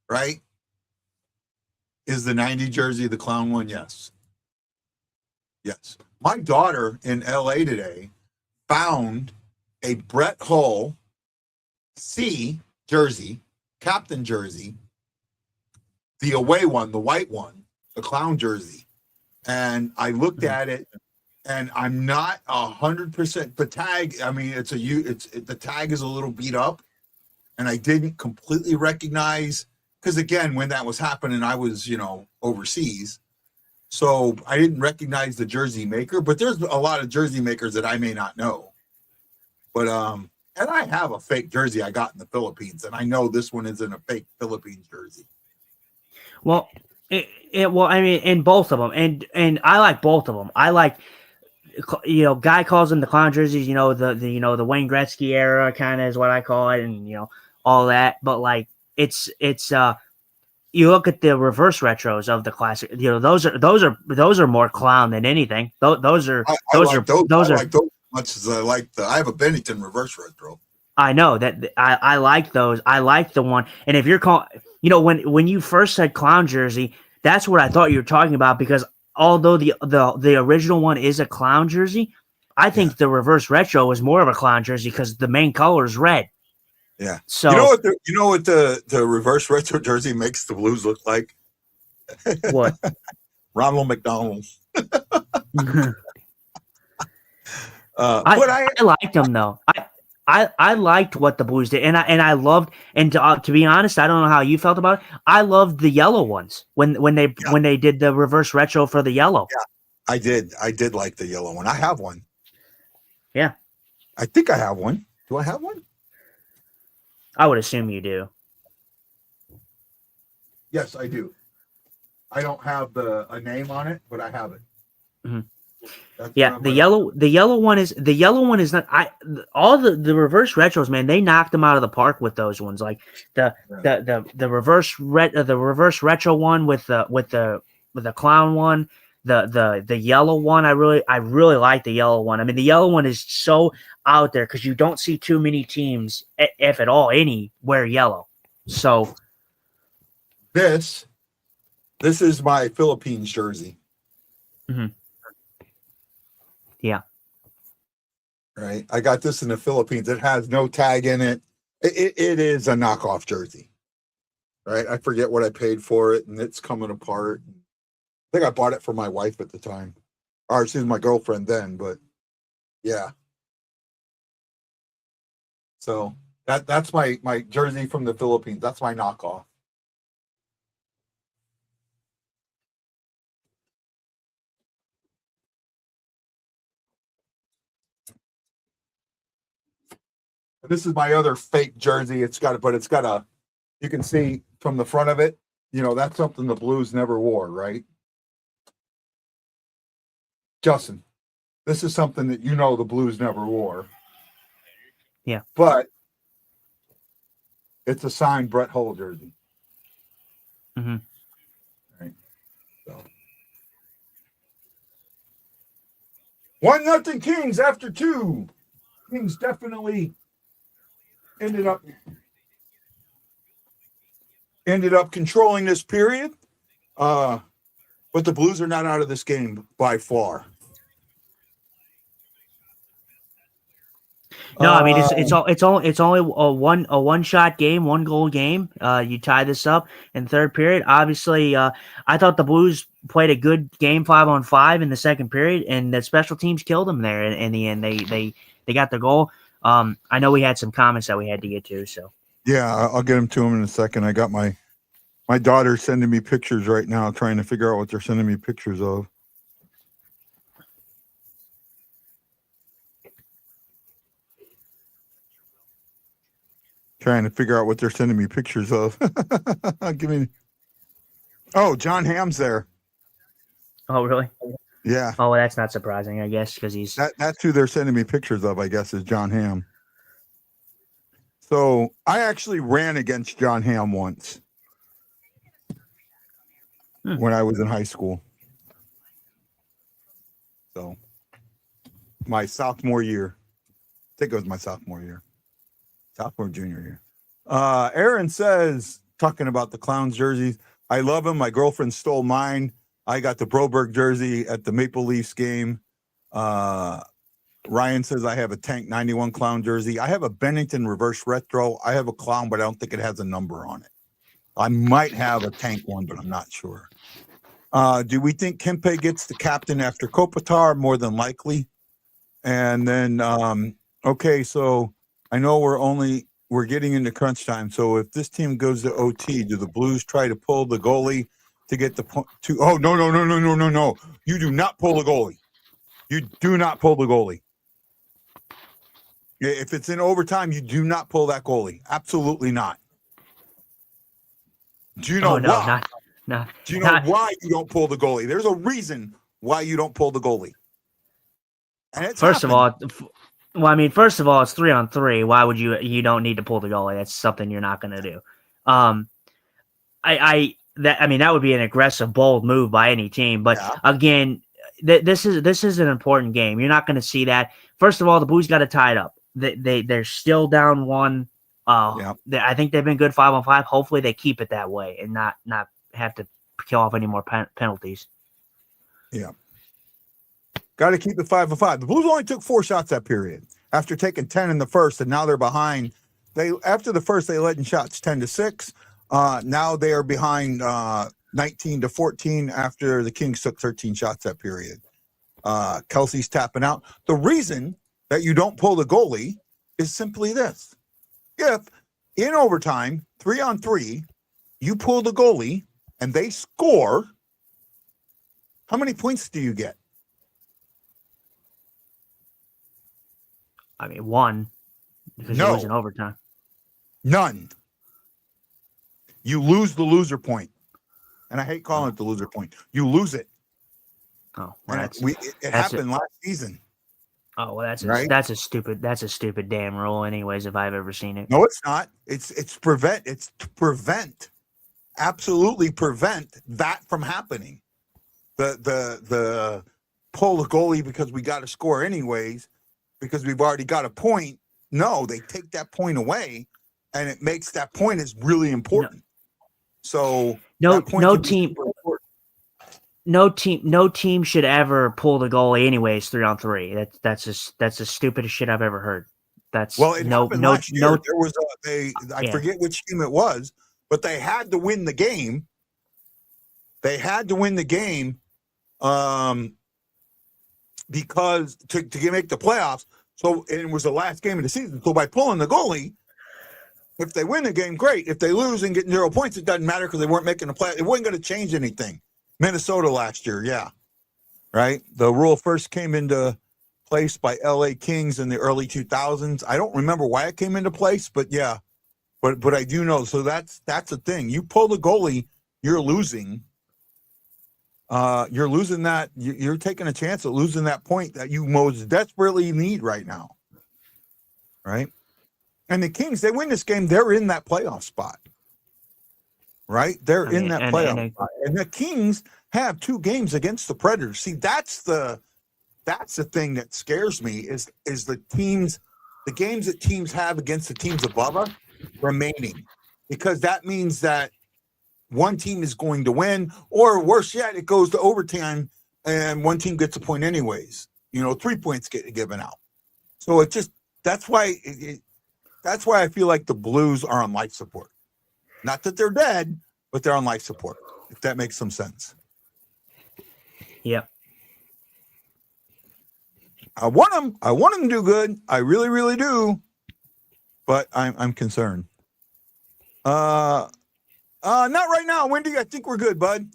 Right? Is the 90 jersey the clown one? Yes. Yes. My daughter in LA today found a Brett Hull C jersey, captain jersey, the away one, the white one, the clown jersey. And I looked at it and I'm not 100%. The tag, I mean, the tag is a little beat up and I didn't completely recognize, because again, when that was happening, I was, overseas. So I didn't recognize the jersey maker, but there's a lot of jersey makers that I may not know. But and I have a fake jersey I got in the Philippines, and I know this one isn't a fake Philippines jersey.
Well, well, I mean, in both of them, and I like both of them. I like, Guy calls them the clown jerseys. The Wayne Gretzky era kind of is what I call it, and all that. But like, it's you look at the reverse retros of the classic. Those are more clown than anything. Those are
much as I like I have a Bennington reverse retro.
I know that I like those. I like the one. And if you're calling, when you first said clown jersey, that's what I thought you were talking about, because although the original one is a clown jersey, I think the reverse retro was more of a clown jersey because the main color is red.
Yeah.
So
you know what the reverse retro jersey makes the Blues look like?
What?
Ronald McDonald.
I liked them though. I liked what the Blues did, and I loved. And to be honest, I don't know how you felt about it. I loved the yellow ones when they did the reverse retro for the yellow.
Yeah, I did like the yellow one. I have one.
Yeah,
I think I have one. Do I have one?
I would assume you do.
Yes, I do. I don't have a name on it, but I have it.
Mm-hmm. Yeah, the yellow one is not. All the reverse retros, man, they knocked them out of the park with those ones. Like the reverse retro one with the clown one, the yellow one. I really like the yellow one. I mean, the yellow one is so out there because you don't see too many teams, if at all any, wear yellow. So
this is my Philippines jersey.
Mm-hmm. Yeah.
Right. I got this in the Philippines. It has no tag in it. It is a knockoff jersey. right? I forget what I paid for it, and it's coming apart. I think I bought it for my wife at the time, or she was my girlfriend then. But yeah, so that's my jersey from the Philippines. That's my knockoff. This is my other fake jersey. It's got a, you can see from the front of it, that's something the Blues never wore, right? Justin, this is something that the Blues never wore.
Yeah.
But it's a signed Brett Hull jersey.
Mm-hmm.
Right. So 1-0 Kings after 2. Kings definitely ended up controlling this period. But the Blues are not out of this game by far.
No, I mean it's only a one shot game, 1-goal game. You tie this up in third period. Obviously, I thought the Blues played a good game 5-on-5 in the second period, and the special teams killed them there. In the end, they got the goal. I know we had some comments that we had to get to, so
yeah, I'll get them to them in a second. I got my daughter sending me pictures right now, trying to figure out what they're sending me pictures of. Trying to figure out what they're sending me pictures of. Give me. Oh, John Hamm's there.
Oh, really?
Yeah.
Oh, well, that's not surprising, I guess, because he's
that's who they're sending me pictures of. I guess is John Hamm. So I actually ran against John Hamm once when I was in high school. So my sophomore year, I think it was my sophomore year. Sophomore, junior year. Aaron says, talking about the Clowns jerseys, I love them. My girlfriend stole mine. I got the Broberg jersey at the Maple Leafs game. Ryan says, I have a Tank 91 Clown jersey. I have a Bennington reverse retro. I have a Clown, but I don't think it has a number on it. I might have a Tank one, but I'm not sure. Do we think Kempe gets the captain after Kopitar? More than likely. And then, okay, so I know we're getting into crunch time. So if this team goes to OT, do the Blues try to pull the goalie to get the point? Oh, no. You do not pull the goalie. You do not pull the goalie. If it's in overtime, you do not pull that goalie. Absolutely not. Do you know why?
No.
Do you know why you don't pull the goalie? There's a reason why you don't pull the goalie. And it's
first of all, it's 3-on-3. Why would you don't need to pull the goalie? That's something you're not going to do. That would be an aggressive, bold move by any team. But again, this is an important game. You're not going to see that. First of all, the Blues got to tie it up. They're still down 1. I think they've been good 5-on-5. Hopefully, they keep it that way and not have to kill off any more penalties. Yeah. Got to keep it 5-on-5. The Blues only took 4 shots that period after taking 10 in the first, and now they're behind. After the first, they led in shots 10-6. Now they are behind 19-14 after the Kings took 13 shots that period. Kelsey's tapping out. The reason that you don't pull the goalie is simply this. If in overtime, 3-on-3, you pull the goalie and they score, how many points do you get? 1. Because you lose in overtime.
None. You lose the loser point. And I hate calling it the loser point. You lose it.
Oh, well,
it happened last season.
Oh, well, that's a stupid damn rule anyways, if I've ever seen it.
No, it's not. It's to prevent, absolutely prevent that from happening. The pull the goalie because we got to score anyways, because we've already got a point. No, they take that point away, and it makes that point is really important. So no team should ever pull the goalie anyways 3-on-3. That's the stupidest shit I've ever heard. That's it happened last year. There was I forget which team it was, but they had to win the game. They had to win the game because to make the playoffs. So and it was the last game of the season. So by pulling the goalie, if they win the game, great. If they lose and get 0 points, it doesn't matter because they weren't making the play. It wasn't going to change anything. Minnesota last year, yeah. Right? The rule first came into place by LA Kings in the early 2000s. I don't remember why it came into place, but yeah. But I do know. So that's the thing. You pull the goalie, you're losing. You're losing that. You're taking a chance at losing that point that you most desperately need right now. Right? And the Kings, they win this game, they're in that playoff spot. Right? They're in that playoff spot. And the Kings have 2 games against the Predators. See, that's the thing that scares me is the games that teams have against the teams above us remaining. Because that means that one team is going to win, or worse yet, it goes to overtime and one team gets a point anyways. 3 points get given out. So it just that's why I feel like the Blues are on life support. Not that they're dead, but they're on life support, if that makes some sense.
Yep.
I want them to do good. I really, really do. But I'm concerned. Not right now, Wendy. I think we're good, bud.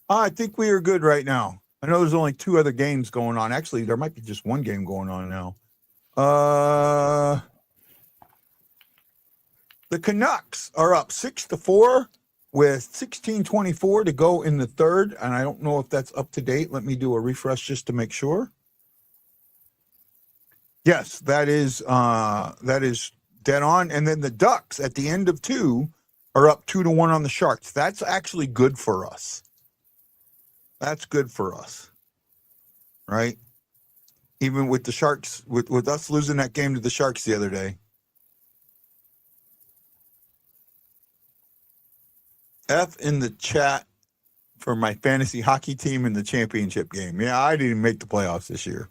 I think we are good right now. I know there's only 2 other games going on. Actually, there might be just 1 game going on now. The Canucks are up 6-4 with 16:24 to go in the third, and I don't know if that's up to date. Let me do a refresh just to make sure. Yes, that is dead on. And then the Ducks at the end of 2 are up 2-1 on the Sharks. That's actually good for us. That's good for us, right? Even with the Sharks, with us losing that game to the Sharks the other day. F in the chat for my fantasy hockey team in the championship game. Yeah, I didn't make the playoffs this year.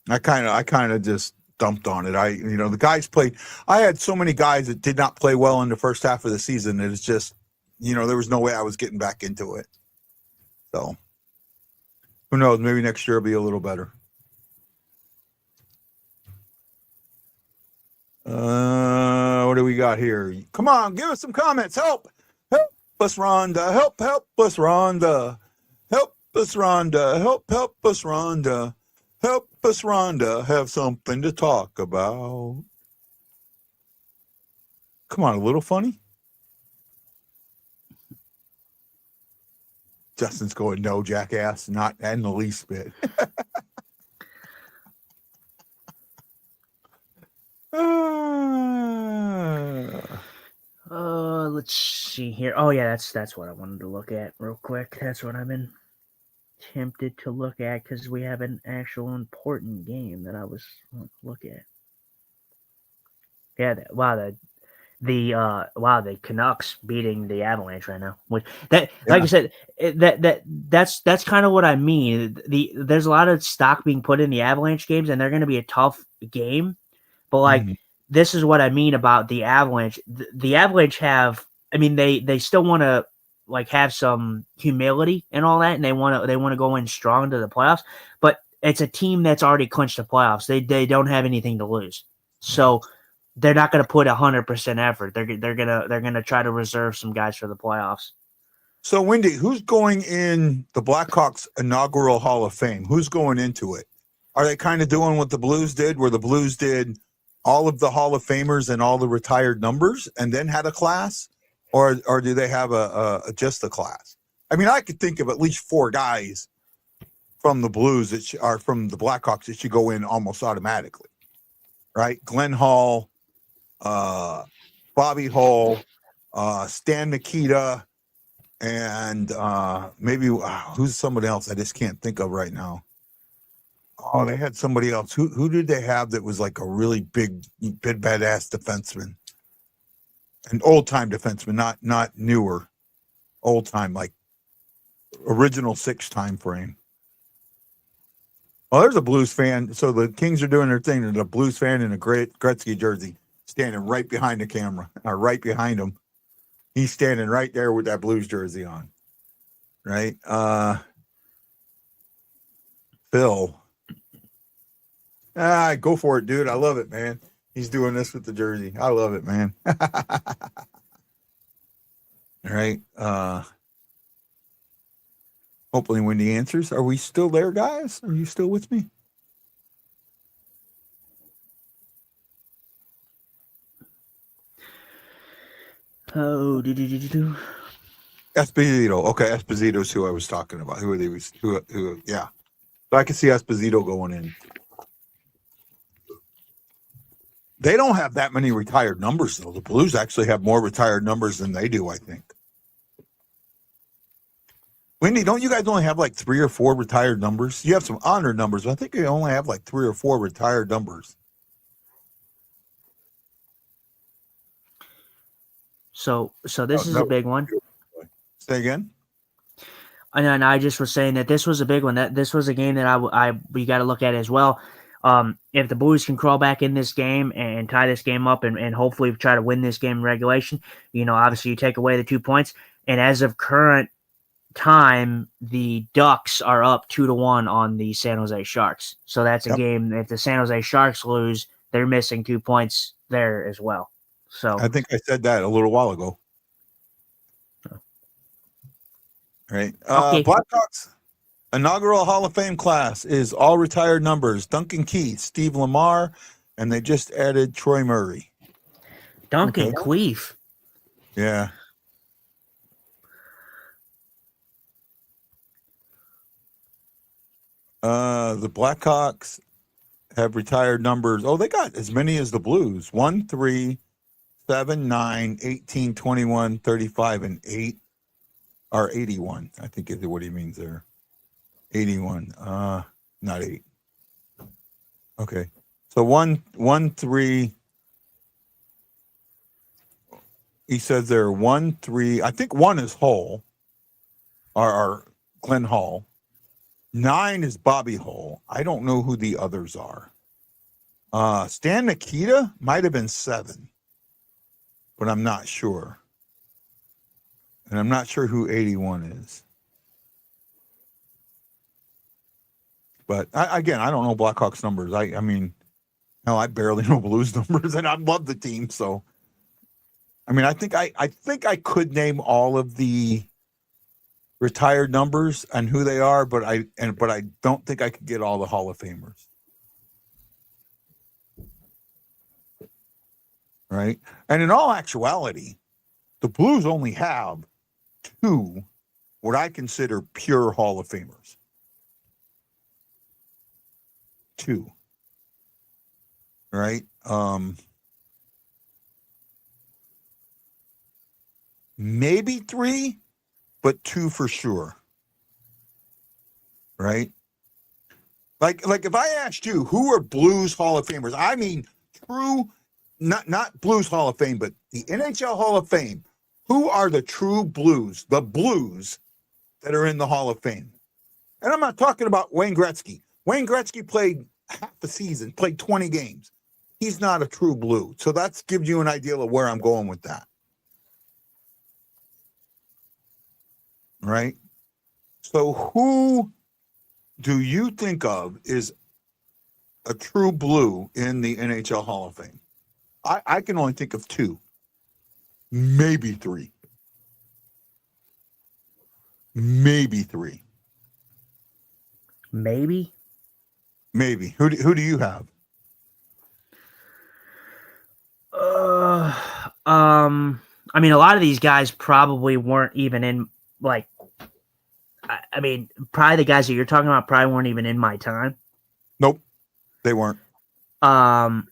I kind of just dumped on it. The guys played. I had so many guys that did not play well in the first half of the season that it's just, there was no way I was getting back into it. So, who knows? Maybe next year will be a little better. What do we got here? Come on, give us some comments. Help us, Rhonda. Help us, Rhonda. Help us, Rhonda. Help us, Rhonda. Help us, Rhonda, have something to talk about. Come on, a little funny? Justin's going, no, jackass, not in the least bit.
Let's see here. Oh yeah, that's what I wanted to look at real quick. That's what I've been tempted to look at because we have an actual important game that I was want to look at. Yeah, the Canucks beating the Avalanche right now. Like I said, that's kind of what I mean. There's a lot of stock being put in the Avalanche games, and they're going to be a tough game. But this is what I mean about the Avalanche. The Avalanche have, they still want to have some humility and all that, and they want to go in strong to the playoffs. But it's a team that's already clinched the playoffs. They don't have anything to lose, so they're not going to put 100% effort. They're gonna try to reserve some guys for the playoffs.
So, Wendy, who's going in the Blackhawks inaugural Hall of Fame? Who's going into it? Are they kind of doing what the Blues did, where the Blues did all of the Hall of Famers and all the retired numbers, and then had a class, or do they have just a class? I could think of at least 4 guys from the Blues that are from the Blackhawks that should go in almost automatically, right? Glenn Hall, Bobby Hull, Stan Mikita, and maybe who's somebody else I just can't think of right now. Oh, they had somebody else. Who did they have that was like a really big badass defenseman? An old-time defenseman, not newer. Old-time, like original 6 time frame. Well, there's a Blues fan. So the Kings are doing their thing. There's a Blues fan in a great Gretzky jersey standing right behind the camera, right behind him. He's standing right there with that Blues jersey on. Right? Phil. Go for it, dude. I love it, man. He's doing this with the jersey. I love it, man. All right. Hopefully Wendy answers. Are we still there, guys? Are you still with me?
Oh,
Esposito. Okay, Esposito's who I was talking about. Who are they? Who? Yeah. So I can see Esposito going in. They don't have that many retired numbers, though. The Blues actually have more retired numbers than they do, I think. Wendy, don't you guys only have like 3 or 4 retired numbers? You have some honored numbers, but I think you only have like 3 or 4 retired numbers.
So this is a big one.
Say again?
And I just was saying that this was a big one. That this was a game that we got to look at as well. If the Blues can crawl back in this game and tie this game up and hopefully try to win this game in regulation, obviously you take away the 2 points. And as of current time, the Ducks are up 2-1 on the San Jose Sharks. So that's a game. If the San Jose Sharks lose, they're missing 2 points there as well. So
I think I said that a little while ago. Right.
Okay.
Blackhawks inaugural Hall of Fame class is all retired numbers. Duncan Keith, Steve Lamar, and they just added Troy Murray.
Duncan Queef.
Yeah. The Blackhawks have retired numbers. Oh, they got as many as the Blues. 1, 3, 7, 9, 18, 21, 35, and 8. Or 81, I think is what he means there. 81, not 8. Okay. So 1, 3. He says there 1, 3. I think 1 is Hull, or Glenn Hall. 9 is Bobby Hull. I don't know who the others are. Stan Nikita might have been 7, but I'm not sure. And I'm not sure who 81 is. But I don't know Blackhawks numbers. I mean, hell, I barely know Blues numbers, and I love the team. So, I mean, I think I could name all of the retired numbers and who they are, but I don't think I could get all the Hall of Famers. Right? And in all actuality, the Blues only have 2 what I consider pure Hall of Famers. 2. Right? Maybe 3, but 2 for sure. Right? Like if I asked you who are Blues Hall of Famers, I mean true, not Blues Hall of Fame, but the NHL Hall of Fame. Who are the true Blues, the Blues that are in the Hall of Fame? And I'm not talking about Wayne Gretzky. Wayne Gretzky played half the season, played 20 games. He's not a true Blue. So that gives you an idea of where I'm going with that. Right? So who do you think of is a true Blue in the NHL Hall of Fame? I can only think of 2. Maybe 3. Maybe 3.
Maybe.
Who do you have?
I mean, a lot of these guys probably weren't even in, like, I mean, probably the guys that you're talking about probably weren't even in my time.
Nope, they weren't.
I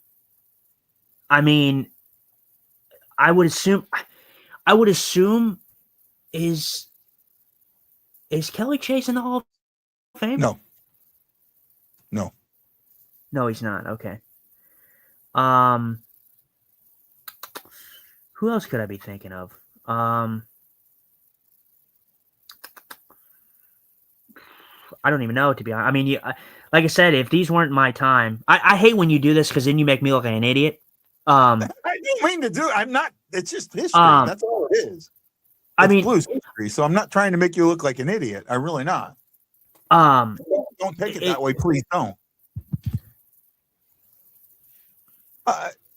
mean, I would assume is Kelly Chase in the Hall of Fame?
No,
he's not. Okay. Who else could I be thinking of? I don't even know, to be honest. I mean, like I said, if these weren't my time, I hate when you do this because then you make me look like an idiot.
I didn't mean to do it. I'm not It's just history. That's all it is.
I
It's
mean,
Blues history. So I'm not trying to make you look like an idiot. I'm really not. Don't take it that way. Please don't.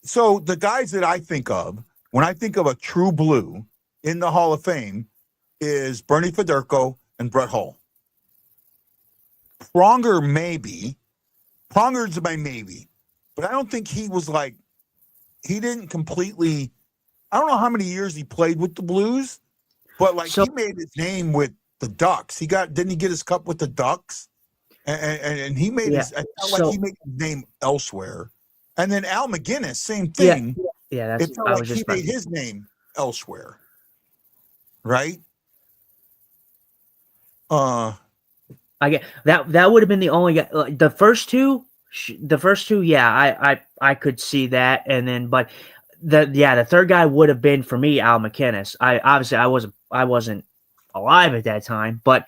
So the guys that I think of when I think of a true Blue in the Hall of Fame is Bernie Federko and Brett Hull. Pronger, maybe. Pronger's my maybe. But I don't think he was like, he didn't completely, I don't know how many years he played with the Blues, but like he made his name with the Ducks. Didn't he get his cup with the Ducks? And he made his, I felt like he made his name elsewhere. And then Al McGinnis, same thing.
Yeah,
it felt like he made his name elsewhere. Right?
I get that would have been the only guy. Like, the first two, yeah, I could see that, and then but the third guy would have been for me Al McInnis. I wasn't alive at that time, but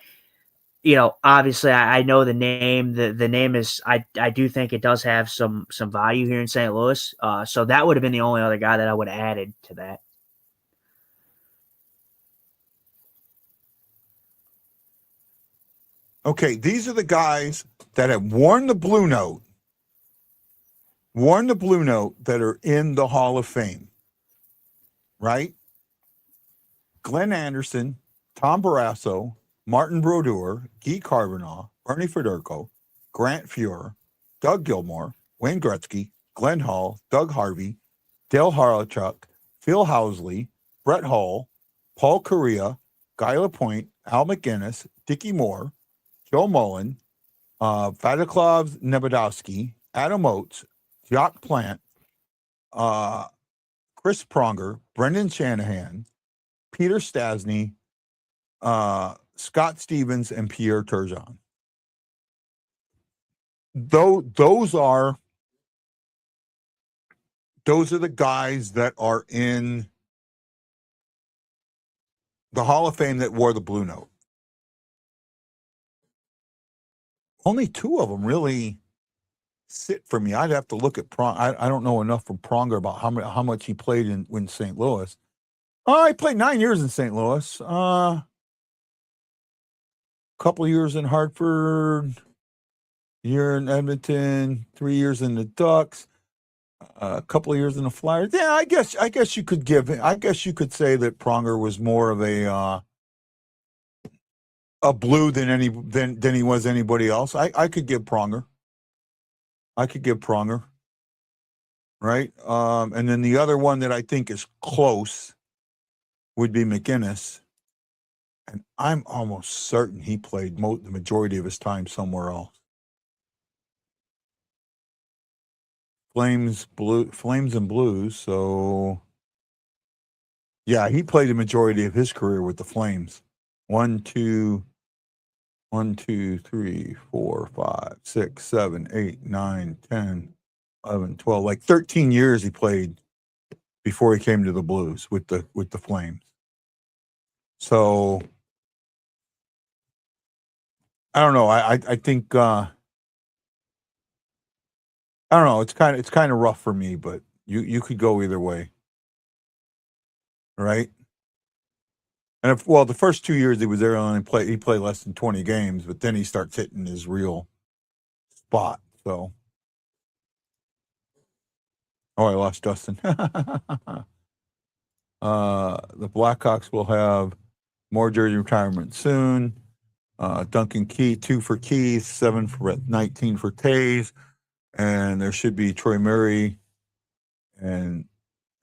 obviously I know the name. The name is I do think it does have some value here in St. Louis. So that would have been the only other guy that I would have added to that.
Okay, these are the guys that have worn the Blue Note that are in the Hall of Fame, right? Glenn Anderson, Tom Barrasso, Martin Brodeur, Guy Carbonneau, Bernie Federko, Grant Fuhrer, Doug Gilmore, Wayne Gretzky, Glenn Hall, Doug Harvey, Dale Harlechuk, Phil Housley, Brett Hull, Paul Correa, Guy Lapointe, Al McGinnis, Dickie Moore, Joe Mullen, Vladislav Nebodowski, Adam Oates, Jacques Plant, Chris Pronger, Brendan Shanahan, Peter Stastny, Scott Stevens, and Pierre Turgeon. Those are the guys that are in the Hall of Fame that wore the Blue Note. Only two of them really sit for me. I'd have to look at Pronger. I don't know enough from Pronger about how much he played in St. Louis. He played 9 years in St. Louis. Couple of years in Hartford, year in Edmonton, 3 years in the Ducks, a couple of years in the Flyers. Yeah, I guess you could say that Pronger was more of a Blue than he was anybody else. I could give Pronger. Right? And then the other one that I think is close would be McInnis. And I'm almost certain he played the majority of his time somewhere else. Flames and Blues. So, yeah, he played the majority of his career with the Flames. 1, 2, 3, 4, 5, 6, 7, 8, 9, 10, 11, 12. Like 13 years he played before he came to the Blues with the Flames. So, I don't know. I think I don't know. It's kind of rough for me, but you could go either way, right? And the first 2 years he was there, he played less than 20 games, but then he starts hitting his real spot. So, I lost Justin. The Blackhawks will have more jersey retirement soon. Duncan Key, 2 for Keith, 7 for 19 for Taves. And there should be Troy Murray, and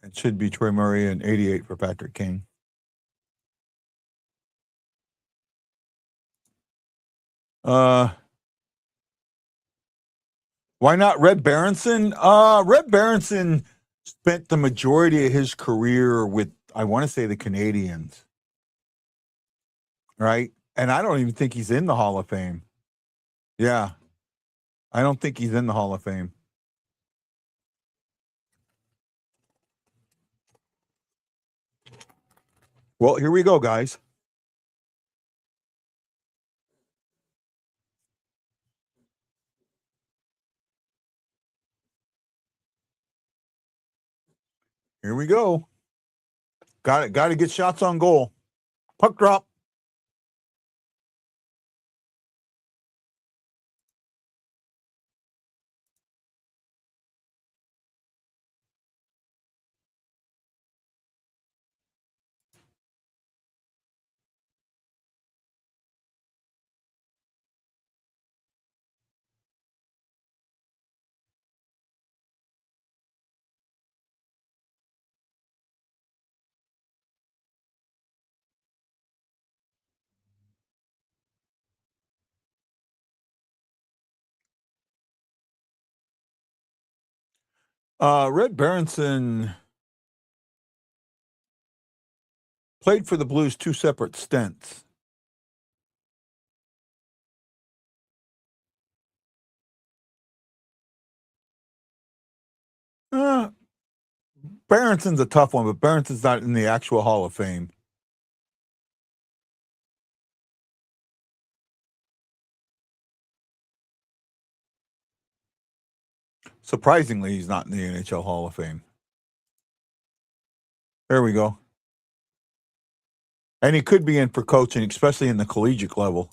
it should be Troy Murray and 88 for Patrick King. Why not Red Berenson? Red Berenson spent the majority of his career with, I want to say, the Canadians. Right? And I don't even think he's in the Hall of Fame. Yeah. I don't think he's in the Hall of Fame. Well, here we go, guys. Here we go. Got to get shots on goal. Puck drop. Red Berenson played for the Blues 2 separate stints. Berenson's a tough one, but Berenson's not in the actual Hall of Fame. Surprisingly, he's not in the NHL Hall of Fame. There we go. And he could be in for coaching, especially in the collegiate level.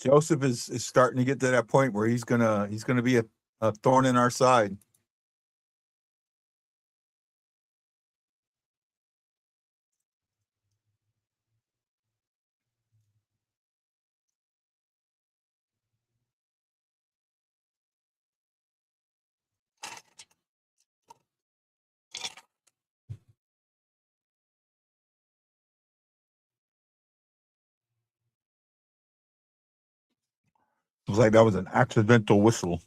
Joseph is starting to get to that point where he's gonna be a thorn in our side. Looks like that was an accidental whistle.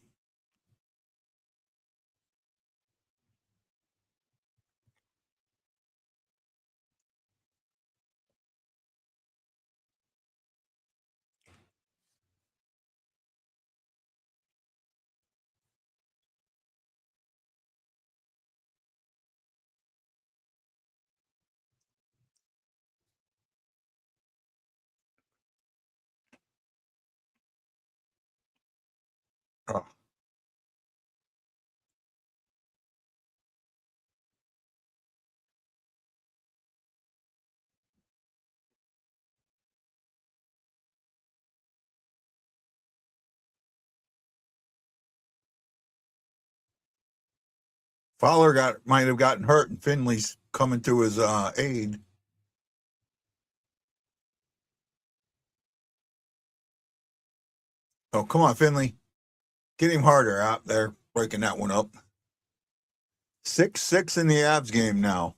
Oh. Fowler might have gotten hurt, and Finley's coming to his aid. Oh, come on, Finley. Get him harder out there, breaking that one up. 6-6 in the Avs game now.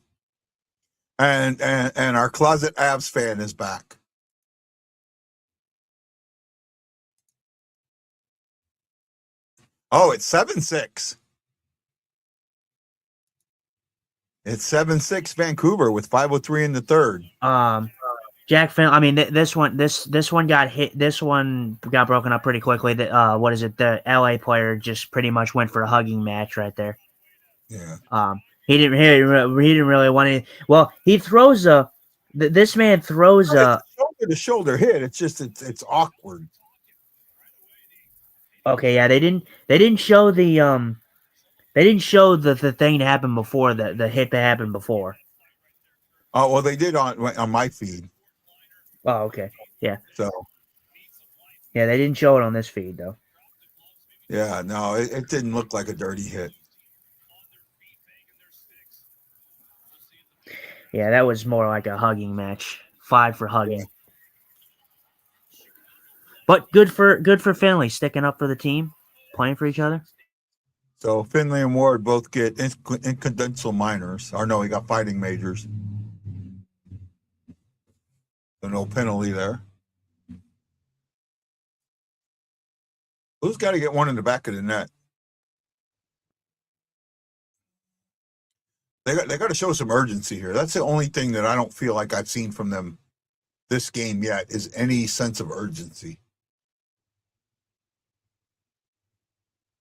And our closet Avs fan is back. Oh, it's 7-6. It's 7-6 Vancouver with 5:03 in the third.
Jack Finley. I mean, this one got hit. This one got broken up pretty quickly. What is it? The LA player just pretty much went for a hugging match right there.
Yeah.
He didn't really want to. Well, he throws a. This man throws a.
after the shoulder hit. It's just it's awkward.
Okay, yeah, they didn't show the the thing that happened before, the hit that happened before.
Oh well, they did on my feed.
Oh, okay, yeah.
So
yeah, they didn't show it on this feed though.
Yeah, no, it didn't look like a dirty hit.
Yeah, that was more like a hugging match. 5 for hugging. Yeah. But good for Finley sticking up for the team, playing for each other.
So Finley and Ward both get incidental minors. Or no, he got fighting majors. So no penalty there. Who's got to get one in the back of the net? They got to show some urgency here. That's the only thing that I don't feel like I've seen from them this game yet is any sense of urgency.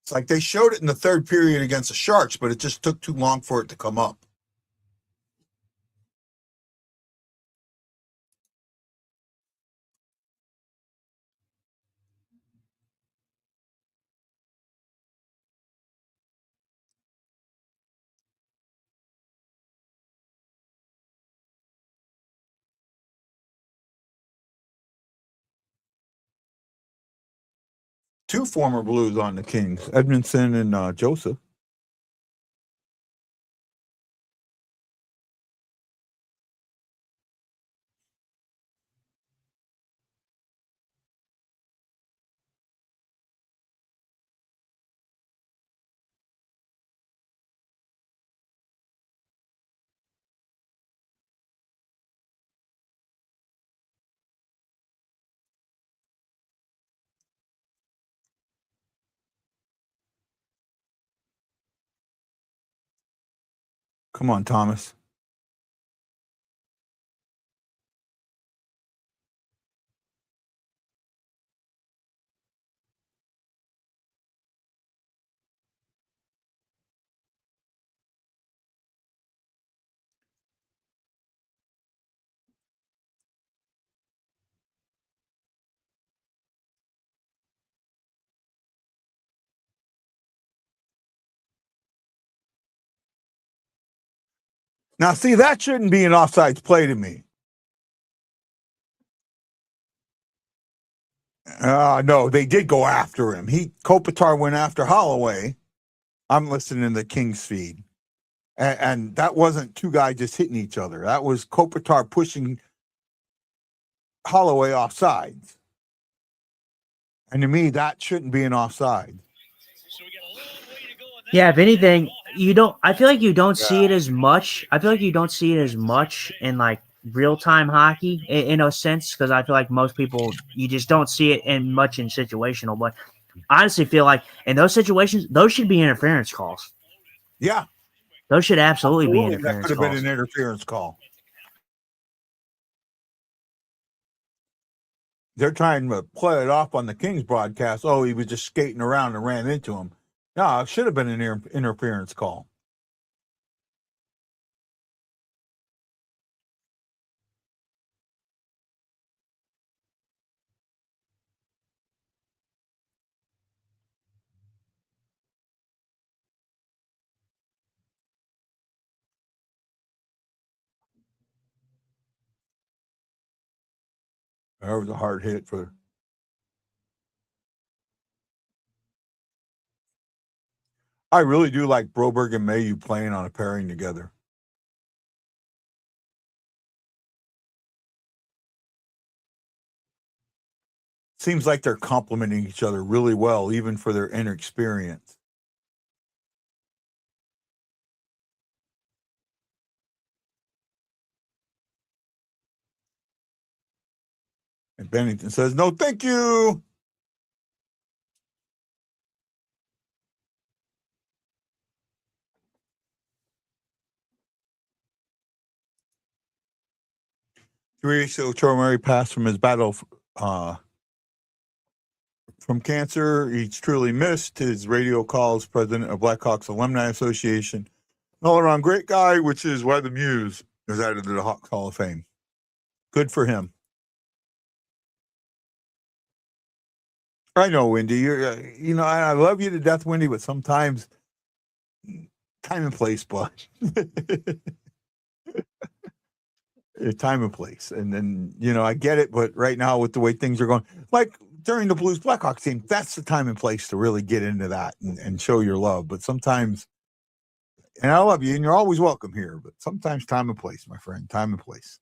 It's like they showed it in the third period against the Sharks, but it just took too long for it to come up. Two former Blues on the Kings, Edmondson and Joseph. Come on, Thomas. Now, see, that shouldn't be an offsides play to me. No, they did go after him. Kopitar went after Holloway. I'm listening to the Kings feed. And that wasn't two guys just hitting each other. That was Kopitar pushing Holloway offsides. And to me, that shouldn't be an offside.
Yeah, if anything, I feel like you don't see it as much. I feel like you don't see it as much in like real-time hockey in a sense, because I feel like most people, you just don't see it in much in situational. But I honestly feel like in those situations, those should be interference calls.
Yeah.
Those should absolutely be interference calls.
That could have been an interference call. They're trying to play it off on the Kings broadcast. Oh, he was just skating around and ran into him. No, it should have been an interference call. That was a hard hit for. I really do like Broberg and Mayu playing on a pairing together. Seems like they're complementing each other really well, even for their inexperience. And Bennington says, no, thank you. Three-year Murray passed from his battle from cancer. He's truly missed. His radio calls, president of Blackhawks Alumni Association. All around great guy, which is why the Muse is added to the Hawks Hall of Fame. Good for him. I know, Wendy. You're, I love you to death, Wendy, but sometimes time and place, but time and place. And then, I get it, but right now with the way things are going, like during the Blues Blackhawks game, that's the time and place to really get into that and show your love. But sometimes, and I love you, and you're always welcome here, but sometimes time and place, my friend, time and place.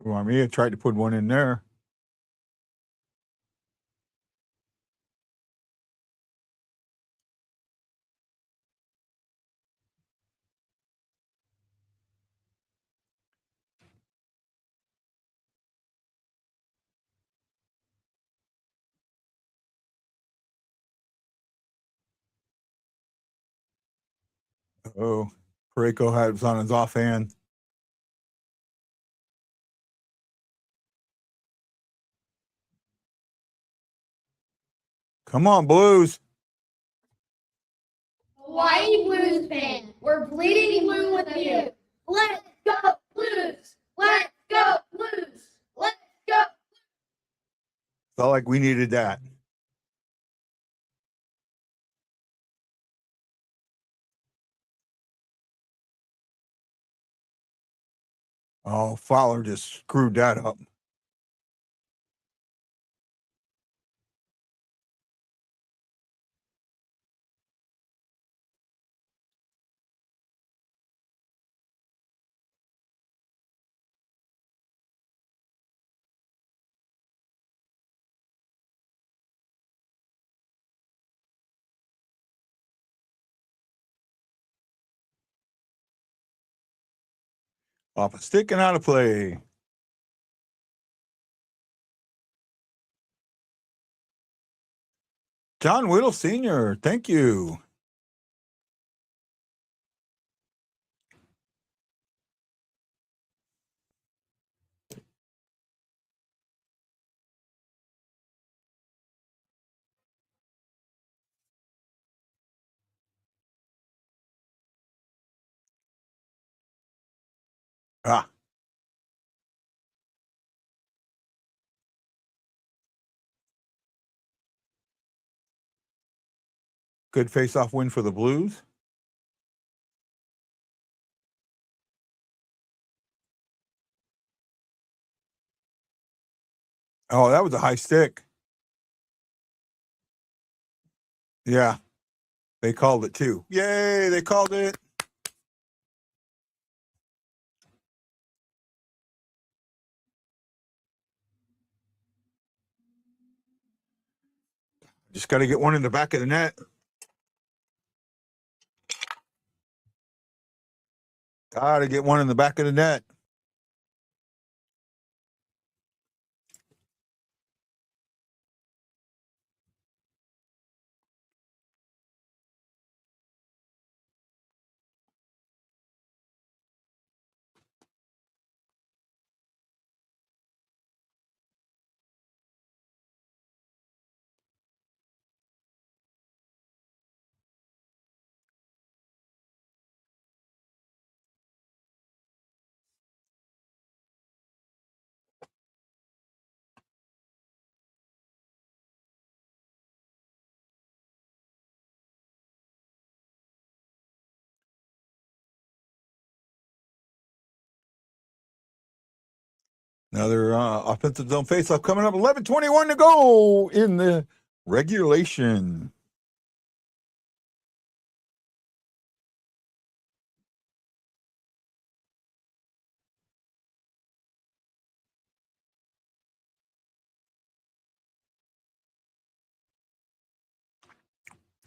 Well, I mean, I tried to put one in there. Oh, Pareko was on his offhand. Come on, Blues.
Hawaii Blues fan, we're bleeding blue with you. Let's go Blues! Let's go Blues! Let's go!
Felt like we needed that. Oh, Fowler just screwed that up. Off a stick and out of play. John Whittle Sr., thank you. Ah, good face-off win for the Blues. Oh, that was a high stick. Yeah, they called it too. Yay, they called it. Just got to get one in the back of the net. Got to get one in the back of the net. Another offensive zone faceoff coming up. 11:21 to go in the regulation.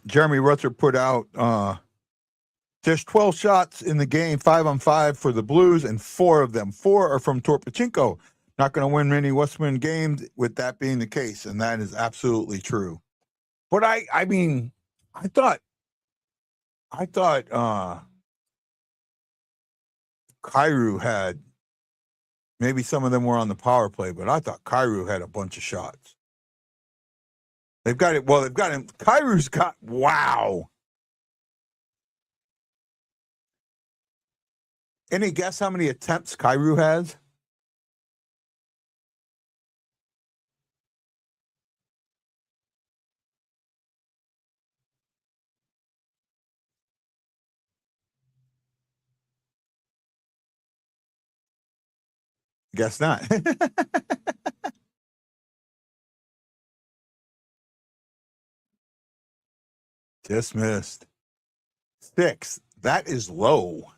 Jeremy Ruther put out just 12 shots in the game, 5-on-5 for the Blues, and 4 of them. 4 are from Torpachenko. Not going to win many Westman games with that being the case, and that is absolutely true. But I mean, I thought Kyrou had, maybe some of them were on the power play, but I thought Kyrou had a bunch of shots. They've got it. Well, they've got him. Kyrou's got, wow. Any guess how many attempts Kyrou has? Guess not. Dismissed. 6. That is low.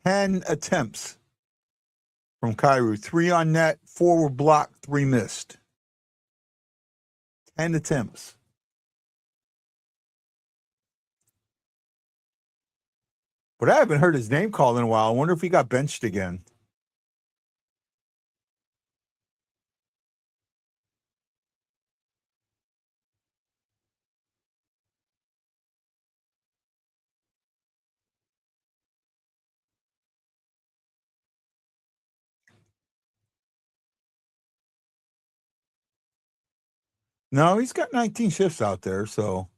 10 attempts from Kyrou. 3 on net, 4 were blocked, 3 missed. 10 attempts. But I haven't heard his name called in a while. I wonder if he got benched again. No, he's got 19 shifts out there, so.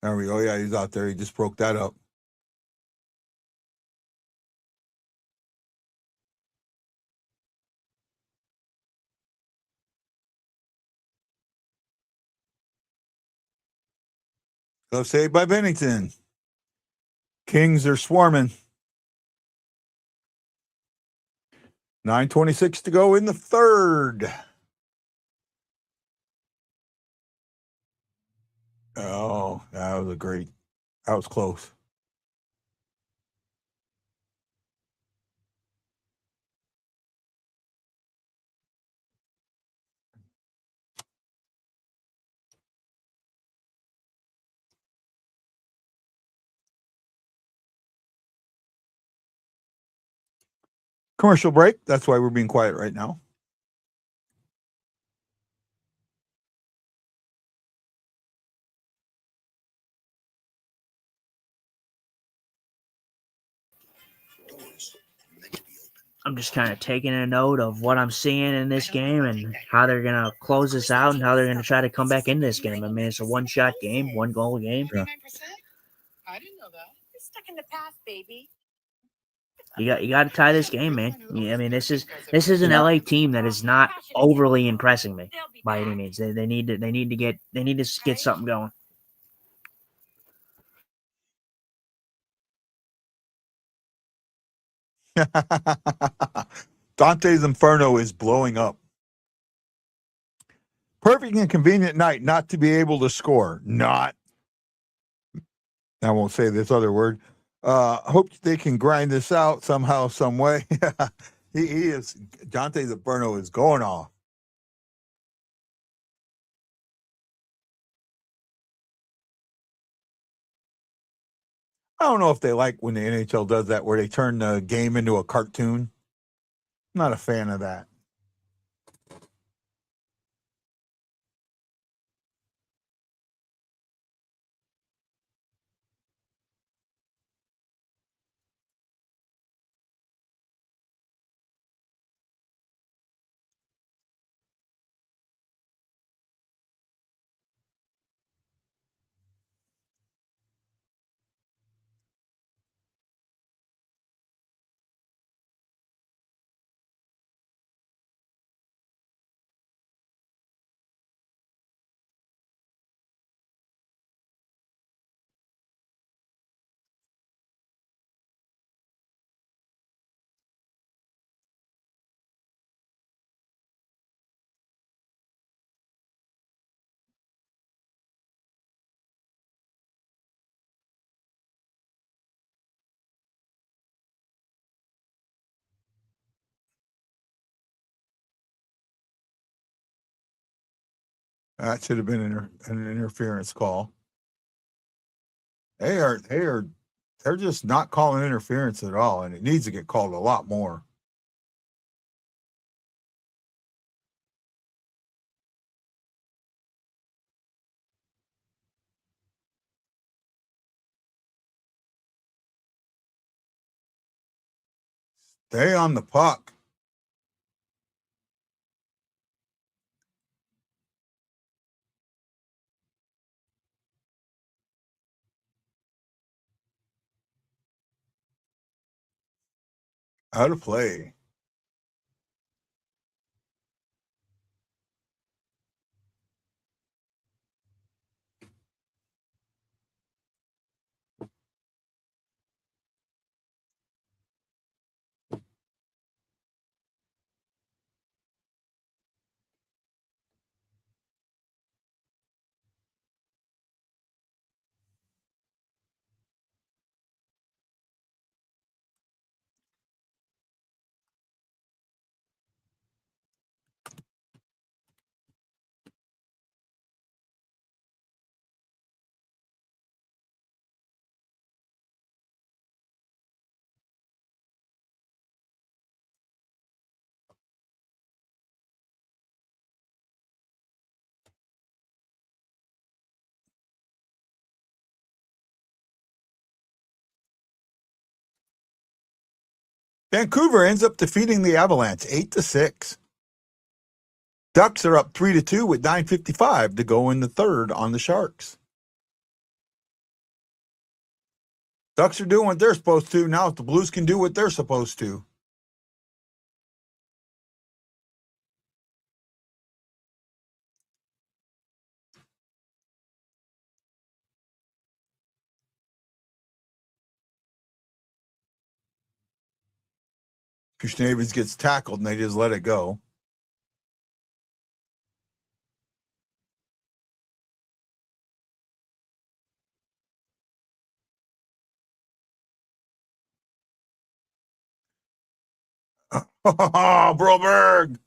There we go. Yeah, he's out there. He just broke that up. So saved by Bennington. Kings are swarming. 9:26 to go in the third. Oh, that was close. Commercial break. That's why we're being quiet right now.
I'm just kind of taking a note of what I'm seeing in this game and how they're going to close this out and how they're going to try to come back in this game. I mean, it's a one-shot game, one-goal game.
Yeah.
I didn't know that. You're stuck in the past, baby.
You got to tie this game, man. I mean, this is an LA team that is not overly impressing me by any means. They need to get something going.
Dante's Inferno is blowing up. Perfect and convenient night not to be able to score. Not. I won't say this other word. Hope they can grind this out somehow, some way. he is. Dante Zaberno is going off. I don't know if they like when the NHL does that, where they turn the game into a cartoon. I'm not a fan of that. That should have been an interference call. They're just not calling interference at all, and it needs to get called a lot more. Stay on the puck. Out of play. Vancouver ends up defeating the Avalanche 8-6. Ducks are up 3-2 with 9:55 to go in the third on the Sharks. Ducks are doing what they're supposed to. Now if the Blues can do what they're supposed to. Kushnavis gets tackled and they just let it go. Oh, Broberg.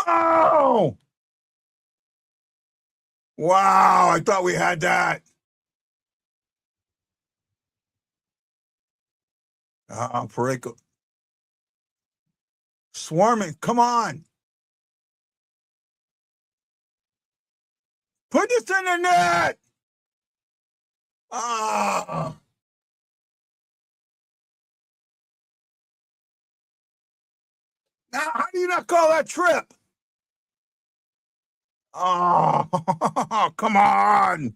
Oh! Wow, I thought we had that. Pareko. Swarming, come on. Put this in the net. Ah. Now, how do you not call that trip? Oh, come on.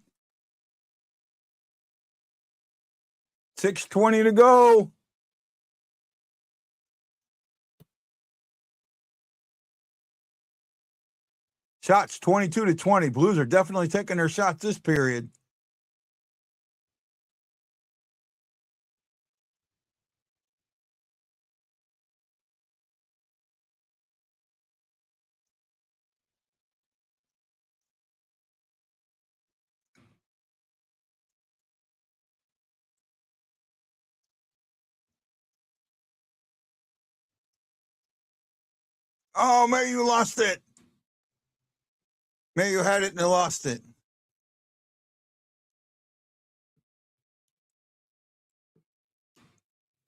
6:20 to go. Shots 22-20. Blues are definitely taking their shots this period. Oh, maybe you lost it. Maybe you had it and you lost it.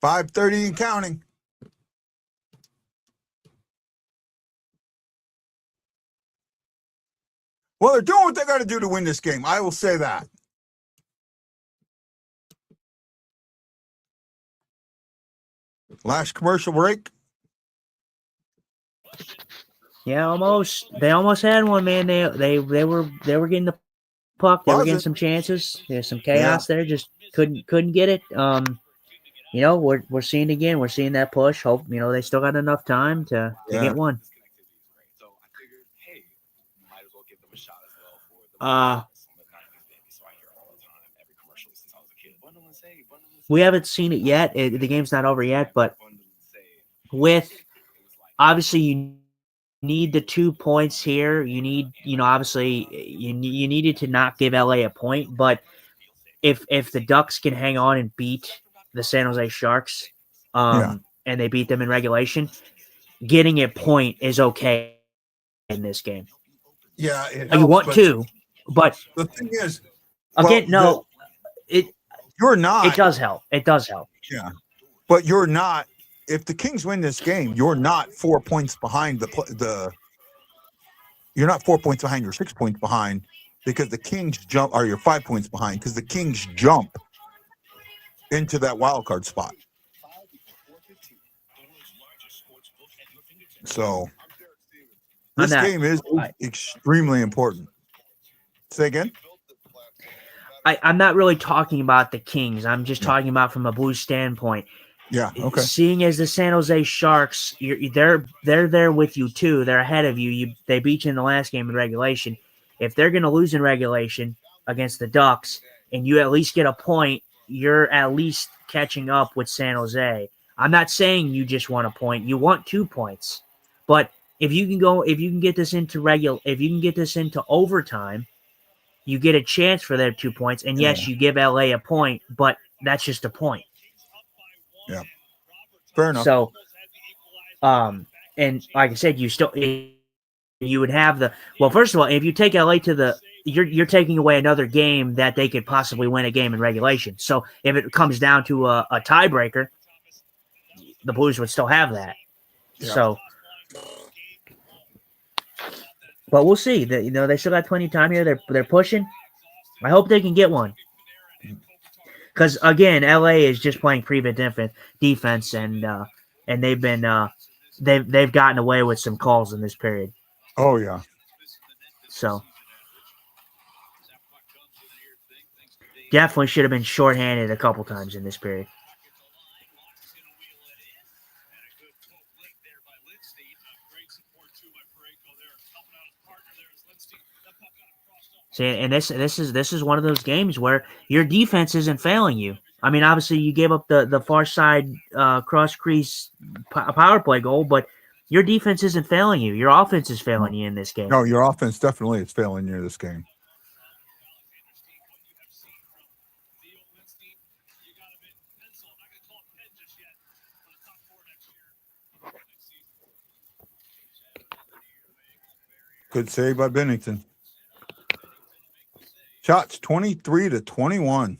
$5:30 and counting. Well, they're doing what they got to do to win this game. I will say that. Last commercial break.
Yeah, almost. They almost had one, man. They were getting the puck. They were getting some chances. There's some chaos there. Just couldn't get it. We're seeing it again. We're seeing that push. Hope they still got enough time to get one. We haven't seen it yet. The game's not over yet, but with obviously you need the 2 points here. You need, obviously you needed to not give LA a point, but if the Ducks can hang on and beat the San Jose Sharks, and they beat them in regulation, getting a point is okay in this game.
Yeah, it helps,
you want to, but
the thing is,
again,
you're not.
It does help. It does help.
Yeah, but you're not. If the Kings win this game, you're not 4 points behind You're not 4 points behind. You're 6 points behind because the Kings jump. Or you're 5 points behind because the Kings jump into that wild card spot. So this game is extremely important. Say again.
I'm not really talking about the Kings. I'm just talking about from a Blues standpoint.
Yeah. Okay.
Seeing as the San Jose Sharks, they're there with you too. They're ahead of you. They beat you in the last game in regulation. If they're going to lose in regulation against the Ducks, and you at least get a point, you're at least catching up with San Jose. I'm not saying you just want a point. You want 2 points, but if you can get this into overtime, you get a chance for their 2 points. And yes, you give LA a point, but that's just a point.
Yeah. Fair enough.
So, and like I said, you would have first of all, if you take LA to you're taking away another game that they could possibly win a game in regulation. So if it comes down to a tiebreaker, the Blues would still have that. Yeah. So, but we'll see. They still got plenty of time here. They're pushing. I hope they can get one. Because again, LA is just playing prevent defense, and they've been they've gotten away with some calls in this period.
Oh yeah.
So definitely should have been shorthanded a couple times in this period. See, and this is one of those games where your defense isn't failing you. I mean, obviously you gave up the far side cross crease power play goal, but your defense isn't failing you. Your offense is failing you in this game.
No, your offense definitely is failing you in this game. Good save by Bennington. Shots 23-21.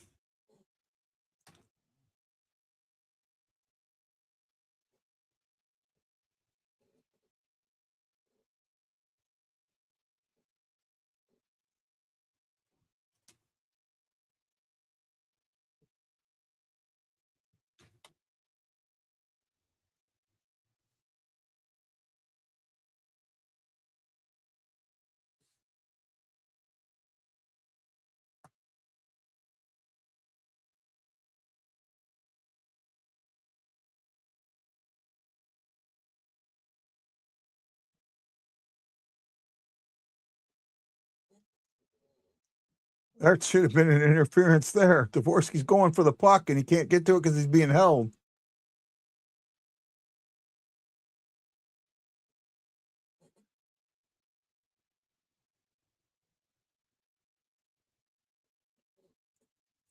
That should have been an interference there. Dvorsky's going for the puck, and he can't get to it because he's being held.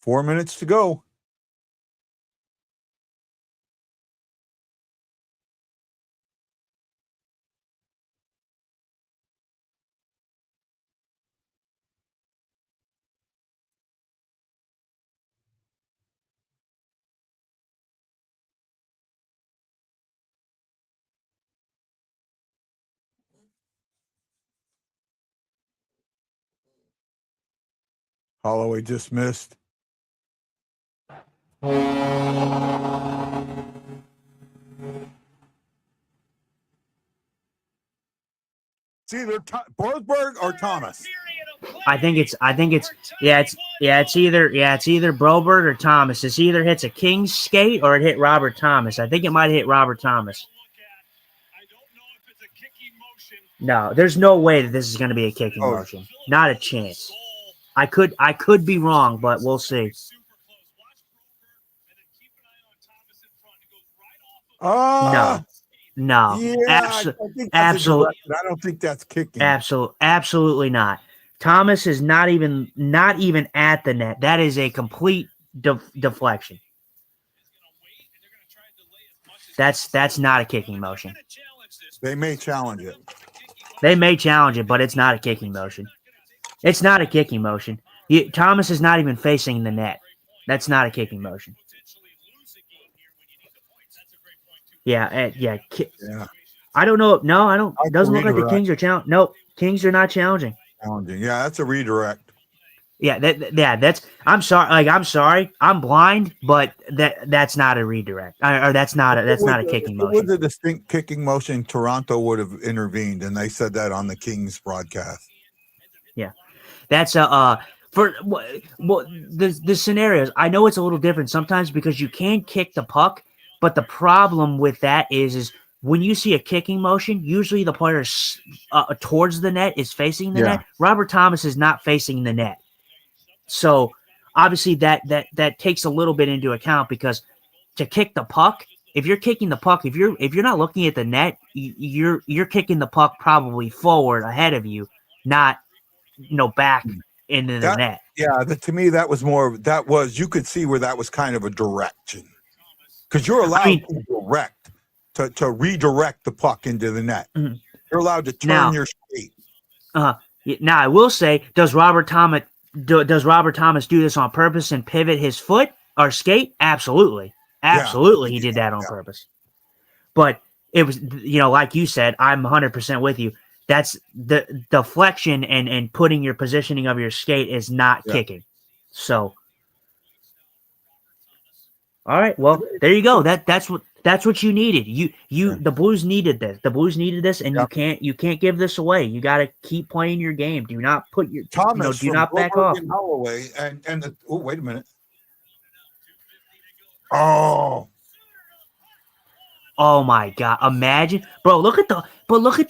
Four minutes to go. Holloway just missed. It's either Forsberg or Thomas.
I think it's it's either Broberg or Thomas. It's either hits a King's skate or it hit Robert Thomas. I think it might hit Robert Thomas. No, there's no way that this is going to be a kicking motion. Not a chance. I could be wrong, but we'll see.
Oh,
No.
yeah, absolutely. I don't think that's kicking.
Absolutely not. Thomas is not even at the net. That is a complete deflection. That's not a kicking motion.
They may challenge it.
But it's not a kicking motion. It's not a kicking motion. Thomas is not even facing the net. That's not a kicking motion. Yeah. I don't know. No, I don't. It doesn't look like the Kings are challenging. Nope, Kings are not challenging.
Yeah, that's a redirect.
Yeah, that's. I'm sorry. I'm blind, but that's not a redirect, or that's not a kicking motion.
If it was a distinct kicking motion, Toronto would have intervened, and they said that on the Kings broadcast.
Yeah, that's for the scenarios. I know it's a little different sometimes because you can kick the puck, but the problem with that is when you see a kicking motion, usually the player towards the net is facing the net. Robert Thomas is not facing the net. So obviously that takes a little bit into account because to kick the puck, if you're kicking the puck, if you're not looking at the net, you're kicking the puck probably forward ahead of you, not back into the net.
Yeah, to me you could see where that was kind of a direction because you're allowed to redirect the puck into the net. Mm-hmm. You're allowed to turn your skate.
Now I will say, does Robert Thomas do this on purpose and pivot his foot or skate? Absolutely. He did that on purpose. But it was, like you said, I'm 100% with you. That's the deflection and putting your positioning of your skate is not kicking. So, all right. Well, there you go. That's what you needed. The Blues needed this. The Blues needed this, and you can't give this away. You got to keep playing your game. Do not put your
Thomas.
Do not back off.
Holloway and wait a minute.
Oh my God! Imagine, bro. Look at the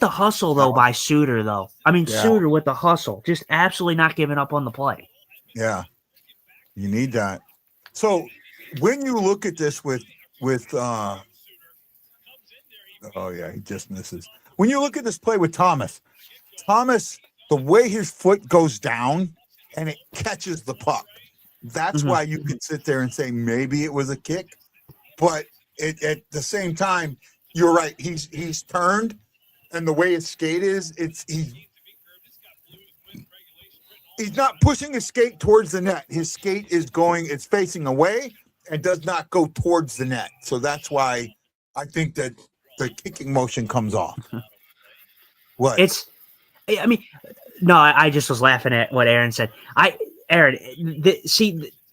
hustle though by Suter though. I mean Suter with the hustle, just absolutely not giving up on the play.
Yeah, you need that. So when you look at this with he just misses. When you look at this play with Thomas, the way his foot goes down and it catches the puck, that's why you can sit there and say maybe it was a kick, but at the same time, you're right. He's turned, and the way his skate is, he's not pushing his skate towards the net. His skate it's facing away and does not go towards the net. So that's why I think that the kicking motion comes off. What?
I just was laughing at what Aaron said.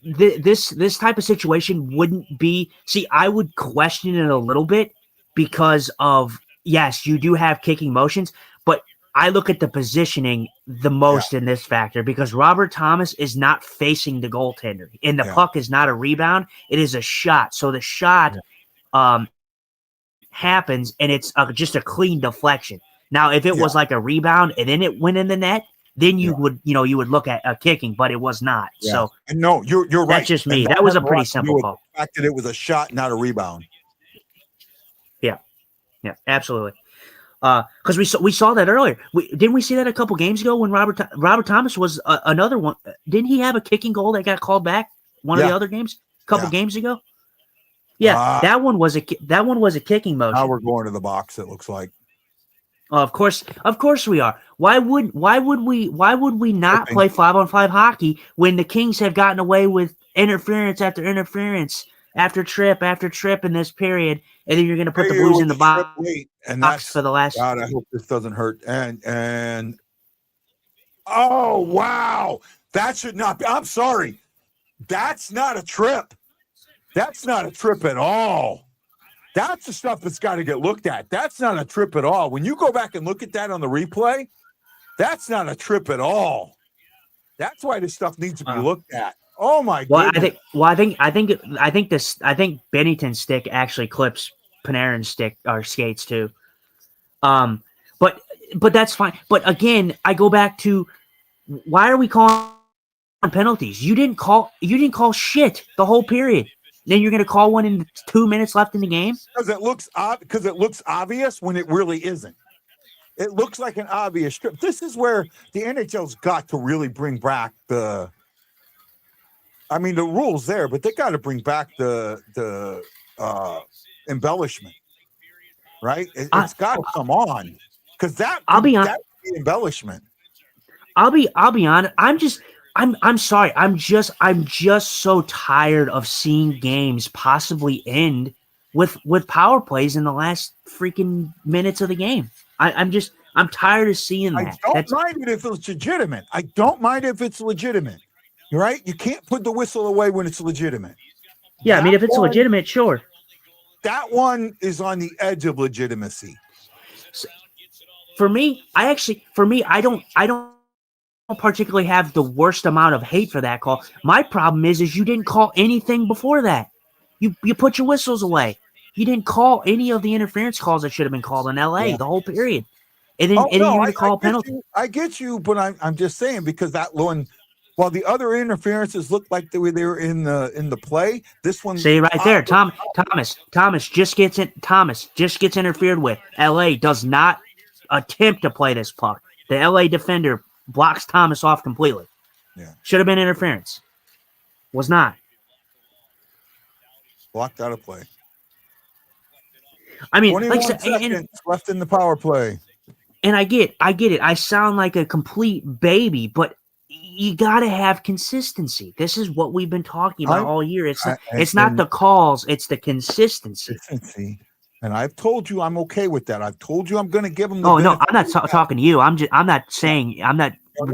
This type of situation wouldn't be. See, I would question it a little bit because of, yes, you do have kicking motions, but I look at the positioning the most in this factor because Robert Thomas is not facing the goaltender, and the puck is not a rebound; it is a shot. So the shot happens, and it's just a clean deflection. Now, if it was like a rebound and then it went in the net, then you would look at a kicking, but it was not.
Yeah.
So
And no, you're right.
that's just me.
And
That was a
has
pretty
lot to do
simple
with
call.
The fact that it was a shot, not a rebound.
Yeah, absolutely. Because we saw that earlier. Didn't we see that a couple games ago when Robert Thomas was another one? Didn't he have a kicking goal that got called back one of the other games a couple games ago? Yeah, that one was a kicking motion.
Now we're going to the box. It looks like.
Of course we are. Why would we not play 5-on-5 hockey when the Kings have gotten away with interference after interference after trip in this period, and then you're going to put the Blues in the box
and that's
for the last.
God, I hope this doesn't hurt. And oh wow, that should not be. I'm sorry, that's not a trip. That's not a trip at all. That's the stuff that's got to get looked at. That's not a trip at all. When you go back and look at that on the replay, that's not a trip at all. That's why this stuff needs to be looked at. Oh my goodness.
I think Bennington's stick actually clips Panarin's stick or skates too. But that's fine. But again, I go back to why are we calling penalties? You didn't call shit the whole period. Then you're going to call one in 2 minutes left in the game?
Because it looks obvious when it really isn't. It looks like an obvious strip. This is where the NHL's got to really bring back the rules there, but they got to bring back the embellishment, right? It's got to come on because that'd be embellishment.
I'll be honest. I'm sorry. I'm just so tired of seeing games possibly end with power plays in the last freaking minutes of the game. I'm tired of seeing that.
I don't mind it if it's legitimate. I don't mind if it's legitimate. You're right. You can't put the whistle away when it's legitimate.
Yeah, if it's legitimate, sure.
That one is on the edge of legitimacy.
For me, I don't particularly have the worst amount of hate for that call. My problem is you didn't call anything before that. You put your whistles away. You didn't call any of the interference calls that should have been called in LA the whole period. And then you're going to call a penalty.
I get you, but I'm just saying because that one, while the other interferences looked like they were in the play, this one.
See right there, Thomas just gets interfered with. LA does not attempt to play this puck. The LA defender blocks Thomas off completely.
Yeah,
should have been interference. Was not.
Blocked out of play.
I mean,
21
like I said,
seconds left in the power play.
And I get it. I sound like a complete baby, but you got to have consistency. This is what we've been talking about all year. It's not the calls, it's the consistency.
And I've told you I'm okay with that. I've told you I'm going to give them.
No, I'm not talking to you. I'm not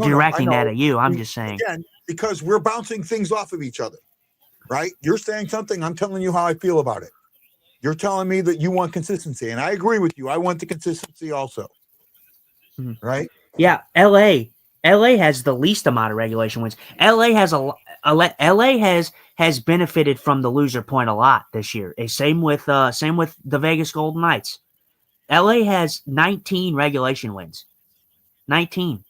directing that at you. I'm just saying
again because we're bouncing things off of each other, right? You're saying something. I'm telling you how I feel about it. You're telling me that you want consistency, and I agree with you. I want the consistency also, right?
Yeah, LA has the least amount of regulation wins. LA has benefited from the loser point a lot this year. Same with the Vegas Golden Knights. LA has 19 regulation wins. 19.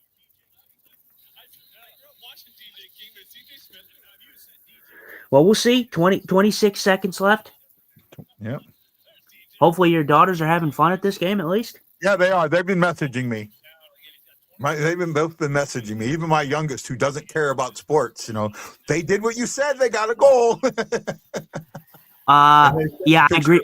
Well, we'll see. 26 seconds left.
Yep.
Hopefully your daughters are having fun at this game at least.
Yeah, they are. They've been messaging me. They've both been messaging me. Even my youngest, who doesn't care about sports, they did what you said. They got a goal.
Yeah, I agree.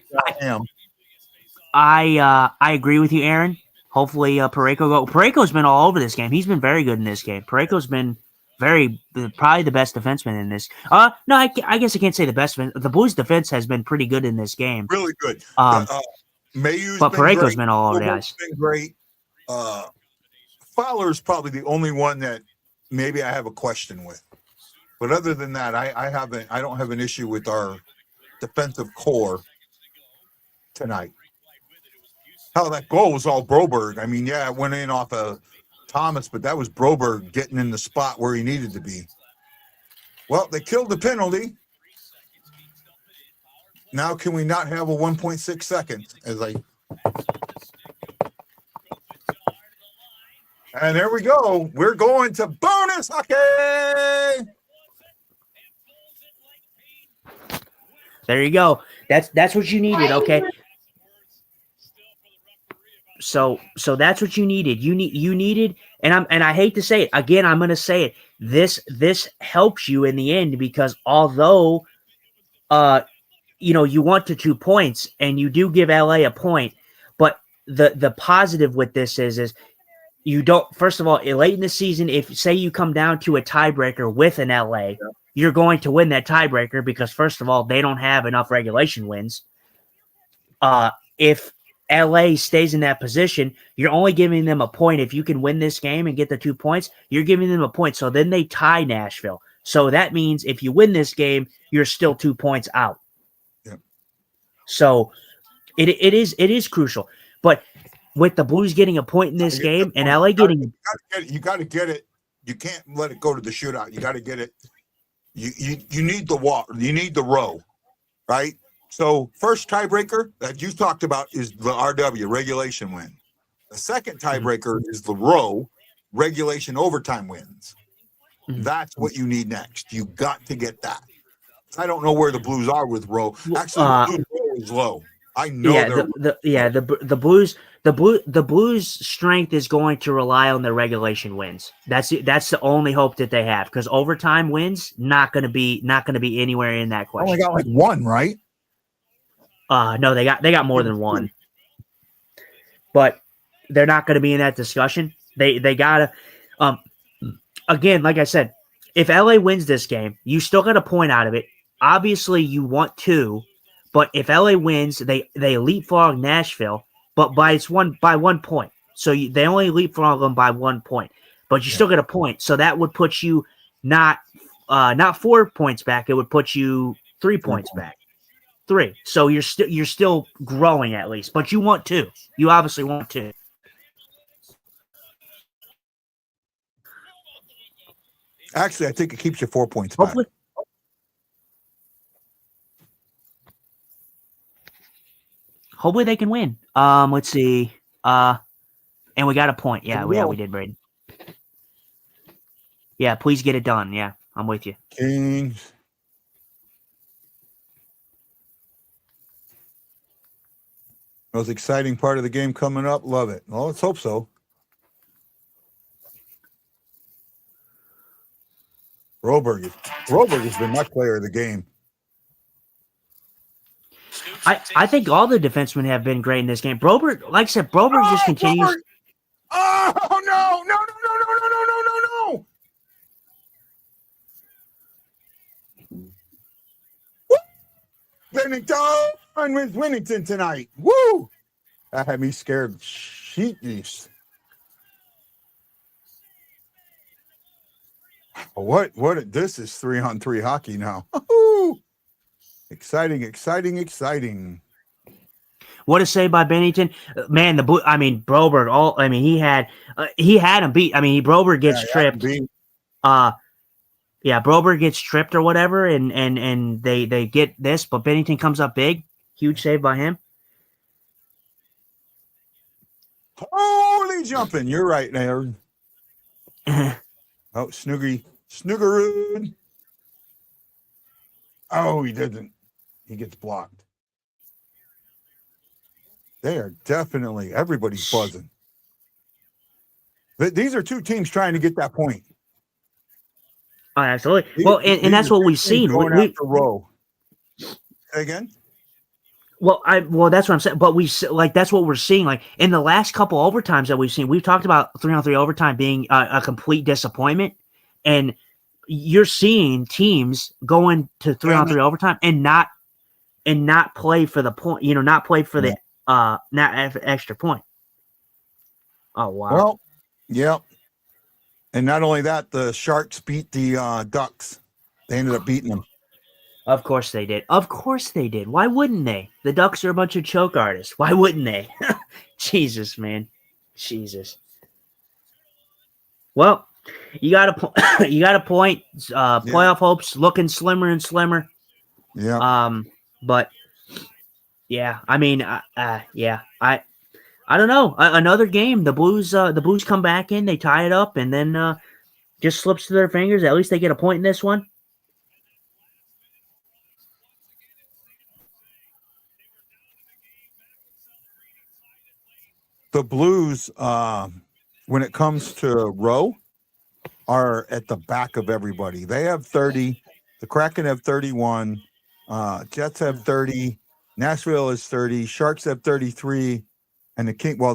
I agree with you, Aaron. Hopefully, Parayko's been all over this game. He's been very good in this game. Parayko's been probably the best defenseman in this. No, I guess I can't say the best. The Blues defense has been pretty good in this game.
Really good. Mayhew's
but Parayko's been all over the ice.
Been great. Fowler's probably the only one that maybe I have a question with. But other than that, I don't have an issue with our defensive core tonight. How that goal was all Broberg. I mean, yeah, it went in off of Thomas, but that was Broberg getting in the spot where he needed to be. Well, they killed the penalty. Now can we not have a 1.6 seconds And there we go. We're going to bonus hockey.
There you go. That's what you needed, okay? So that's what you needed. You needed, and I hate to say it again. I'm going to say it. This helps you in the end because although, you want to 2 points and you do give LA a point, but the positive with this is you don't. First of all, late in the season, if say you come down to a tiebreaker with an LA, you're going to win that tiebreaker because first of all, they don't have enough regulation wins. If LA stays in that position, you're only giving them a point. If you can win this game and get the 2 points, you're giving them a point. So then they tie Nashville. So that means if you win this game, you're still 2 points out.
Yep.
So it is crucial. But with the Blues getting a point in this game and LA getting
you got to get it. You can't let it go to the shootout. You got to get it. You need the row, right? So first tiebreaker that you talked about is the RW regulation win. The second tiebreaker is the row regulation overtime wins. That's what you need next. You got to get that. I don't know where the Blues are with row. Actually, the Blues is low. I know the Blues strength is going to rely on their regulation wins. That's the only hope that they have because overtime wins not going to be anywhere in that question. Only got like one, right?
No, they got more than one, but they're not going to be in that discussion. They gotta again, like I said, if LA wins this game, you still got a point out of it. Obviously, you want 2, but if LA wins, they leapfrog Nashville, but by 1 point. So they only leapfrog them by 1 point, but you still get a point. So that would put you not 4 points back. It would put you 3 points back. 3. So you're still growing at least, but you want 2. You obviously want 2.
Actually, I think it keeps you 4 points
Hopefully.
back.
Hopefully they can win. Let's see. And we got a point. Yeah, we did, Braden. Yeah, please get it done. Yeah, I'm with you.
Kings. Most exciting part of the game coming up. Love it. Well, let's hope so. Broberg has been my player of the game.
I think all the defensemen have been great in this game. Broberg, like I said, Broberg just continues.
Broberg! Oh, no. Woo! Bennington with Winnington tonight. Woo! That had me scared. Sheepies. What? This is 3-on-3 hockey now. Woo-hoo! Exciting.
What a save by Bennington, man! Broberg. He had him beat. Broberg gets tripped. Broberg gets tripped or whatever, and they get this, but Bennington comes up big, huge save by him.
Holy jumping! You're right there. Oh, Snoogarood. Oh, he didn't. He gets blocked. They are definitely, everybody's buzzing. These are 2 teams trying to get that point.
Oh, absolutely. Well, and that's what we've seen.
Going after row. Say again?
Well, that's what I'm saying. But that's what we're seeing. Like in the last couple overtimes that we've seen, we've talked about 3-on-3 overtime being a complete disappointment, and you're seeing teams going to 3-on-3 overtime and not play for the point. Not play for the not extra point. Oh wow.
Well, yeah. And not only that, the Sharks beat the Ducks. They ended up beating them.
Of course they did. Why wouldn't they? The Ducks are a bunch of choke artists. Why wouldn't they? Jesus, man. Jesus. Well, you got a point. Playoff hopes looking slimmer and slimmer.
Yeah.
But yeah, I don't know. Another game. The Blues come back in. They tie it up, and then just slips through their fingers. At least they get a point in this one.
The Blues, when it comes to row, are at the back of everybody. They have 30. The Kraken have 31. Jets have 30. Nashville is 30. Sharks have 33. And the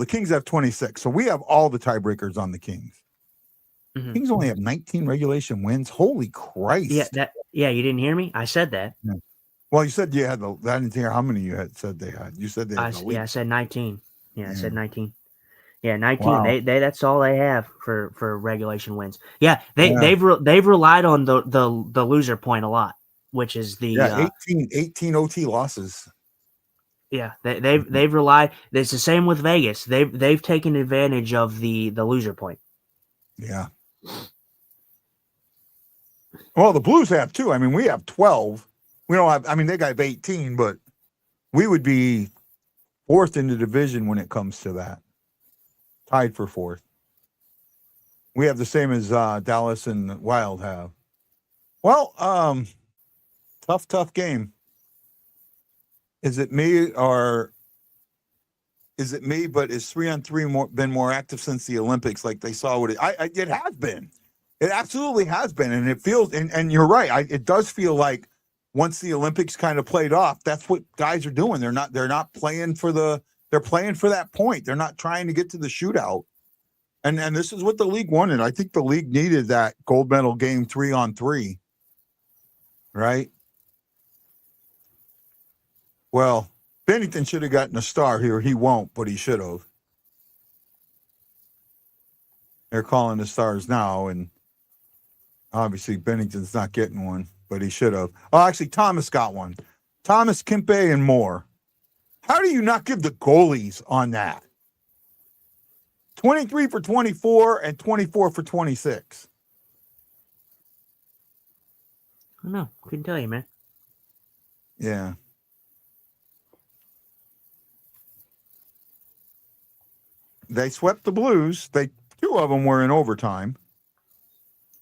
Kings have 26. So we have all the tiebreakers on the Kings.
Mhm.
Kings only have 19 regulation wins. Holy Christ.
Yeah, you didn't hear me? I said that.
Yeah. Well, you said you had I didn't hear how many you had said they had. You said they had the least.
I said 19. Yeah, I said
Yeah.
19. Yeah, 19.
Wow.
They that's all they have for regulation wins. Yeah, they've relied on the loser point a lot, which is the
18 OT losses.
Yeah, they've relied. It's the same with Vegas. They've taken advantage of the loser point.
Yeah. Well, the Blues have too. I mean, we have 12. We don't have. I mean, they got 18, but we would be fourth in the division when it comes to that. Tied for fourth. We have the same as Dallas and Wild have. Well, tough game. Is it me? But is 3-on-3 been more active since the Olympics? Like they saw what it has been. It absolutely has been, and it feels. And you're right. It does feel like once the Olympics kind of played off, that's what guys are doing. They're not playing for They're playing for that point. They're not trying to get to the shootout. And this is what the league wanted. I think the league needed that gold medal game 3-on-3. Right? Well, Bennington should have gotten a star here. He won't, but he should have. They're calling the stars now, and obviously Bennington's not getting one, but he should have. Oh, actually, Thomas got one. Thomas, Kempe, and Moore. How do you not give the goalies on that? 23 for 24 and 24 for 26.
I don't know. Couldn't tell you, man.
Yeah. They swept the Blues. Two of them were in overtime.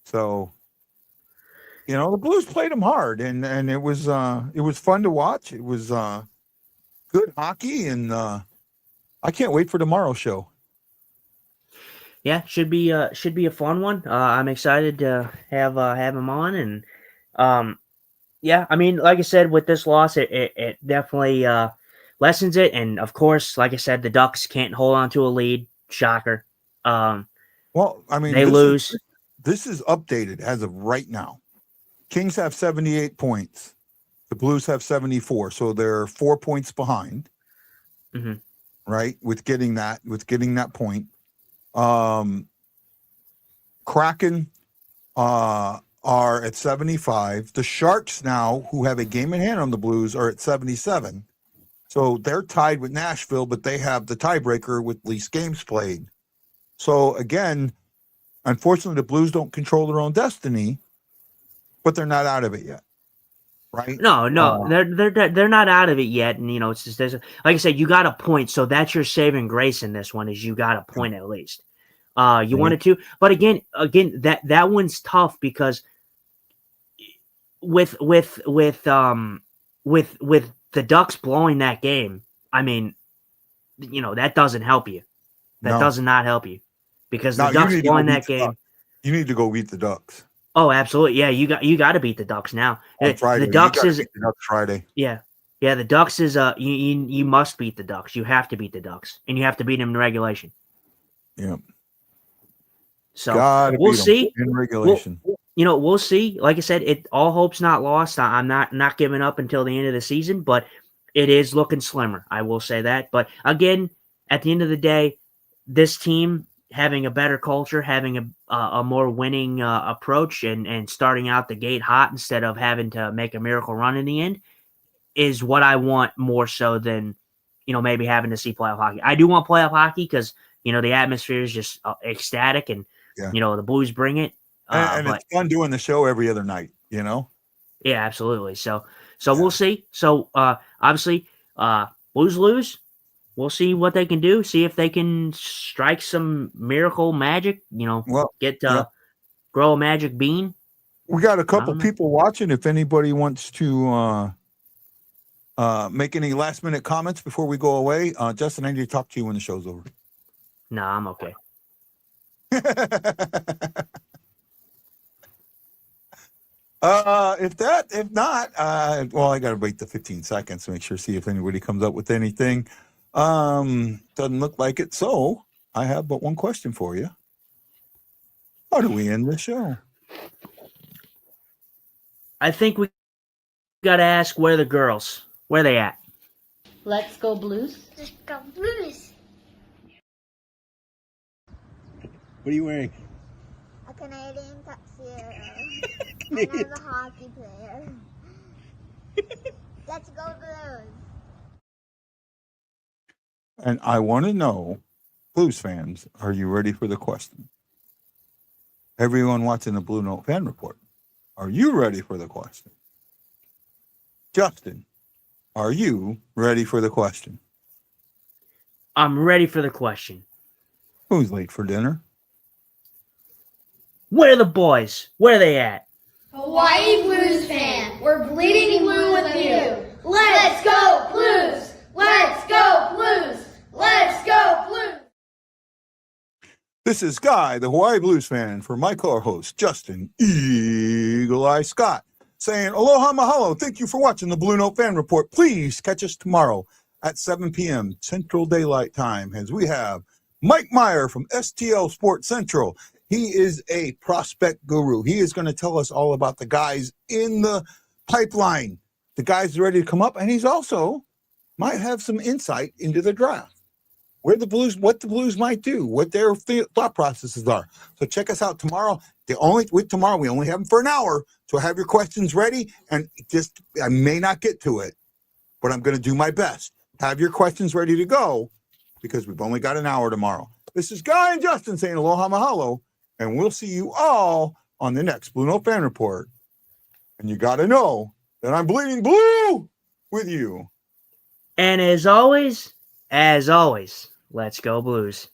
So, the Blues played them hard, and it was fun to watch. It was good hockey, and I can't wait for tomorrow's show.
Yeah, should be a fun one. I'm excited to have him on, and yeah, I mean, like I said, with this loss, it definitely lessens it, and of course, like I said, the Ducks can't hold on to a lead. Shocker.
Well, I mean,
they lose.
This is updated as of right now. Kings have 78 points. The Blues have 74, so they're 4 points behind.
Mm-hmm.
Right, with getting that point. Kraken are at 75. The Sharks now, who have a game in hand on the Blues, are at 77. So they're tied with Nashville, but they have the tiebreaker with least games played. So again, unfortunately, the Blues don't control their own destiny, but they're not out of it yet. Right?
No, they're not out of it yet, and it's just like I said, you got a point, so that's your saving grace in this one is you got a point at least. You wanted to, but again, that one's tough because with the Ducks blowing that game, I mean, that doesn't help you. That does not help you because the Ducks blowing that game.
You need to go beat the Ducks.
Oh, absolutely. Yeah, you got to beat the Ducks now.
On Friday.
The Ducks is
the Ducks Friday.
Yeah. The Ducks is you must beat the Ducks. You have to beat the Ducks, and you have to beat them in regulation.
Yeah.
So
we'll
see
in regulation.
We'll see. Like I said, all hope's not lost. I'm not giving up until the end of the season, but it is looking slimmer. I will say that. But again, at the end of the day, this team having a better culture, having a more winning approach, and starting out the gate hot instead of having to make a miracle run in the end is what I want more so than maybe having to see playoff hockey. I do want playoff hockey because the atmosphere is just ecstatic, and the Blues bring it.
And it's fun doing the show every other night.
Yeah, absolutely. So we'll see. So obviously, Blues lose. we'll see what they can do. See if they can strike some miracle magic.
Well,
get
yeah.
grow a magic bean.
We got a couple
don't know.
people watching. If anybody wants to make any last minute comments before we go away, Justin, I need to talk to you when the show's over.
No, I'm okay.
If not, well, I gotta wait the 15 seconds to make sure, see if anybody comes up with anything. Doesn't look like it. So I have but one question for you. How do we end the show?
I think we got to ask where the girls. Where they at?
Let's go Blues.
Let's go Blues.
What are you wearing?
A Canadian tuxedo. And I'm a hockey player. Let's go Blues.
And I want to know, Blues fans, are you ready for the question? Everyone watching the Blue Note Fan Report, are you ready for the question? Justin, are you ready for the question?
I'm ready for the question.
Who's late for dinner?
Where are the boys? Where they at?
Hawaii Blues fan, we're bleeding blue with you. Let's go Blues! Let's go Blues! Let's go Blues!
This is Guy, the Hawaii Blues fan, for my co-host, Justin Eagle Eye Scott, saying aloha mahalo. Thank you for watching the Blue Note Fan Report. Please catch us tomorrow at 7 p.m. Central Daylight Time as we have Mike Meyer from STL Sports Central. He is a prospect guru. He is going to tell us all about the guys in the pipeline, the guys ready to come up, and he's also might have some insight into the draft. What the Blues might do, what their thought processes are. So check us out tomorrow. Tomorrow we only have them for an hour, so have your questions ready. And I may not get to it, but I'm going to do my best. Have your questions ready to go because we've only got an hour tomorrow. This is Guy and Justin saying aloha mahalo, and we'll see you all on the next Blue Note Fan Report. And you got to know that I'm bleeding blue with you.
And as always, let's go Blues.